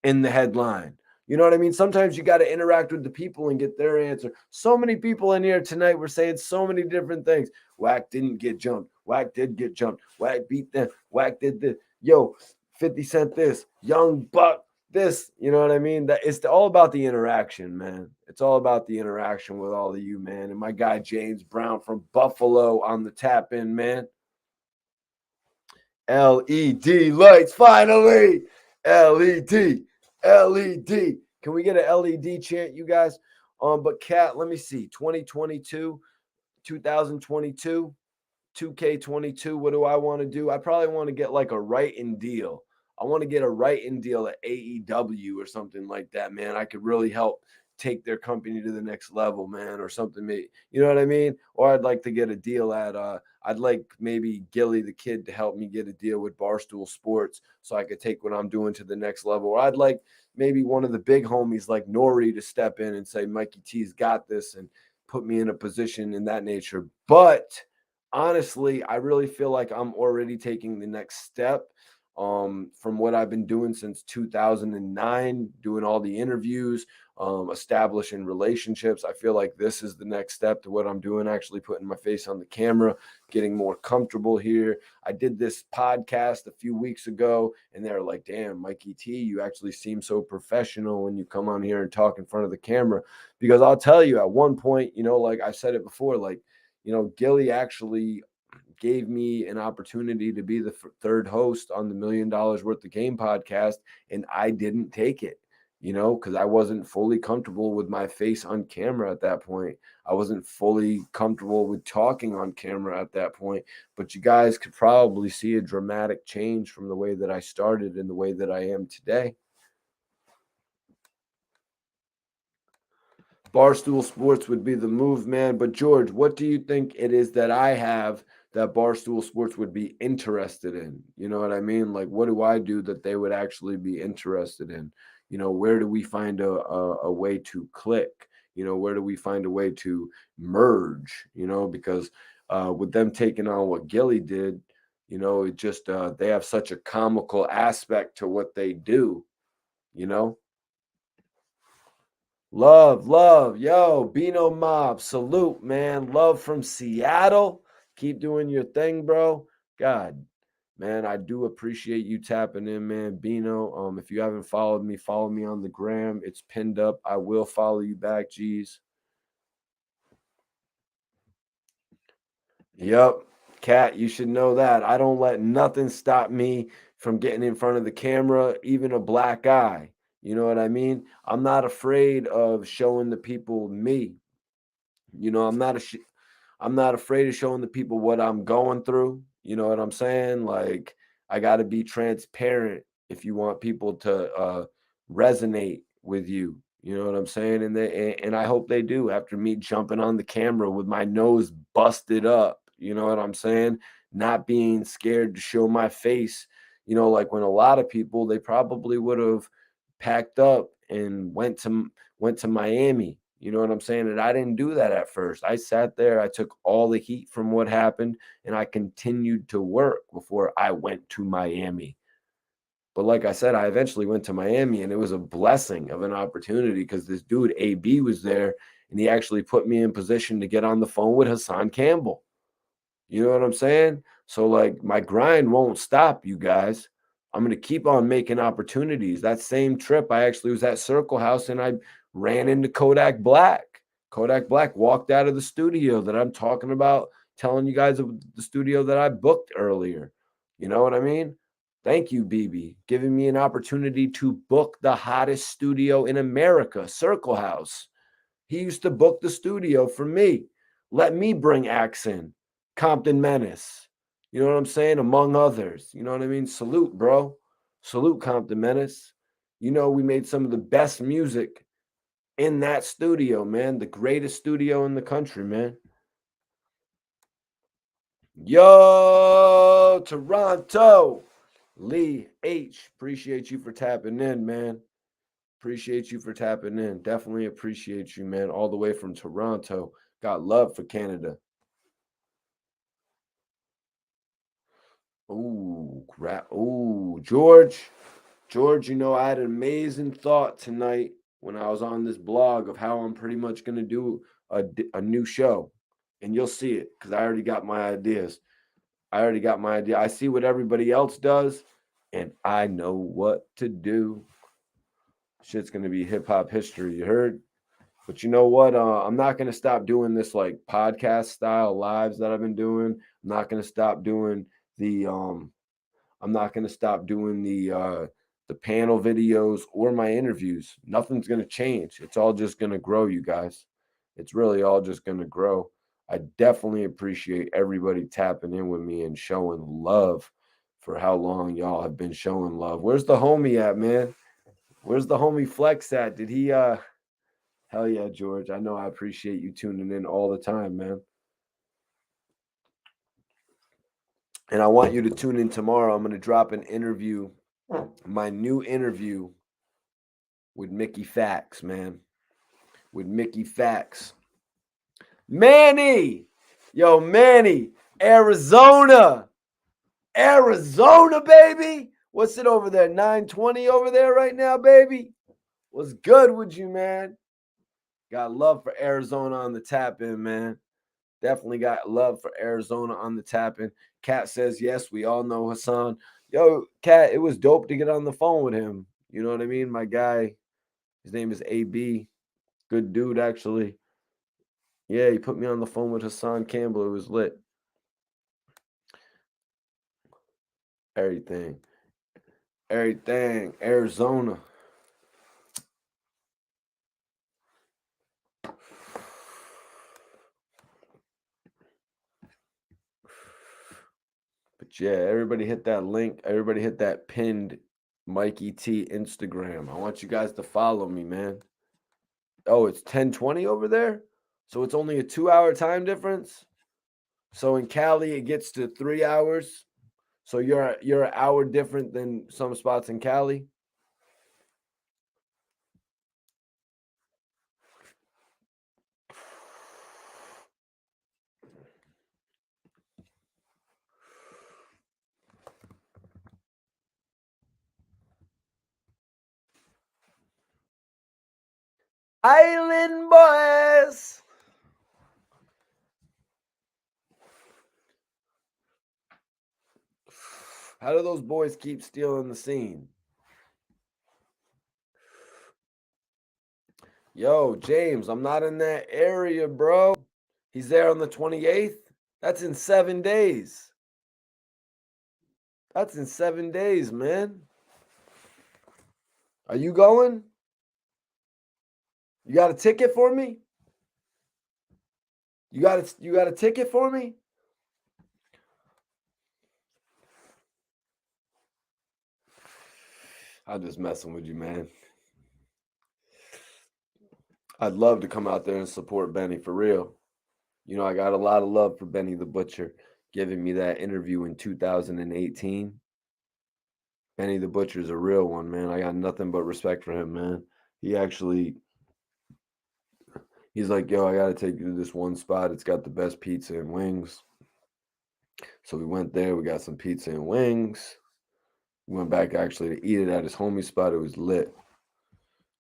in the headline. You know what I mean? Sometimes you got to interact with the people and get their answer. So many people in here tonight were saying so many different things. Wack didn't get jumped. Wack did get jumped. Wack beat them. Wack did this. Yo, 50 Cent this. Young Buck this. You know what I mean? That it's all about the interaction, man. It's all about the interaction with all of you, man. And my guy James Brown from Buffalo on the tap in, man. LED lights, finally. LED. LED. Can we get an LED chant, you guys? But Kat, let me see. 2022, 2022, 2K22. What do I want to do? I probably want to get like a write-in deal. I want to get a write-in deal at AEW or something like that, man. I could really help take their company to the next level, man, or something. You know what I mean? Or I'd like to get a deal at I'd like maybe Gilly the Kid to help me get a deal with Barstool Sports so I could take what I'm doing to the next level. Or I'd like maybe one of the big homies like Nori to step in and say, Mikey T's got this and put me in a position in that nature. But honestly, I really feel like I'm already taking the next step from what I've been doing since 2009, doing all the interviews, establishing relationships. I feel like this is the next step to what I'm doing, actually putting my face on the camera, getting more comfortable here. I did this podcast a few weeks ago, and they're like, damn, Mikey T, you actually seem so professional when you come on here and talk in front of the camera. Because I'll tell you, at one point, like I said it before, like, Gilly actually gave me an opportunity to be the third host on the $1 Million Worth of Game podcast, and I didn't take it, because I wasn't fully comfortable with my face on camera at that point. I wasn't fully comfortable with talking on camera at that point. But you guys could probably see a dramatic change from the way that I started and the way that I am today. Barstool Sports would be the move, man. But George, what do you think it is that I have that Barstool Sports would be interested in? You know what I mean? Like, what do I do that they would actually be interested in? Where do we find a way to click? Where do we find a way to merge? Because with them taking on what Gilly did, it just they have such a comical aspect to what they do, you know. Love. Yo, Bino Mob, salute, man. Love from Seattle. Keep doing your thing, bro. God, man, I do appreciate you tapping in, man. Bino, if you haven't followed me, follow me on the gram. It's pinned up. I will follow you back, G's. Yep. Kat, you should know that. I don't let nothing stop me from getting in front of the camera, even a black eye. You know what I mean? I'm not afraid of showing the people me. I'm not afraid of showing the people what I'm going through. You know what I'm saying? Like, I got to be transparent if you want people to resonate with you. You know what I'm saying? And I hope they do after me jumping on the camera with my nose busted up. You know what I'm saying? Not being scared to show my face. Like when a lot of people, they probably would have packed up and went to Miami. You know what I'm saying? And I didn't do that at first. I sat there, I took all the heat from what happened, and I continued to work before I went to Miami. But like I said, I eventually went to Miami, and it was a blessing of an opportunity because this dude, AB, was there, and he actually put me in position to get on the phone with Hassan Campbell. You know what I'm saying? So, like, my grind won't stop, you guys. I'm going to keep on making opportunities. That same trip, I actually was at Circle House and I ran into Kodak Black. Kodak Black walked out of the studio that I'm talking about, telling you guys of the studio that I booked earlier. You know what I mean? Thank you, BB, giving me an opportunity to book the hottest studio in America, Circle House. He used to book the studio for me. Let me bring acts in. Compton Menace. You know what I'm saying? Among others. You know what I mean? Salute, bro. Salute, Compton Menace. You know, we made some of the best music in that studio, man. The greatest studio in the country, man. Yo, Toronto. Lee H. Appreciate you for tapping in, man. Appreciate you for tapping in. Definitely appreciate you, man. All the way from Toronto. Got love for Canada. Ooh, crap. Ooh, George. George, you know, I had an amazing thought tonight when I was on this blog of how I'm pretty much going to do a new show. And you'll see it because I already got my ideas. I see what everybody else does, and I know what to do. Shit's going to be hip hop history, you heard? But you know what? I'm not going to stop doing this like podcast style lives that I've been doing. I'm not going to stop doing the the panel videos or my interviews. Nothing's going to change. It's all just going to grow, you guys. It's really all just going to grow. I definitely appreciate everybody tapping in with me and showing love for how long y'all have been showing love. Where's the homie at, man? Where's the homie Flex at? Did he hell yeah, George. I know I appreciate you tuning in all the time, man. And I want you to tune in tomorrow. I'm going to drop an interview, my new interview with Mickey Fax, man. With Mickey Fax. Manny! Yo, Manny, Arizona, baby. What's it over there? 920 over there right now, baby. What's good with you, man? Got love for Arizona on the tap in, man. Definitely got love for Arizona on the tap in. Kat says, yes, we all know Hassan. Yo, Kat, it was dope to get on the phone with him. You know what I mean? My guy, his name is AB. Good dude, actually. Yeah, he put me on the phone with Hassan Campbell. It was lit. Everything. Arizona. But yeah, everybody hit that link. Everybody hit that pinned Mikey T Instagram. I want you guys to follow me, man. Oh, it's 10:20 over there? So it's only a 2-hour time difference? So in Cali, it gets to 3 hours. So you're an hour different than some spots in Cali. Island boys. How do those boys keep stealing the scene? Yo, James, I'm not in that area, bro. He's there on the 28th. That's in 7 days. That's in 7 days, man. Are you going? You got a ticket for me? You got a ticket for me? I'm just messing with you, man. I'd love to come out there and support Benny for real. You know, I got a lot of love for Benny the Butcher giving me that interview in 2018. Benny the Butcher's a real one, man. I got nothing but respect for him, man. He's like, yo, I got to take you to this one spot. It's got the best pizza and wings. So we went there. We got some pizza and wings. We went back actually to eat it at his homie spot. It was lit.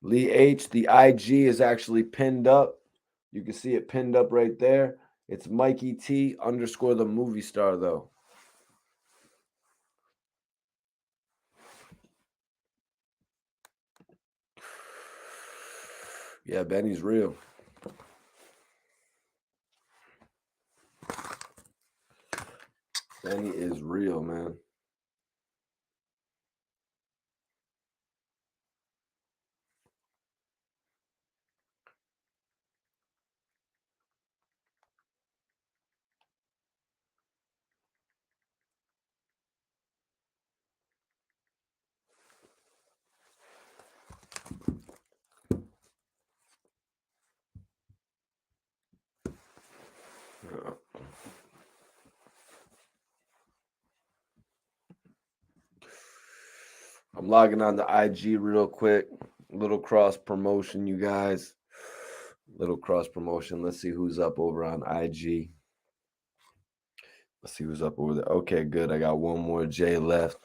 Lee H, the IG is actually pinned up. You can see it pinned up right there. It's Mikey T _ the movie star, though. Yeah, Benny's real. Benny is real, man. I'm logging on to IG real quick. Little cross promotion, you guys. Little cross promotion. Let's see who's up over on IG. Let's see who's up over there. Okay, good. I got one more J left.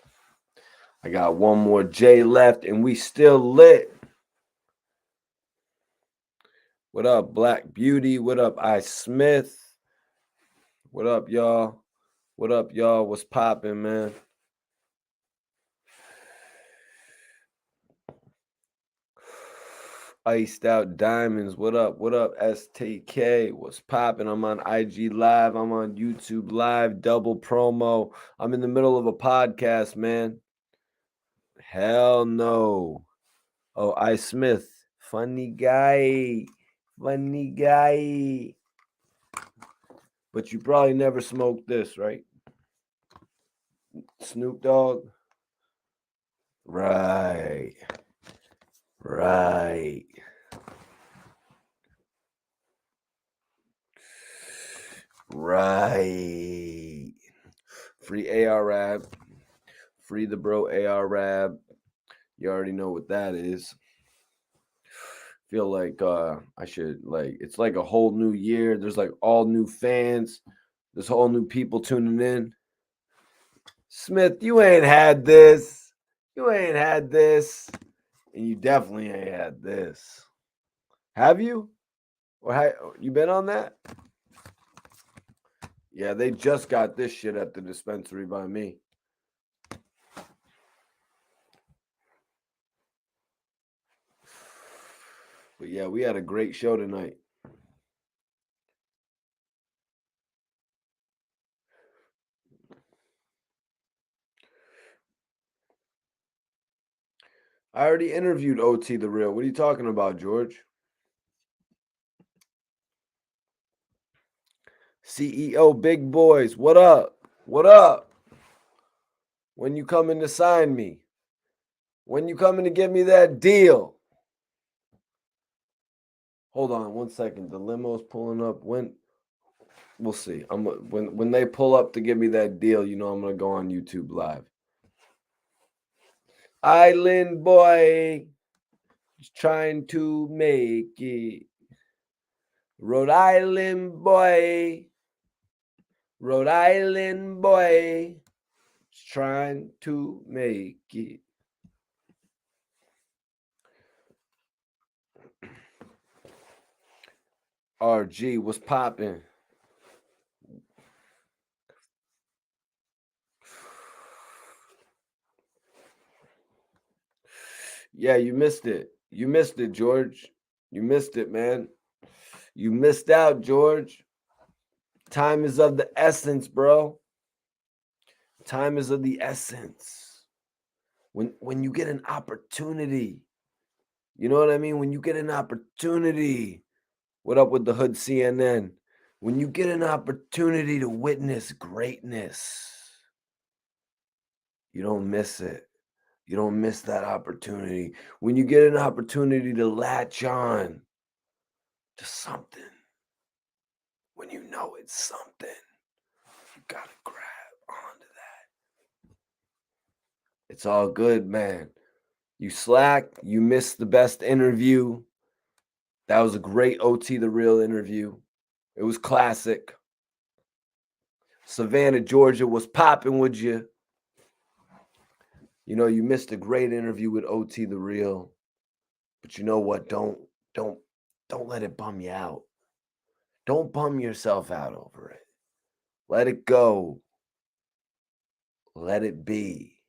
And we still lit. What up, Black Beauty? What up, I Smith? What up, y'all? What's poppin', man? Iced Out Diamonds. What up, STK? What's poppin'? I'm on IG Live. I'm on YouTube Live. Double promo. I'm in the middle of a podcast, man. Hell no. Oh, I Smith. Funny guy. But you probably never smoked this, right? Snoop Dogg? Right. Free AR Rab. Free the bro AR Rab. You already know what that is. Feel like I should it's like a whole new year. There's like all new fans. There's whole new people tuning in. Smith, you ain't had this. And you definitely ain't had this. Have you? Or you been on that? Yeah, they just got this shit at the dispensary by me. But yeah, we had a great show tonight. I already interviewed OT the Real. What are you talking about, George? CEO Big Boys, what up? When you coming to sign me? When you coming to give me that deal? Hold on 1 second. The limo's pulling up. When? We'll see. When they pull up to give me that deal, you know I'm gonna go on YouTube Live. Island boy, just trying to make it. Rhode Island boy, just trying to make it. RG, what's poppin'? Yeah, you missed it. George. You missed it, man. You missed out, George. Time is of the essence, bro. Time is of the essence. When you get an opportunity, you know what I mean? When you get an opportunity, what up with the Hood CNN? When you get an opportunity to witness greatness, you don't miss it. You don't miss that opportunity. When you get an opportunity to latch on to something, when you know it's something, you gotta grab onto that. It's all good, man. You slacked. You missed the best interview. That was a great OT the Real interview. It was classic. Savannah, Georgia was popping with you. You know, you missed a great interview with OT the Real. But you know what? Don't let it bum you out. Don't bum yourself out over it. Let it go. Let it be.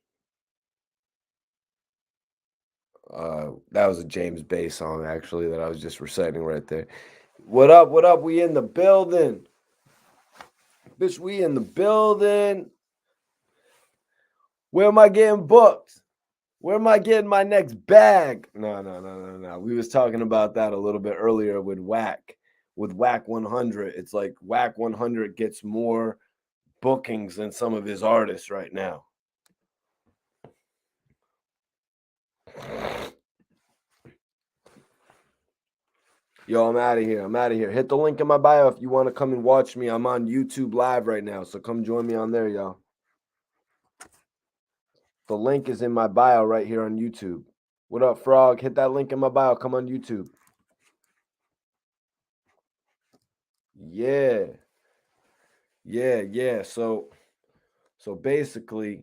That was a James Bay song, actually, that I was just reciting right there. What up? What up? We in the building. Bitch, we in the building. Where am I getting booked? Where am I getting my next bag? No. We was talking about that a little bit earlier with Wack. With Wack 100. It's like Wack 100 gets more bookings than some of his artists right now. Yo, I'm out of here. Hit the link in my bio if you want to come and watch me. I'm on YouTube Live right now, so come join me on there, y'all. The link is in my bio right here on YouTube. What up, Frog? Hit that link in my bio. Come on YouTube. Yeah. So basically,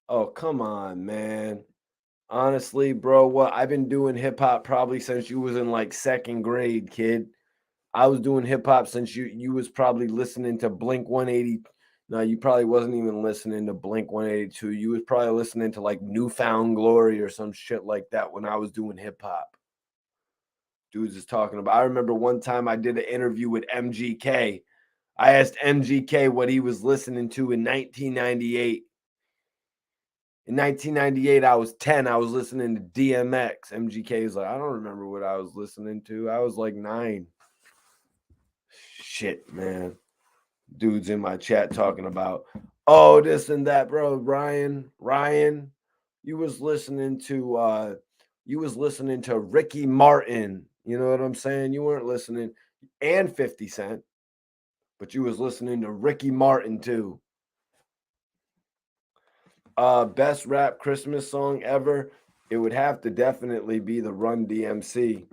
oh, come on, man. Honestly, bro, what I've been doing hip hop probably since you was in like second grade, kid. I was doing hip hop since you was probably listening to Blink 180. No, you probably wasn't even listening to Blink 182. You was probably listening to like Newfound Glory or some shit like that when I was doing hip hop. Dudes is talking about. I remember one time I did an interview with MGK. I asked MGK what he was listening to in 1998. In 1998, I was 10. I was listening to DMX. MGK is like, I don't remember what I was listening to. I was like 9. Shit, man. Dudes in my chat talking about, oh, this and that, bro. Ryan, you was listening to Ricky Martin. You know what I'm saying? You weren't listening, and 50 Cent, but you was listening to Ricky Martin too. Best rap Christmas song ever. It would have to definitely be the Run DMC.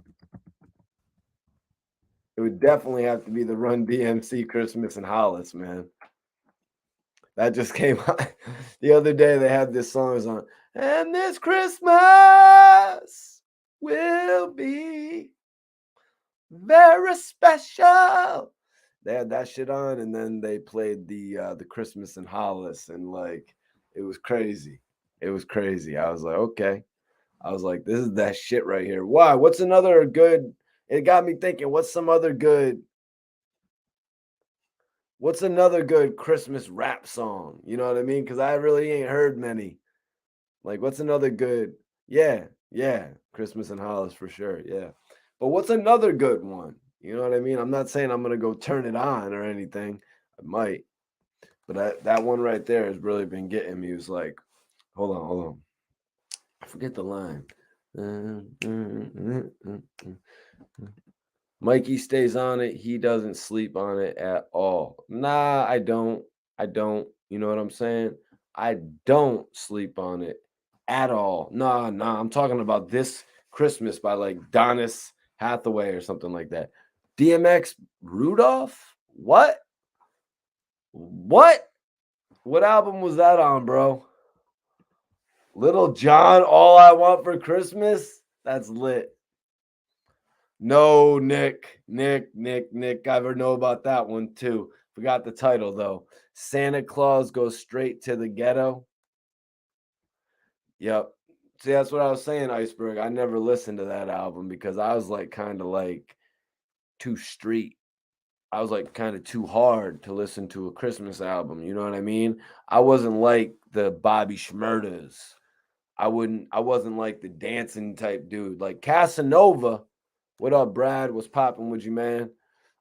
It would definitely have to be the Run DMC Christmas in Hollis, man. That just came out the other day. They had this song on, and this Christmas will be very special. They had that shit on, and then they played the Christmas in Hollis, and like it was crazy. It was crazy. I was like, okay. I was like, this is that shit right here. Why? What's another good? It got me thinking. What's another good Christmas rap song? You know what I mean? Because I really ain't heard many. Like, what's another good? Yeah, Christmas in Hollis for sure. Yeah, but what's another good one? You know what I mean? I'm not saying I'm gonna go turn it on or anything. I might, but that one right there has really been getting me. It was like, hold on. I forget the line. Mikey stays on it. He doesn't sleep on it at all. Nah, I don't. You know what I'm saying? I don't sleep on it at all. Nah. I'm talking about This Christmas by like Donis Hathaway or something like that. DMX Rudolph? What? What album was that on, bro? Little John, All I Want for Christmas? That's lit. No, Nick. I ever know about that one too. Forgot the title though. Santa Claus Goes Straight to the Ghetto. Yep. See, that's what I was saying, Iceberg. I never listened to that album because I was like kind of like too street. I was like kind of too hard to listen to a Christmas album. You know what I mean? I wasn't like the Bobby Shmurdas. I wasn't like the dancing type dude. Like Casanova. What up, Brad? What's popping with you, man?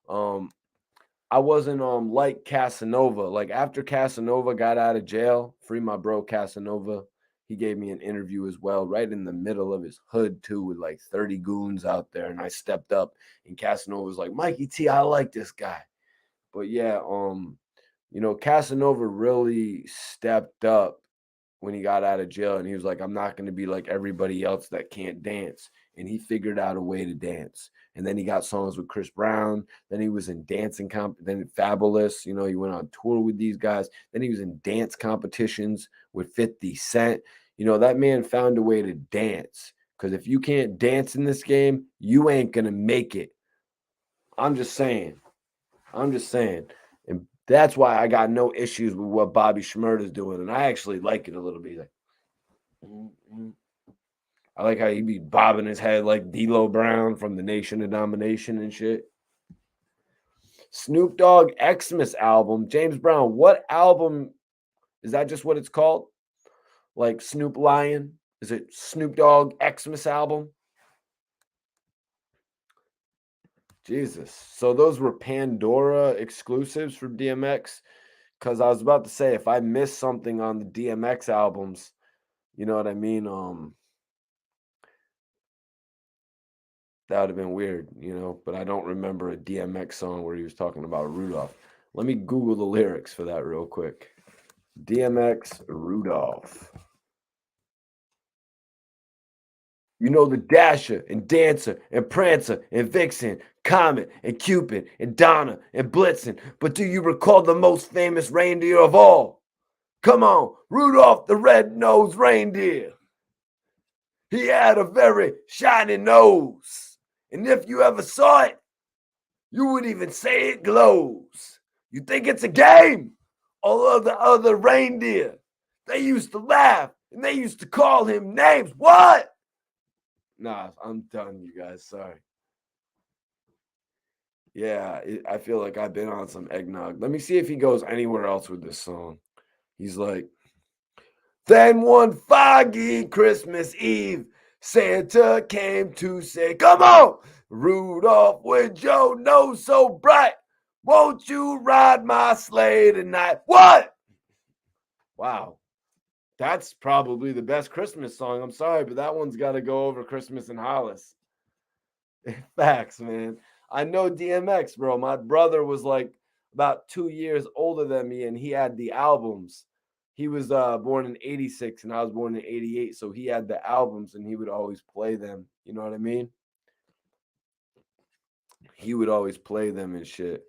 I wasn't like Casanova. Like after Casanova got out of jail, free my bro Casanova. He gave me an interview as well, right in the middle of his hood too, with like 30 goons out there. And I stepped up, and Casanova was like, Mikey T, I like this guy. But yeah, Casanova really stepped up when he got out of jail, and he was like, I'm not going to be like everybody else that can't dance. And he figured out a way to dance. And then he got songs with Chris Brown. Then he was in dancing then Fabulous. He went on tour with these guys. Then he was in dance competitions with 50 Cent. That man found a way to dance. Because if you can't dance in this game, you ain't going to make it. I'm just saying. And that's why I got no issues with what Bobby Shmurda is doing. And I actually like it a little bit. Like, I like how he be bobbing his head like D'Lo Brown from the Nation of Domination and shit. Snoop Dogg Xmas album. James Brown, what album is that? Just what it's called? Like Snoop Lion? Is it Snoop Dogg Xmas album? Jesus. So those were Pandora exclusives for DMX? Because I was about to say, if I missed something on the DMX albums, you know what I mean? That would have been weird, but I don't remember a DMX song where he was talking about Rudolph. Let me Google the lyrics for that real quick. DMX Rudolph. You know the Dasher and Dancer and Prancer and Vixen, Comet and Cupid and Donna and Blitzen. But do you recall the most famous reindeer of all? Come on, Rudolph the red-nosed reindeer. He had a very shiny nose. And if you ever saw it, you would even say it glows. You think it's a game? All of the other reindeer, they used to laugh and they used to call him names. What? Nah, I'm done, you guys. Sorry. Yeah, I feel like I've been on some eggnog. Let me see if he goes anywhere else with this song. He's like, then one foggy Christmas Eve, Santa came to say, come on, Rudolph, with your nose so bright, won't you ride my sleigh tonight? What? Wow. That's probably the best Christmas song. I'm sorry, but that one's got to go over Christmas in Hollis. Facts, man. I know DMX, bro. My brother was like about 2 years older than me, and he had the albums. He was born in 86, and I was born in 88, so he had the albums, and he would always play them. You know what I mean? He would always play them and shit.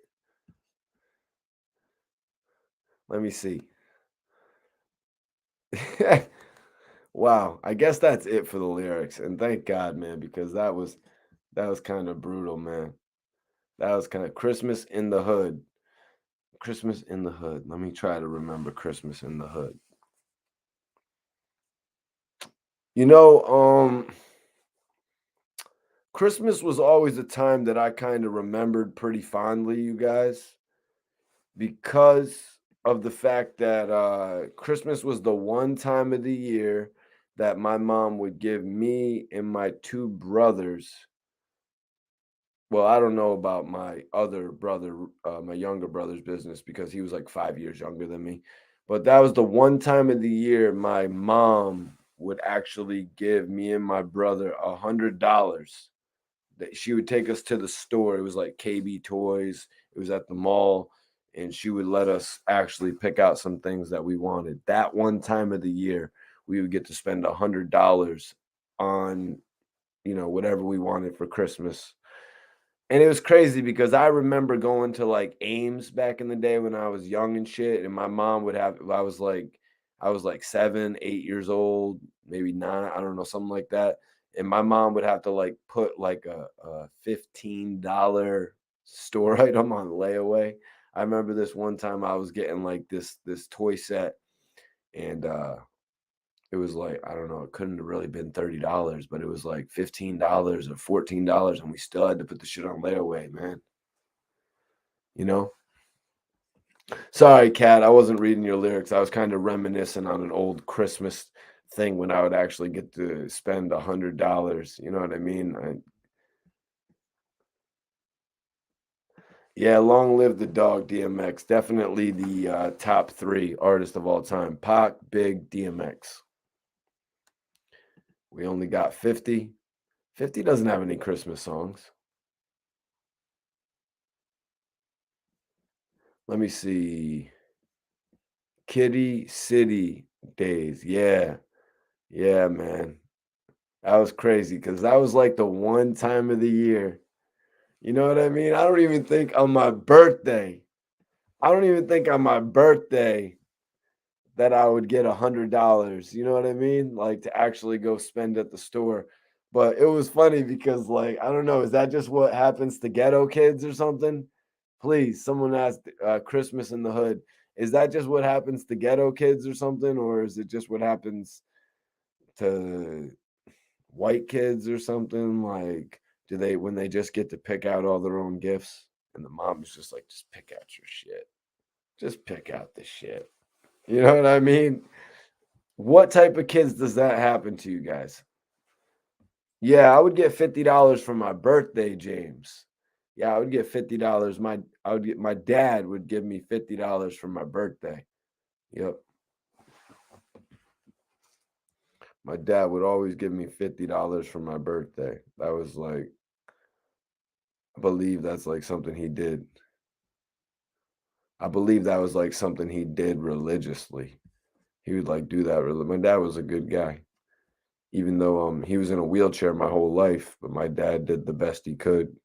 Let me see. Wow, I guess that's it for the lyrics, and thank God, man, because that was kind of brutal, man. That was kind of Christmas in the Hood. Christmas in the Hood. Let me try to remember Christmas in the Hood. Christmas was always a time that I kind of remembered pretty fondly, you guys, because of the fact that Christmas was the one time of the year that my mom would give me and my two brothers. Well, I don't know about my other brother, my younger brother's business, because he was like 5 years younger than me. But that was the one time of the year my mom would actually give me and my brother $100. That she would take us to the store. It was like KB Toys. It was at the mall, and she would let us actually pick out some things that we wanted. That one time of the year, we would get to spend $100 on, whatever we wanted for Christmas. And it was crazy because I remember going to like Ames back in the day when I was young and shit. And my mom would have, I was like 7, 8 years old, maybe 9, I don't know, something like that. And my mom would have to like put like a $15 store item on layaway. I remember this one time I was getting like this toy set, and it was like, I don't know, it couldn't have really been $30, but it was like $15 or $14, and we still had to put the shit on layaway, man. You know? Sorry, Kat, I wasn't reading your lyrics. I was kind of reminiscing on an old Christmas thing when I would actually get to spend $100. You know what I mean? Yeah, long live the dog, DMX. Definitely the top 3 artist of all time. Pac, Big, DMX. We only got 50. 50 doesn't have any Christmas songs. Let me see. Kitty City Days. Yeah. Yeah, man. That was crazy because that was like the one time of the year. You know what I mean? I don't even think on my birthday. I don't even think on my birthday that I would get $100. You know what I mean? Like to actually go spend at the store. But it was funny because, like, I don't know, is that just what happens to ghetto kids or something? Please, someone asked Christmas in the Hood. Is that just what happens to ghetto kids or something? Or is it just what happens to white kids or something? Like, do they, when they just get to pick out all their own gifts, and the mom is just like, just pick out your shit, just pick out the shit. You know what I mean? What type of kids does that happen to you guys? Yeah, I would get $50 for my birthday, James. Yeah, I would get $50. My dad would give me $50 for my birthday. Yep. My dad would always give me $50 for my birthday. That was like, I believe that's like something he did. I believe that was like something he did religiously. He would like do that. My dad was a good guy, even though he was in a wheelchair my whole life, but my dad did the best he could.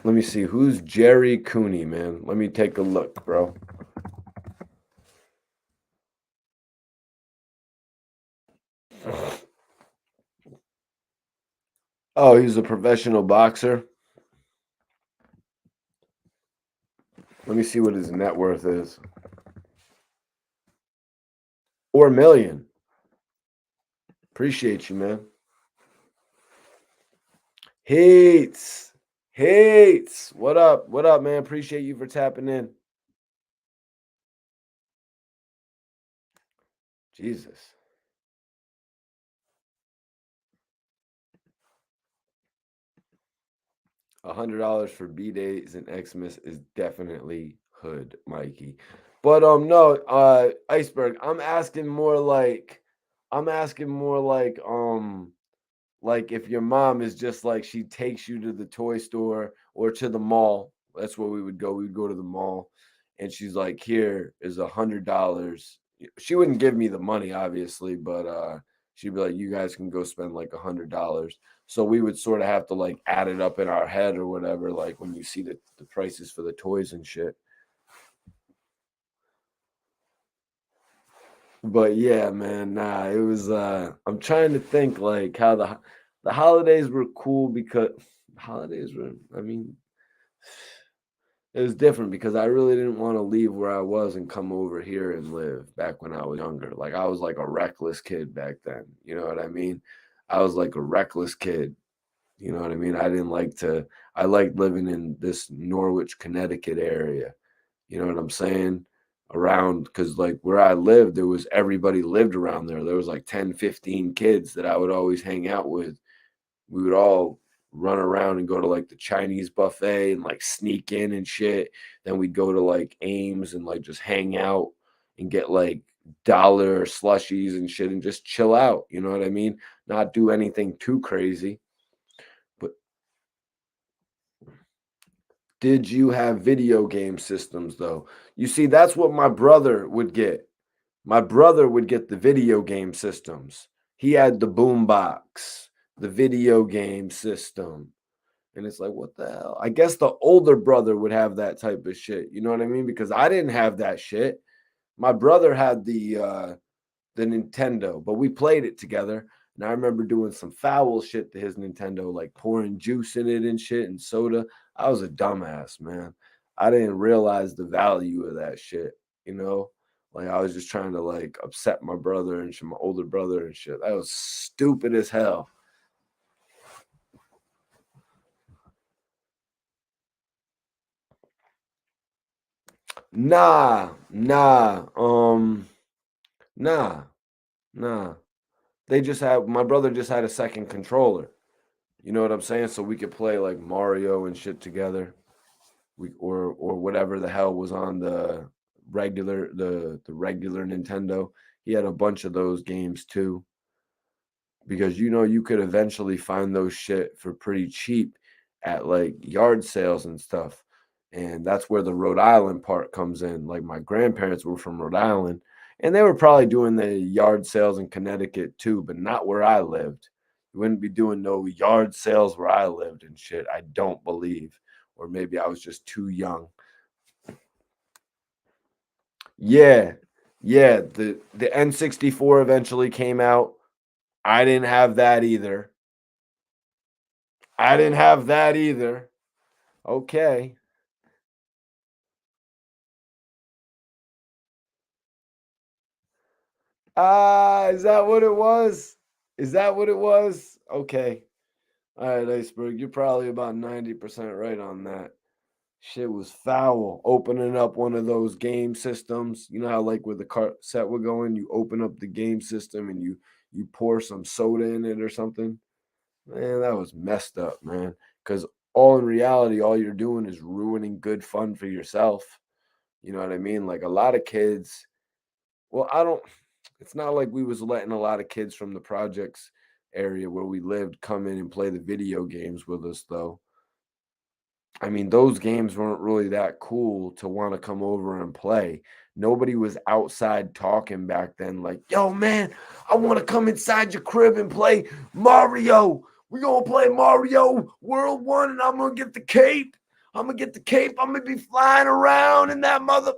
Let me see, who's Jerry Cooney, man. Let me take a look, bro. Oh, he's a professional boxer. Let me see what his net worth is. 4 million. Appreciate you, man. Hates. Hates. What up? What up, man? Appreciate you for tapping in. Jesus. $100 for B-Days and Xmas is definitely hood, Mikey. But no, Iceberg, I'm asking more like like if your mom is just like she takes you to the toy store or to the mall. That's where we would go. We would go to the mall, and she's like, "Here is $100." She wouldn't give me the money, obviously, but she'd be like, "You guys can go spend like $100." So we would sort of have to like add it up in our head or whatever, like when you see the prices for the toys and shit. But yeah, man, nah, it was I'm trying to think like how the holidays were cool because holidays were, I mean, it was different because I really didn't want to leave where I was and come over here and live back when I was younger. Like I was like a reckless kid back then. You know what I mean? I was like a reckless kid. You know what I mean? I liked living in this Norwich, Connecticut area. You know what I'm saying? Around, because like where I lived, there was everybody lived around there. There was like 10, 15 kids that I would always hang out with. We would all run around and go to like the Chinese buffet and like sneak in and shit. Then we'd go to like Ames and like just hang out and get like dollar slushies and shit and just chill out. You know what I mean? Not do anything too crazy. But did you have video game systems though? You see, that's what my brother would get. My brother would get the video game systems. He had the boombox, the video game system. And it's like, what the hell? I guess the older brother would have that type of shit. You know what I mean? Because I didn't have that shit. My brother had the Nintendo, but we played it together. And I remember doing some foul shit to his Nintendo, like pouring juice in it and shit and soda. I was a dumbass, man. I didn't realize the value of that shit, you know? Like I was just trying to like upset my brother and shit, my older brother and shit. That was stupid as hell. Nah, nah, nah, nah. They just had my brother just had a second controller. You know what I'm saying? So we could play like Mario and shit together. We or whatever the hell was on the regular Nintendo. He had a bunch of those games too. Because you know you could eventually find those shit for pretty cheap at like yard sales and stuff. And that's where the Rhode Island part comes in. Like my grandparents were from Rhode Island and they were probably doing the yard sales in Connecticut too, but not where I lived. You wouldn't be doing no yard sales where I lived and shit. I don't believe. Or maybe I was just too young. Yeah. Yeah, the N64 eventually came out. I didn't have that either. I didn't have that either. Okay. Is that what it was? Is that what it was? Okay. All right, Iceberg, you're probably about 90% right on that. Shit was foul. Opening up one of those game systems. You know how like with the car set we're going, you open up the game system and you pour some soda in it or something. Man, that was messed up, man. Because all in reality, all you're doing is ruining good fun for yourself. You know what I mean? Like a lot of kids. Well, I don't. It's not like we was letting a lot of kids from the projects area where we lived come in and play the video games with us, though. I mean, those games weren't really that cool to want to come over and play. Nobody was outside talking back then, like, yo, man, I want to come inside your crib and play Mario. We're going to play Mario World 1 and I'm going to get the cape. I'm going to get the cape. I'm going to be flying around in that mother.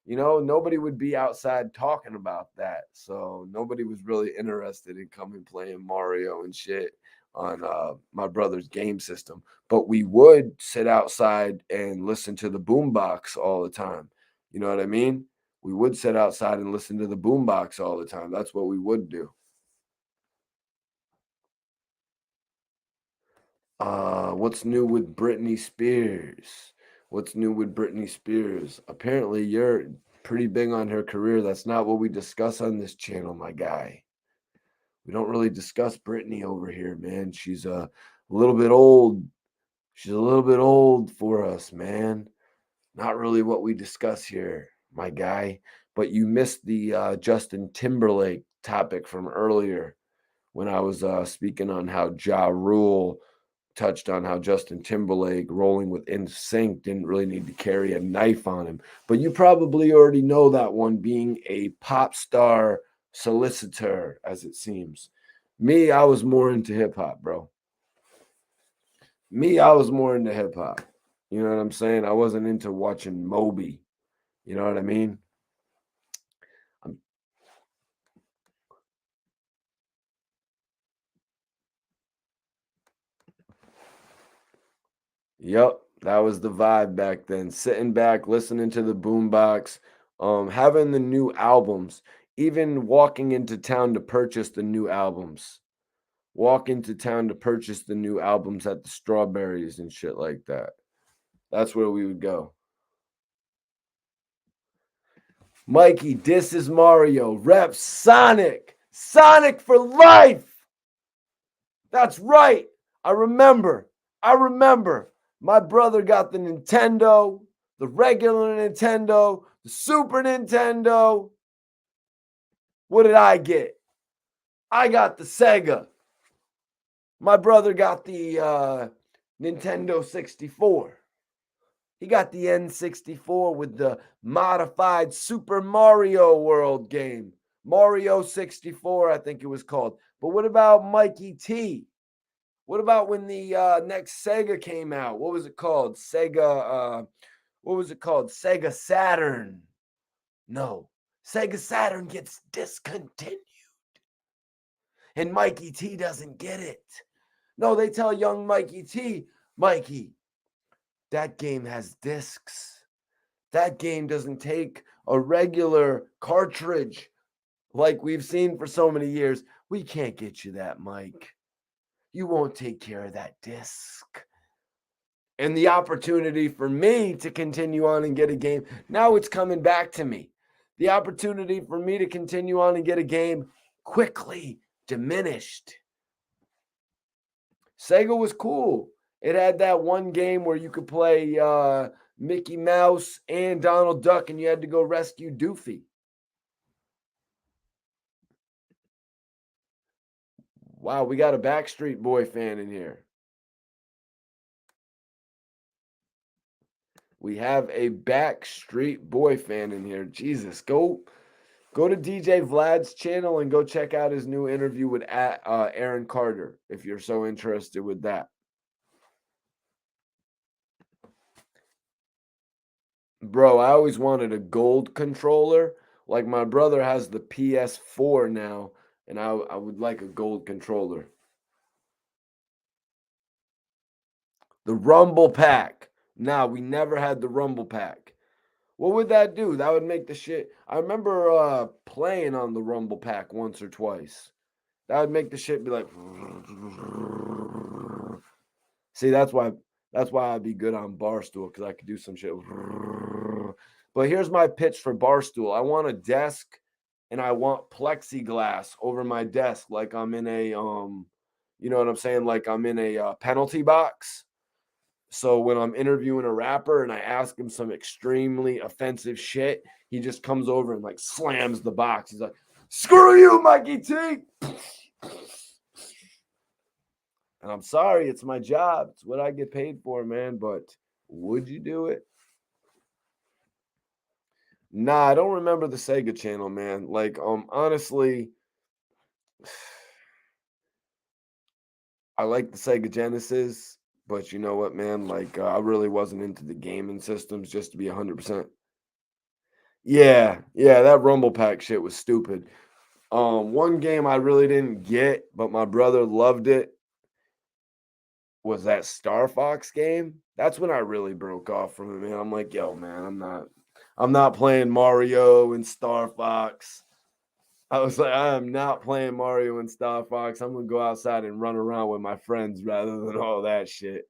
You know, nobody would be outside talking about that. So nobody was really interested in coming playing Mario and shit on my brother's game system, but we would sit outside and listen to the boombox all the time. You know what I mean? We would sit outside and listen to the boombox all the time. That's what we would do. What's new with Britney Spears? What's new with Britney Spears? Apparently, you're pretty big on her career. That's not what we discuss on this channel, my guy. We don't really discuss Britney over here, man. She's a little bit old. She's a little bit old for us, man. Not really what we discuss here, my guy. But you missed the Justin Timberlake topic from earlier when I was speaking on how Ja Rule touched on how Justin Timberlake rolling with NSYNC didn't really need to carry a knife on him. But you probably already know that one, being a pop star solicitor, as it seems. Me, I was more into hip hop, bro. Me, I was more into hip hop. You know what I'm saying? I wasn't into watching Moby. You know what I mean? I'm, yep, that was the vibe back then. Sitting back, listening to the boombox, having the new albums, even walking into town to purchase the new albums. Walk into town to purchase the new albums at the Strawberries and shit like that. That's where we would go. Mikey, this is Mario. Rep Sonic. Sonic for life. That's right. I remember. My brother got the Nintendo, the regular Nintendo, the Super Nintendo. What did I get? I got the Sega. My brother got the Nintendo 64. He got the N64 with the modified Super Mario World game. Mario 64, I think it was called. But what about Mikey T? What about when the next Sega came out? What was it called? What was it called? Sega Saturn. No. Sega Saturn gets discontinued. And Mikey T doesn't get it. No, they tell young Mikey T, Mikey, that game has discs. That game doesn't take a regular cartridge like we've seen for so many years. We can't get you that, Mike. You won't take care of that disc. And the opportunity for me to continue on and get a game, now it's coming back to me. The opportunity for me to continue on and get a game quickly diminished. Sega was cool. It had that one game where you could play Mickey Mouse and Donald Duck, and you had to go rescue Doofy. Wow, we got a Backstreet Boy fan in here. We have a Backstreet Boy fan in here. Jesus, go to DJ Vlad's channel and go check out his new interview with Aaron Carter if you're so interested with that. Bro, I always wanted a gold controller. Like my brother has the PS4 now, and I would like a gold controller. The Rumble Pack. Nah, we never had the Rumble Pack. What would that do? That would make the shit. I remember playing on the Rumble Pack once or twice. That would make the shit be like. See, that's why I'd be good on Barstool, because I could do some shit. But here's my pitch for Barstool. I want a desk and I want plexiglass over my desk, like I'm in a you know what I'm saying? Like I'm in a penalty box. So when I'm interviewing a rapper and I ask him some extremely offensive shit, he just comes over and like slams the box. He's like, "Screw you, Mikey T." And I'm sorry, it's my job. It's what I get paid for, man. But would you do it? Nah, I don't remember the Sega channel, man. Like, honestly, I like the Sega Genesis, but you know what, man? Like, I really wasn't into the gaming systems, just to be 100%. Yeah, that Rumble Pack shit was stupid. One game I really didn't get, but my brother loved it, was that Star Fox game. That's when I really broke off from it, man. I'm like, yo, man, I'm not playing Mario and Star Fox. I was like, I am not playing Mario and Star Fox. I'm gonna go outside and run around with my friends rather than all that shit.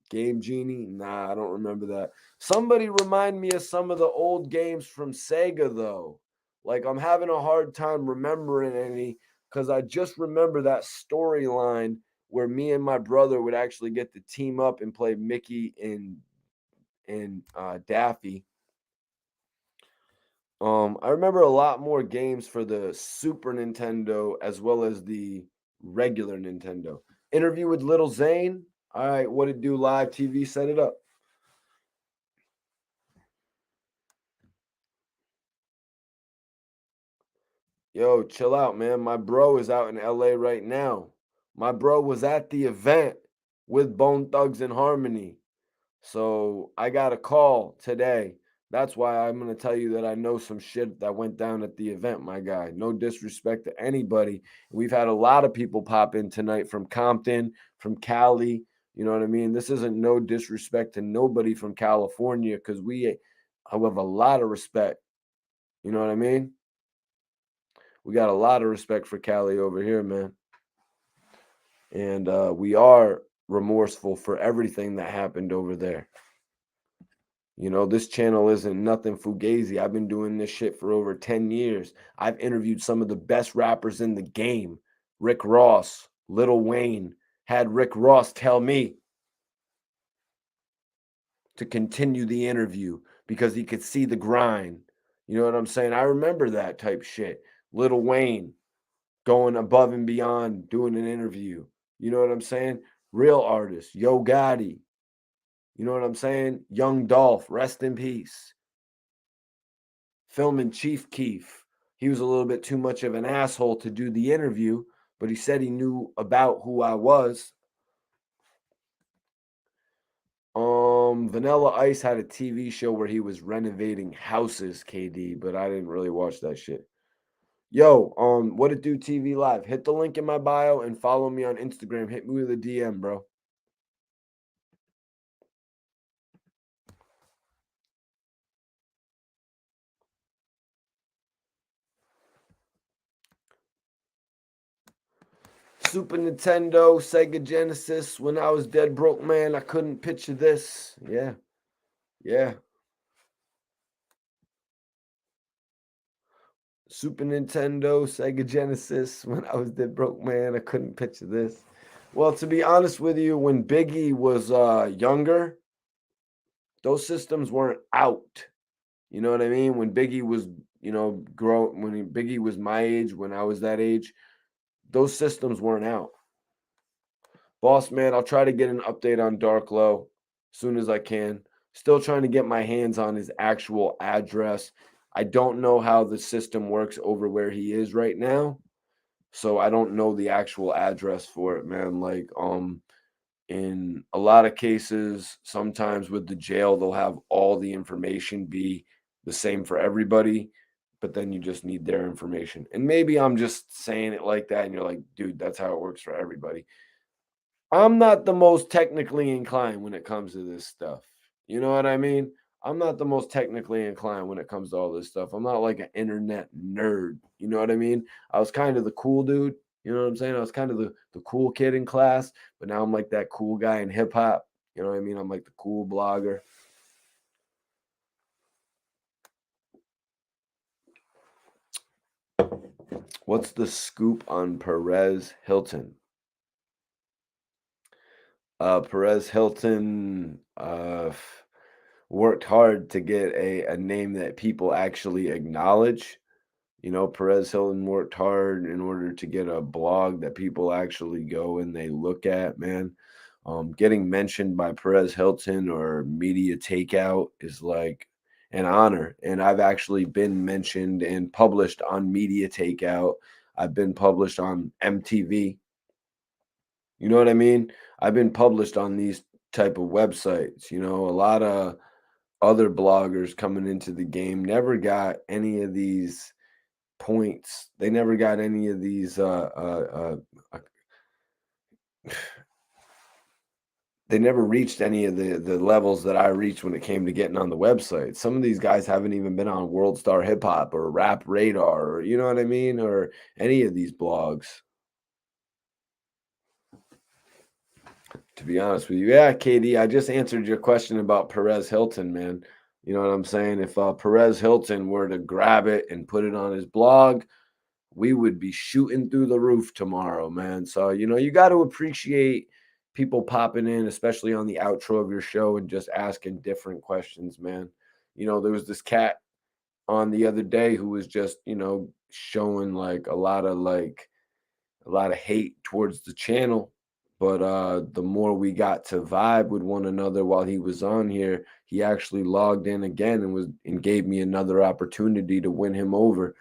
Game Genie? Nah, I don't remember that. Somebody remind me of some of the old games from Sega, though. Like, I'm having a hard time remembering any, because I just remember that storyline where me and my brother would actually get to team up and play Mickey and Daffy. I remember a lot more games for the Super Nintendo as well as the regular Nintendo. Interview with Little Zane. All right, what it do? Live TV, set it up. Yo, chill out, man. My bro is out in LA right now. My bro was at the event with Bone Thugs and Harmony. So I got a call today. That's why I'm going to tell you that I know some shit that went down at the event, my guy. No disrespect to anybody. We've had a lot of people pop in tonight from Compton, from Cali. You know what I mean? This isn't no disrespect to nobody from California, because we have a lot of respect. You know what I mean? We got a lot of respect for Cali over here, man. And we are remorseful for everything that happened over there. You know, this channel isn't nothing fugazi. I've been doing this shit for over 10 years. I've interviewed some of the best rappers in the game. Rick Ross, Lil Wayne, had Rick Ross tell me to continue the interview because he could see the grind. You know what I'm saying? I remember that type shit. Lil Wayne going above and beyond, doing an interview. You know what I'm saying? Real artists, Yo Gotti. You know what I'm saying? Young Dolph, rest in peace. Filming Chief Keef. He was a little bit too much of an asshole to do the interview, but he said he knew about who I was. Vanilla Ice had a TV show where he was renovating houses, KD, but I didn't really watch that shit. Yo, what it do TV live? Hit the link in my bio and follow me on Instagram. Hit me with a DM, bro. Super Nintendo, Sega Genesis. When I was dead broke, man, I couldn't picture this. Yeah. Super Nintendo, Sega Genesis. When I was dead broke, man, I couldn't picture this. Well, to be honest with you, when Biggie was younger, those systems weren't out. You know what I mean? When Biggie was, Biggie was my age, when I was that age, those systems weren't out. Boss man, I'll try to get an update on Dark Low as soon as I can. Still trying to get my hands on his actual address. I don't know how the system works over where he is right now. So I don't know the actual address for it, man. Like, in a lot of cases, sometimes with the jail, they'll have all the information be the same for everybody, but then you just need their information. And maybe I'm just saying it like that, and you're like, dude, that's how it works for everybody. I'm not the most technically inclined when it comes to this stuff. You know what I mean? I'm not the most technically inclined when it comes to all this stuff. I'm not like an internet nerd. You know what I mean? I was kind of the cool dude. You know what I'm saying? I was kind of the cool kid in class, but now I'm like that cool guy in hip hop. You know what I mean? I'm like the cool blogger. What's the scoop on Perez Hilton? Perez Hilton worked hard to get a name that people actually acknowledge. You know, Perez Hilton worked hard in order to get a blog that people actually go and they look at, man. Getting mentioned by Perez Hilton or Media Takeout is like an honor. And I've actually been mentioned and published on Media Takeout. I've been published on MTV. You know what I mean? I've been published on these type of websites. You know, a lot of other bloggers coming into the game never got any of these points. They never got any of these they never reached any of the levels that I reached when it came to getting on the website. Some of these guys haven't even been on World Star Hip Hop or Rap Radar or you know what I mean, or any of these blogs. To be honest with you, yeah, KD, I just answered your question about Perez Hilton, man. You know what I'm saying? If Perez Hilton were to grab it and put it on his blog, we would be shooting through the roof tomorrow, man. So, you know, you got to appreciate people popping in, especially on the outro of your show and just asking different questions, man. You know, there was this cat on the other day who was just, you know, showing like a lot of hate towards the channel. But the more we got to vibe with one another while he was on here, he actually logged in again and gave me another opportunity to win him over.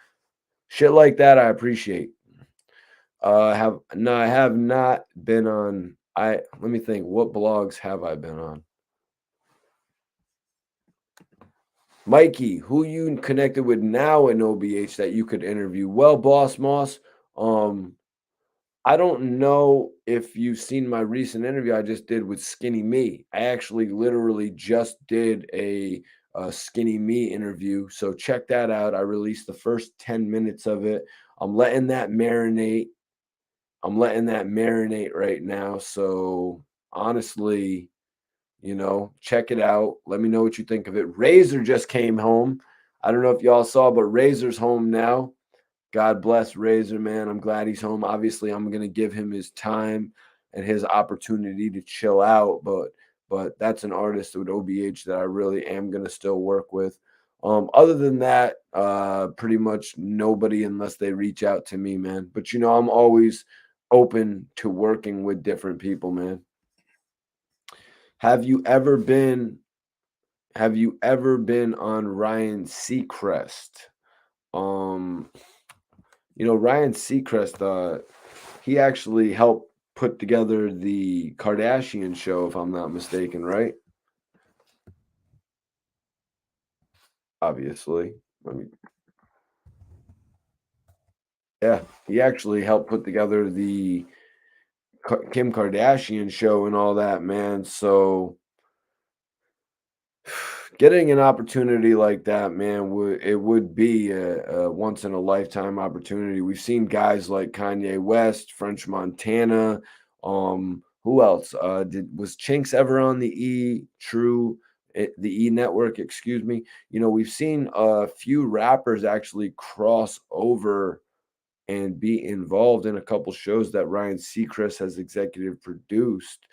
Shit like that, I appreciate. I have not been on. Let me think. What blogs have I been on? Mikey, who you connected with now in OBH that you could interview? Well, Boss Moss, I don't know if you've seen my recent interview I just did with Skinny Me. I actually literally just did a Skinny Me interview. So check that out. I released the first 10 minutes of it. I'm letting that marinate. Right now. So honestly, you know, check it out. Let me know what you think of it. Razor just came home. I don't know if y'all saw, but Razor's home now. God bless Razor, man. I'm glad he's home. Obviously, I'm going to give him his time and his opportunity to chill out, but that's an artist with OBH that I really am going to still work with. Other than that, pretty much nobody unless they reach out to me, man. But you know, I'm always open to working with different people, man. Have you ever been on Ryan Seacrest? You know, Ryan Seacrest, he actually helped put together the Kardashian show, if I'm not mistaken, right? Obviously. Yeah, he actually helped put together the Kim Kardashian show and all that, man. So getting an opportunity like that, man, would be a once in a lifetime opportunity. We've seen guys like Kanye West, French Montana. Who else? Was Chinks ever on the the E network? Excuse me. You know, we've seen a few rappers actually cross over and be involved in a couple shows that Ryan Seacrest has executive produced.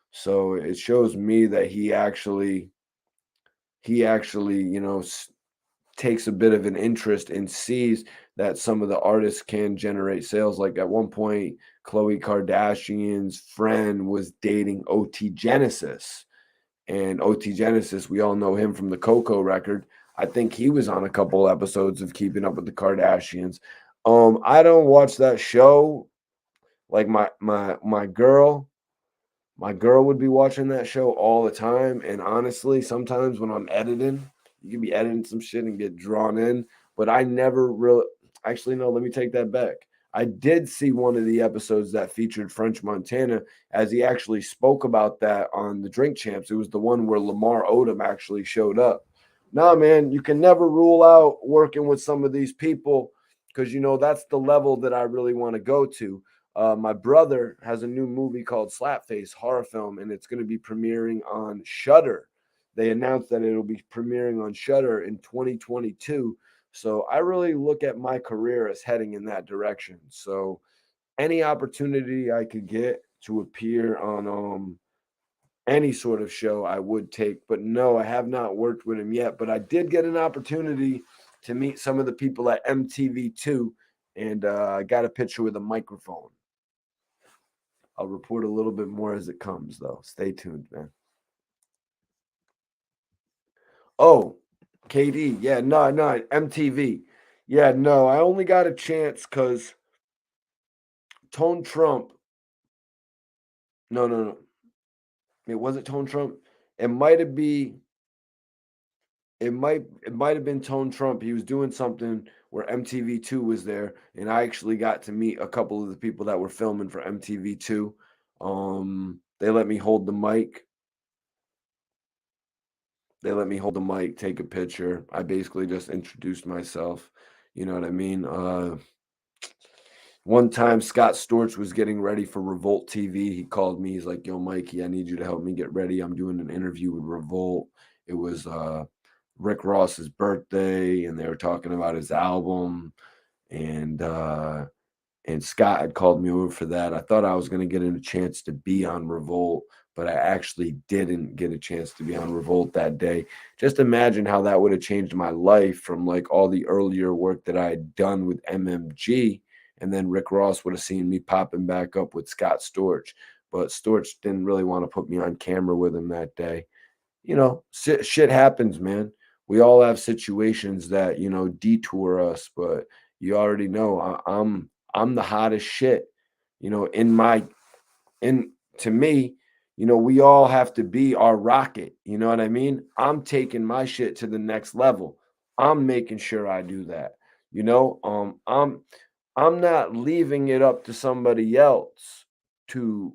So it shows me that he actually, you know, takes a bit of an interest and sees that some of the artists can generate sales. Like at one point, Khloe Kardashian's friend was dating OT Genesis. And OT Genesis, we all know him from the Coco record. I think he was on a couple episodes of Keeping Up with the Kardashians. I don't watch that show. Like my girl would be watching that show all the time. And honestly, sometimes when I'm editing, you can be editing some shit and get drawn in. But I never really, actually, no, let me take that back. I did see one of the episodes that featured French Montana as he actually spoke about that on the Drink Champs. It was the one where Lamar Odom actually showed up. Nah, man, you can never rule out working with some of these people because that's the level that I really want to go to. My brother has a new movie called Slapface horror film, and it's going to be premiering on Shudder. They announced that it'll be premiering on Shudder in 2022. So I really look at my career as heading in that direction. So any opportunity I could get to appear on any sort of show I would take. But no, I have not worked with him yet. But I did get an opportunity to meet some of the people at MTV2, and I got a picture with a microphone. I'll report a little bit more as it comes, though. Stay tuned, man. Oh, KD. Yeah, no, MTV. Yeah, no, I only got a chance because Tone Trump. No. It wasn't Tone Trump. It might have been it might have been Tone Trump. He was doing something where MTV2 was there, and I actually got to meet a couple of the people that were filming for MTV2. They let me hold the mic. Take a picture. I basically just introduced myself. You know what I mean? One time Scott Storch was getting ready for Revolt TV. He called me. He's like, "Yo, Mikey, I need you to help me get ready. I'm doing an interview with Revolt." It was Rick Ross's birthday, and they were talking about his album, and Scott had called me over for that. I thought I was going to get a chance to be on Revolt, but I actually didn't get a chance to be on Revolt that day. Just imagine how that would have changed my life from like all the earlier work that I had done with MMG, and then Rick Ross would have seen me popping back up with Scott Storch. But Storch didn't really want to put me on camera with him that day. Shit happens, man. We all have situations that detour us, but you already know I'm the hottest shit. In to me, we all have to be our rocket. You know what I mean? I'm taking my shit to the next level. I'm making sure I do that. I'm not leaving it up to somebody else to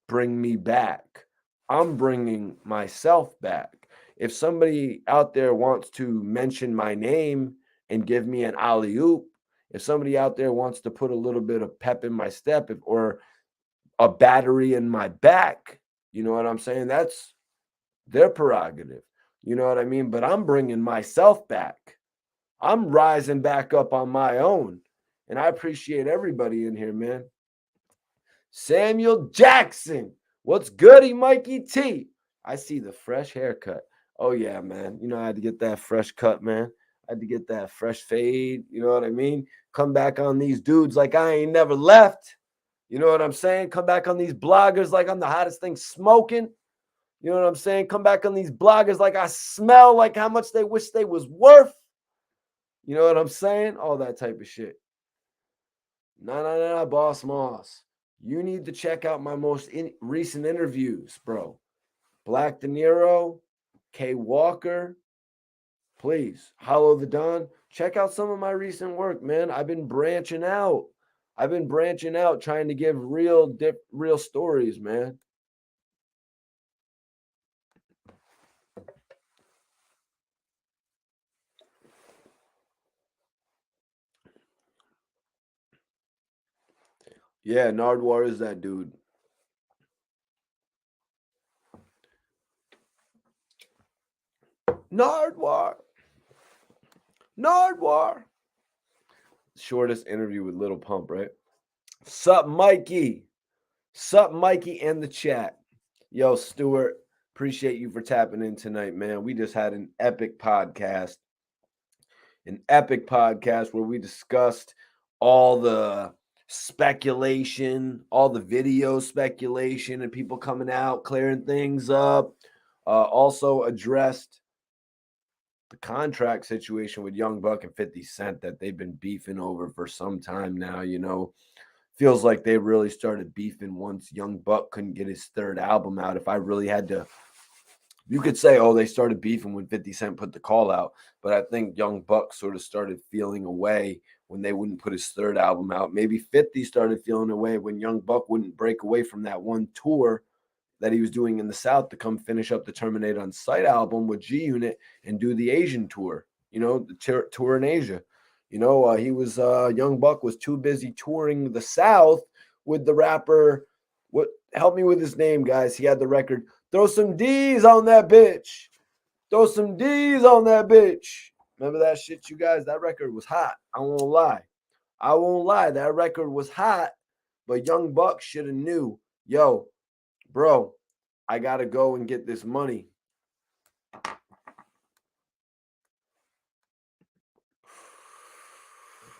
bring me back. I'm bringing myself back. If somebody out there wants to mention my name and give me an alley oop, if somebody out there wants to put a little bit of pep in my step or a battery in my back, you know what I'm saying? That's their prerogative. You know what I mean? But I'm bringing myself back. I'm rising back up on my own. And I appreciate everybody in here, man. Samuel Jackson. What's goody, Mikey T? I see the fresh haircut. Oh, yeah, man. I had to get that fresh cut, man. I had to get that fresh fade. You know what I mean? Come back on these dudes like I ain't never left. You know what I'm saying? Come back on these bloggers like I'm the hottest thing smoking. You know what I'm saying? Come back on these bloggers like I smell like how much they wish they was worth. You know what I'm saying? All that type of shit. No, Boss Moss. You need to check out my most recent interviews, bro. Black De Niro, K. Walker, please. Hollow the Don. Check out some of my recent work, man. I've been branching out. Trying to give real stories, man. Yeah, Nardwar is that dude. Nardwar. Shortest interview with Little Pump, right? Sup, Mikey? In the chat. Yo, Stuart, appreciate you for tapping in tonight, man. We just had an epic podcast. Where we discussed all the speculation, all the video speculation, and people coming out, clearing things up. Also addressed the contract situation with Young Buck and 50 Cent that they've been beefing over for some time now. Feels like they really started beefing once Young Buck couldn't get his third album out. If I really had to, you could say, oh, they started beefing when 50 Cent put the call out. But I think Young Buck sort of started feeling away when they wouldn't put his third album out. Maybe 50 started feeling away when Young Buck wouldn't break away from that one tour that he was doing in the South to come finish up the Terminate on Sight album with G Unit and do the Asian tour, the tour in Asia. He was Young Buck was too busy touring the South with the rapper. What help me with his name, guys? He had the record. Throw some D's on that bitch. Throw some D's on that bitch. Remember that shit, you guys? That record was hot. I won't lie. That record was hot, but Young Buck should have knew. Yo, bro, I gotta go and get this money.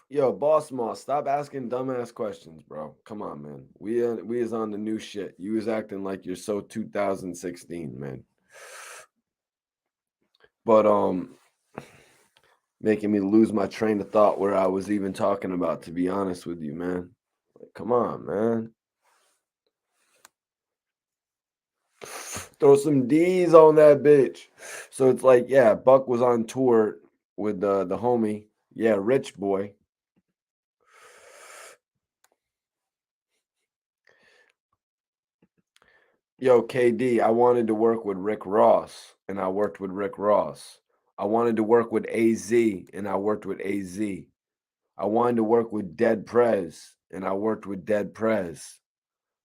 Yo, Boss Moss, stop asking dumbass questions, bro. Come on, man. We is on the new shit. You was acting like you're so 2016, man. But making me lose my train of thought where I was even talking about, to be honest with you, man. Like, come on, man. Throw some D's on that bitch. So it's like, yeah, Buck was on tour with the homie. Yeah, Rich Boy. Yo, KD, I wanted to work with Rick Ross, and I worked with Rick Ross. I wanted to work with AZ, and I worked with AZ. I wanted to work with Dead Prez, and I worked with Dead Prez.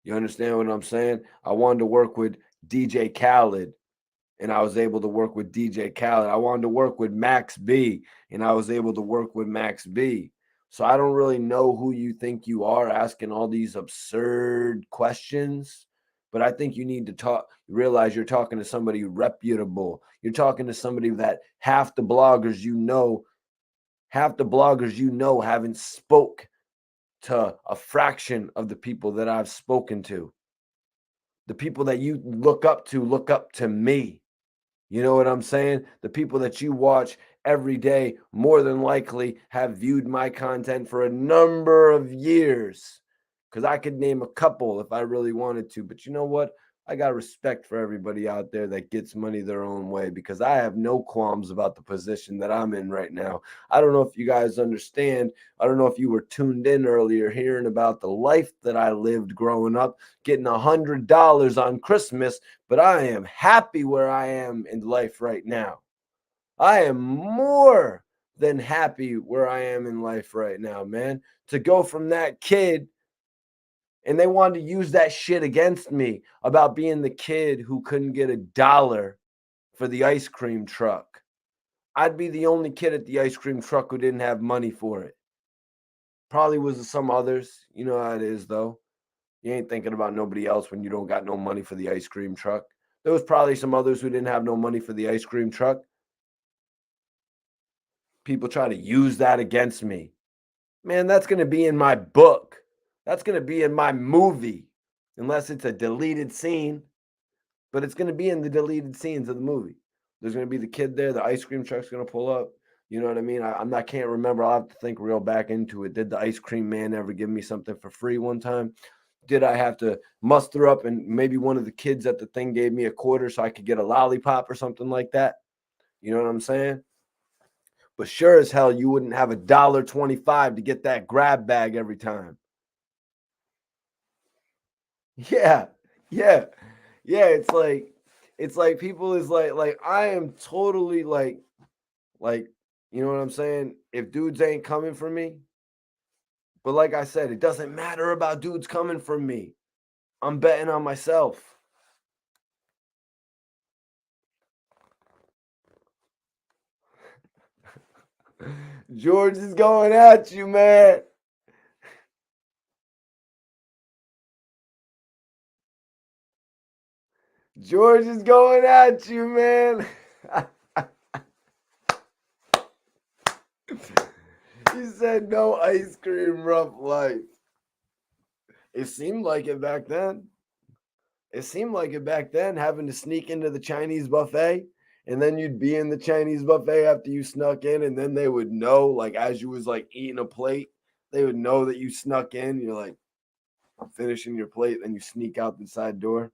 You understand what I'm saying? I wanted to work with DJ Khaled, and I was able to work with DJ Khaled. I wanted to work with Max B, and I was able to work with Max B. So I don't really know who you think you are asking all these absurd questions, but I think you need to realize you're talking to somebody reputable. You're talking to somebody that half the bloggers haven't spoke to a fraction of the people that I've spoken to. The people that you look up to me. You know what I'm saying? The people that you watch every day more than likely have viewed my content for a number of years. Because I could name a couple if I really wanted to. But you know what? I got respect for everybody out there that gets money their own way, because I have no qualms about the position that I'm in right now. I don't know if you guys understand. I don't know if you were tuned in earlier hearing about the life that I lived growing up, getting $100 on Christmas, but I am happy where I am in life right now. I am more than happy where I am in life right now, man. To go from that kid, and they wanted to use that shit against me about being the kid who couldn't get $1 for the ice cream truck. I'd be the only kid at the ice cream truck who didn't have money for it. Probably was some others. You know how it is, though. You ain't thinking about nobody else when you don't got no money for the ice cream truck. There was probably some others who didn't have no money for the ice cream truck. People try to use that against me. Man, that's going to be in my book. That's going to be in my movie, unless it's a deleted scene. But it's going to be in the deleted scenes of the movie. There's going to be the kid there. The ice cream truck's going to pull up. You know what I mean? I can't remember. I'll have to think real back into it. Did the ice cream man ever give me something for free one time? Did I have to muster up and maybe one of the kids at the thing gave me a quarter so I could get a lollipop or something like that? You know what I'm saying? But sure as hell, you wouldn't have $1.25 to get that grab bag every time. Yeah. It's like people is like I am totally like, you know what I'm saying? If dudes ain't coming for me, but like I said, it doesn't matter about dudes coming for me. I'm betting on myself. George is going at you, man. George is going at you, man. He said no ice cream, rough life. It seemed like it back then. Having to sneak into the Chinese buffet, and then you'd be in the Chinese buffet after you snuck in, and then they would know, like, as you was like eating a plate, they would know that you snuck in. You're like finishing your plate, then you sneak out the side door.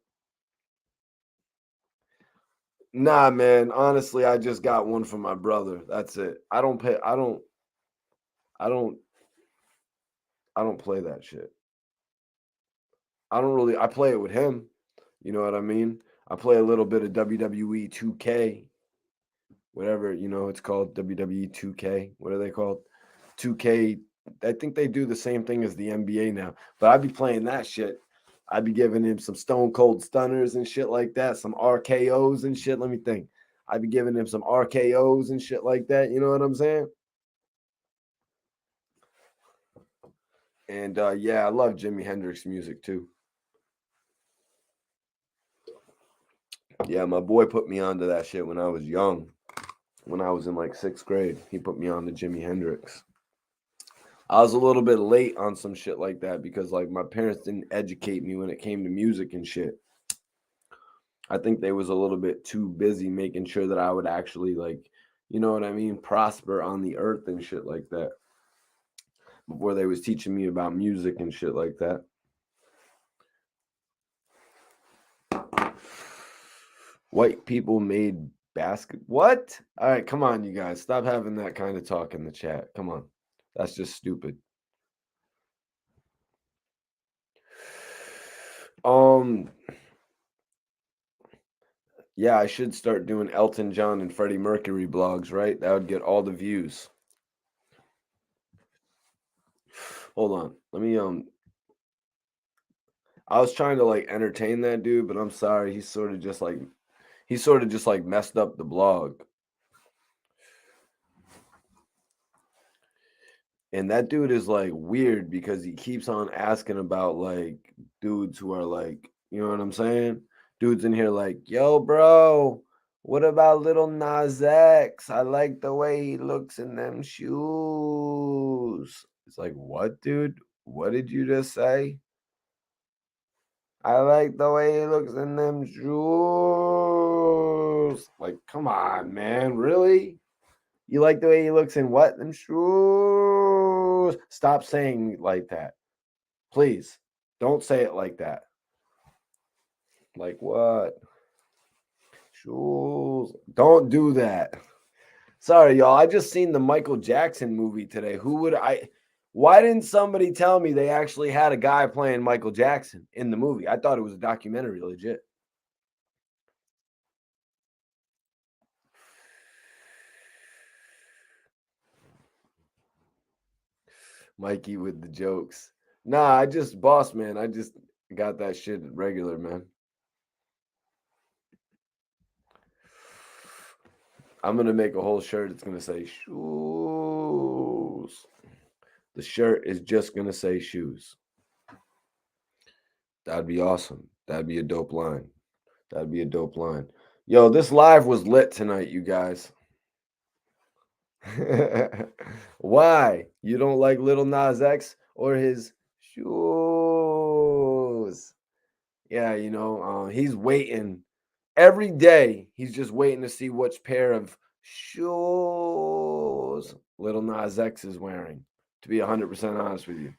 Nah, man. Honestly, I just got one from my brother. That's it. I don't play that shit. I play it with him. You know what I mean? I play a little bit of WWE 2K, whatever, it's called WWE 2K. What are they called? 2K. I think they do the same thing as the NBA now. But I'd be playing that shit. I'd be giving him some stone cold stunners and shit like that, some RKOs and shit. Let me think. I'd be giving him some RKOs and shit like that. You know what I'm saying? And yeah, I love Jimi Hendrix music too. Yeah, my boy put me onto that shit when I was young. When I was in like 6th grade, he put me on to Jimi Hendrix. I was a little bit late on some shit like that because like my parents didn't educate me when it came to music and shit. I think they was a little bit too busy making sure that I would actually like, you know what I mean, prosper on the earth and shit like that. Before they was teaching me about music and shit like that. White people made basket. What? All right, come on, you guys. Stop having that kind of talk in the chat. Come on. That's just stupid. Yeah, I should start doing Elton John and Freddie Mercury blogs, right? That would get all the views. Hold on. Let me I was trying to like entertain that dude, but I'm sorry. He sort of just like messed up the blog. And that dude is like weird because he keeps on asking about like dudes who are like, you know what I'm saying? Dudes in here like, yo, bro, what about Little Nas X? I like the way he looks in them shoes. It's like, what, dude? What did you just say? I like the way he looks in them shoes. Like, come on, man. Really? You like the way he looks in what? Them shoes. Stop saying like that. Please. Don't say it like that. Like what? Shoes. Don't do that. Sorry, y'all. I just seen the Michael Jackson movie today. Why didn't somebody tell me they actually had a guy playing Michael Jackson in the movie? I thought it was a documentary, legit. Mikey with the jokes. Nah, boss man. I just got that shit regular, man. I'm going to make a whole shirt. It's going to say shoes. The shirt is just going to say shoes. That'd be awesome. That'd be a dope line. That'd be a dope line. Yo, this live was lit tonight, you guys. Why? You don't like Little Nas X or his shoes? Yeah, he's waiting. Every day, he's just waiting to see which pair of shoes Little Nas X is wearing, to be 100% honest with you.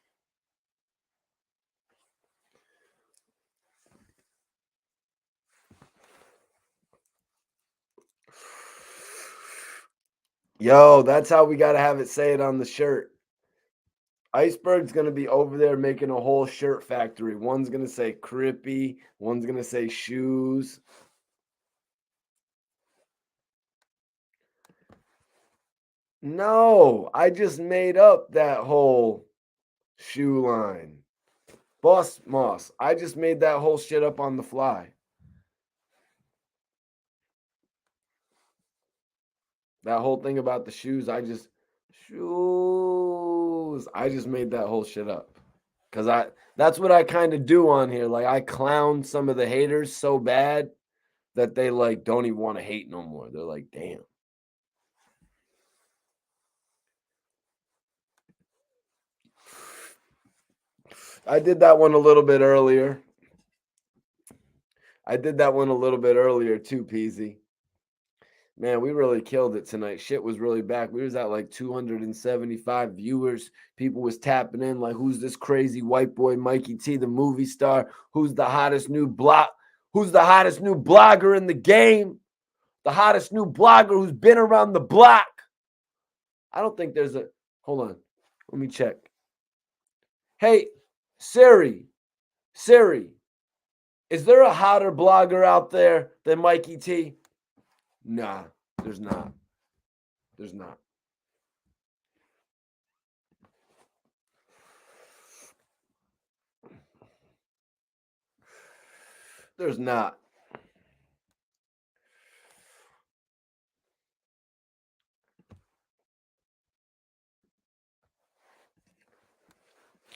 Yo, that's how we got to have it say it on the shirt. Iceberg's going to be over there making a whole shirt factory. One's going to say Crippy. One's going to say shoes. No, I just made up that whole shoe line. Boss Moss, I just made that whole shit up on the fly. That whole thing about the shoes, I just made that whole shit up. Cause that's what I kind of do on here. Like I clown some of the haters so bad that they like don't even want to hate no more. They're like, damn. I did that one a little bit earlier. Too, Peasy. Man, we really killed it tonight. Shit was really back. We was at like 275 viewers. People was tapping in like, who's this crazy white boy Mikey T, the movie star? Who's the hottest new blogger in the game? The hottest new blogger who's been around the block. I don't think there's hold on. Let me check. Hey, Siri, Is there a hotter blogger out there than Mikey T? Nah, there's not. There's not. There's not.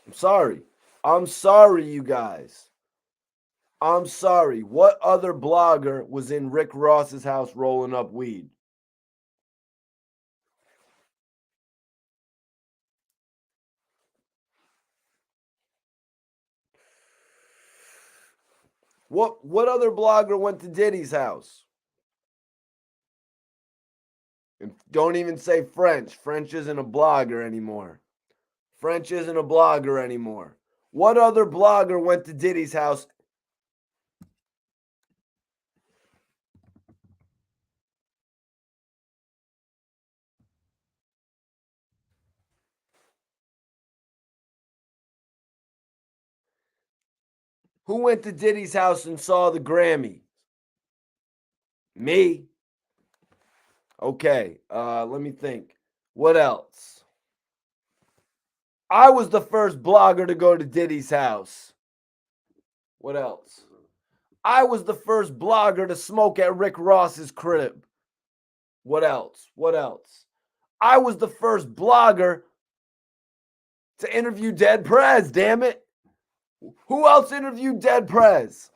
I'm sorry. I'm sorry, you guys. I'm sorry. What other blogger was in Rick Ross's house rolling up weed? What other blogger went to Diddy's house? And don't even say French. French isn't a blogger anymore. French isn't a blogger anymore. What other blogger went to Diddy's house? Who went to Diddy's house and saw the Grammy? Me. Okay, let me think. What else? I was the first blogger to go to Diddy's house. What else? I was the first blogger to smoke at Rick Ross's crib. What else? What else? I was the first blogger to interview Dead Prez, damn it. Who else interviewed Dead Prez?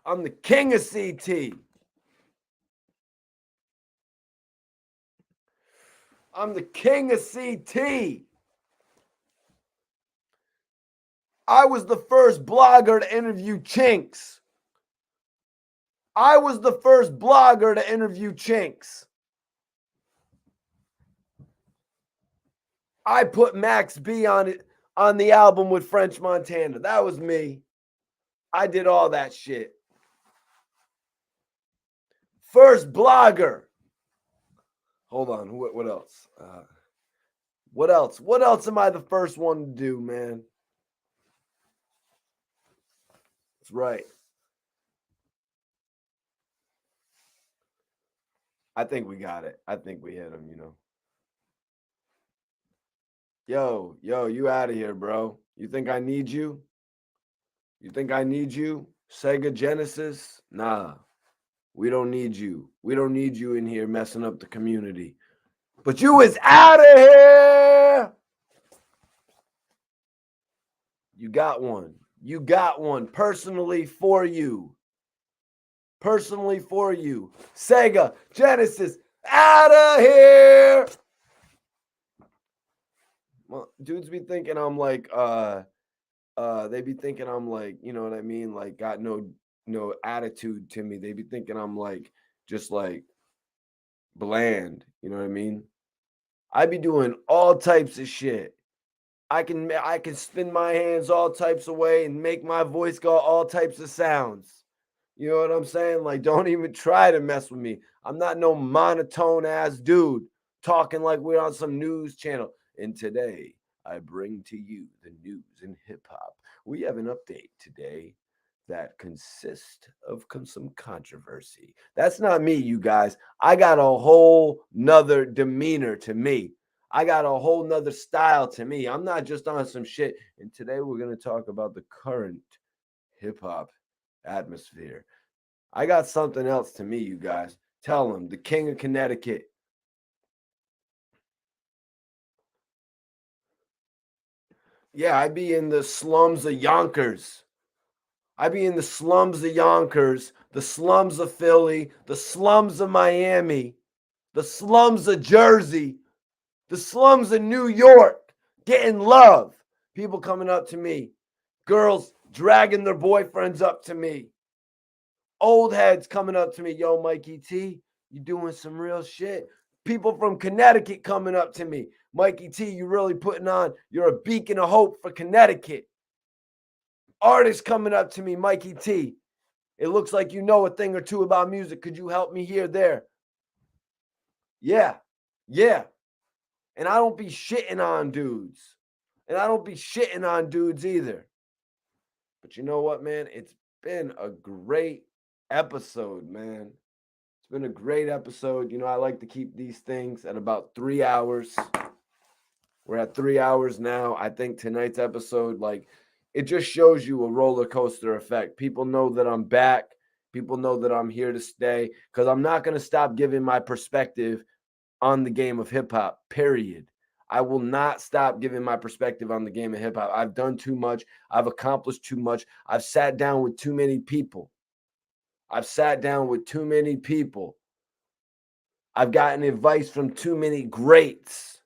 I'm the king of CT. I'm the king of CT. I was the first blogger to interview Chinks. I was the first blogger to interview Chinks. I put Max B on it on the album with French Montana. That was me. I did all that shit. First blogger. Hold on. What else? What else? What else am I the first one to do, man? That's right. I think we got it. I think we hit him, you know. Yo, you out of here, bro. You think I need you? You think I need you? Sega Genesis? Nah. We don't need you. We don't need you in here messing up the community. But you is out of here. You got one. You got one personally for you. Personally for you. Sega Genesis, out of here. Well, dudes be thinking I'm like, they be thinking I'm like, you know what I mean? Like, got no attitude to me. They be thinking I'm like, just like bland. You know what I mean? I be doing all types of shit. I can spin my hands all types of way and make my voice go all types of sounds. You know what I'm saying? Like, don't even try to mess with me. I'm not no monotone ass dude talking like we're on some news channel. And today, I bring to you the news in hip hop. We have an update today that consists of some controversy. That's not me, you guys. I got a whole nother demeanor to me. I got a whole nother style to me. I'm not just on some shit. And today we're going to talk about the current hip hop atmosphere. I got something else to me, you guys. Tell them, the king of Connecticut. Yeah, I be in the slums of Yonkers. I be in the slums of Yonkers, the slums of Philly, the slums of Miami, the slums of Jersey, the slums of New York, getting love. People coming up to me. Girls dragging their boyfriends up to me. Old heads coming up to me. Yo, Mikey T, you doing some real shit. People from Connecticut coming up to me. Mikey T, you really putting on, you're a beacon of hope for Connecticut. Artists coming up to me, Mikey T. It looks like you know a thing or two about music. Could you help me here, there? Yeah. And I don't be shitting on dudes. And I don't be shitting on dudes either. But you know what, man? It's been a great episode, man. It's been a great episode. You know, I like to keep these things at about 3 hours. We're at 3 hours now. I think tonight's episode, like, it just shows you a roller coaster effect. People know that I'm back. People know that I'm here to stay because I'm not going to stop giving my perspective on the game of hip hop, period. I will not stop giving my perspective on the game of hip hop. I've done too much. I've accomplished too much. I've sat down with too many people. I've sat down with too many people. I've gotten advice from too many greats.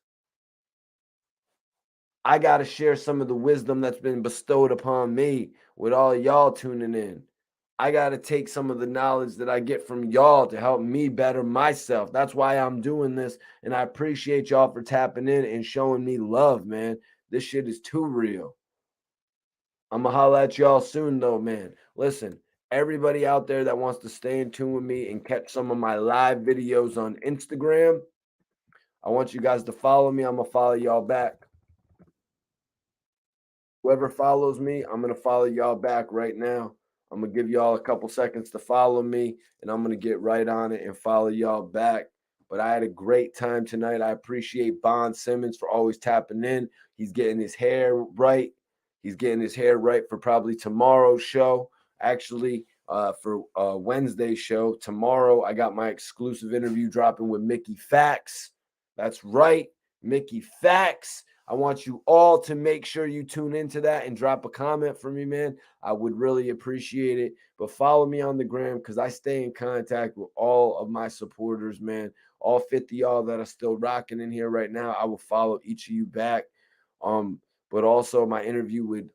I got to share some of the wisdom that's been bestowed upon me with all y'all tuning in. I got to take some of the knowledge that I get from y'all to help me better myself. That's why I'm doing this. And I appreciate y'all for tapping in and showing me love, man. This shit is too real. I'm going to holla at y'all soon, though, man. Listen, everybody out there that wants to stay in tune with me and catch some of my live videos on Instagram, I want you guys to follow me. I'm going to follow y'all back. Whoever follows me, I'm going to follow y'all back right now. I'm going to give y'all a couple seconds to follow me, and I'm going to get right on it and follow y'all back. But I had a great time tonight. I appreciate Bond Simmons for always tapping in. He's getting his hair right. He's getting his hair right for probably tomorrow's show. Actually, for Wednesday's show. Tomorrow, I got my exclusive interview dropping with Mickey Fax. That's right, Mickey Fax. I want you all to make sure you tune into that and drop a comment for me, man. I would really appreciate it. But follow me on the gram because I stay in contact with all of my supporters, man. All 50 y'all that are still rocking in here right now, I will follow each of you back. But also my interview with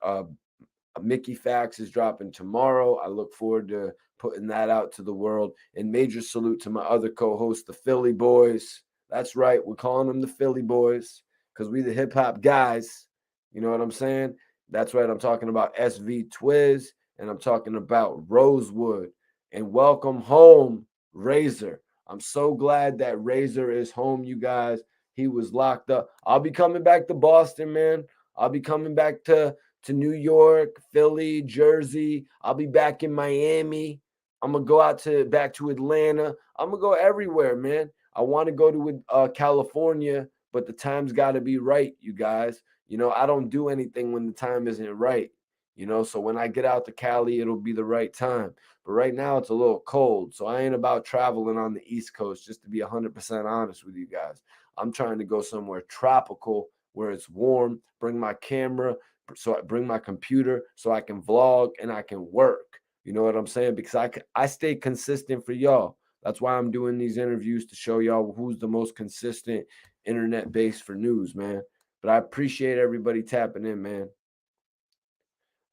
Mickey Fax is dropping tomorrow. I look forward to putting that out to the world. And major salute to my other co-hosts, the Philly Boys. That's right. We're calling them the Philly Boys because we the hip hop guys. You know what I'm saying? That's right. I'm talking about SV Twiz and I'm talking about Rosewood. And welcome home, Razor. I'm so glad that Razor is home, you guys. He was locked up. I'll be coming back to Boston, man. I'll be coming back to New York, Philly, Jersey. I'll be back in Miami. I'm gonna go out back to Atlanta. I'm gonna go everywhere, man. I want to go to California, but the time's got to be right, you guys. You know, I don't do anything when the time isn't right. You know, so when I get out to Cali, it'll be the right time. But right now, it's a little cold, so I ain't about traveling on the East Coast. Just to be 100% honest with you guys, I'm trying to go somewhere tropical where it's warm. Bring my camera, so I bring my computer so I can vlog and I can work. You know what I'm saying? Because I stay consistent for y'all. That's why I'm doing these interviews to show y'all who's the most consistent internet base for news, man. But I appreciate everybody tapping in, man.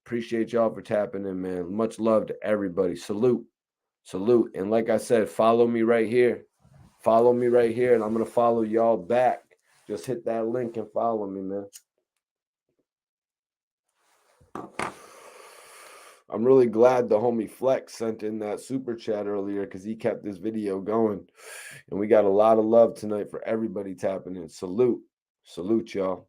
Appreciate y'all for tapping in, man. Much love to everybody. Salute. Salute. And like I said, follow me right here. Follow me right here, and I'm going to follow y'all back. Just hit that link and follow me, man. I'm really glad the homie Flex sent in that super chat earlier because he kept this video going. And we got a lot of love tonight for everybody tapping in. Salute. Salute, y'all.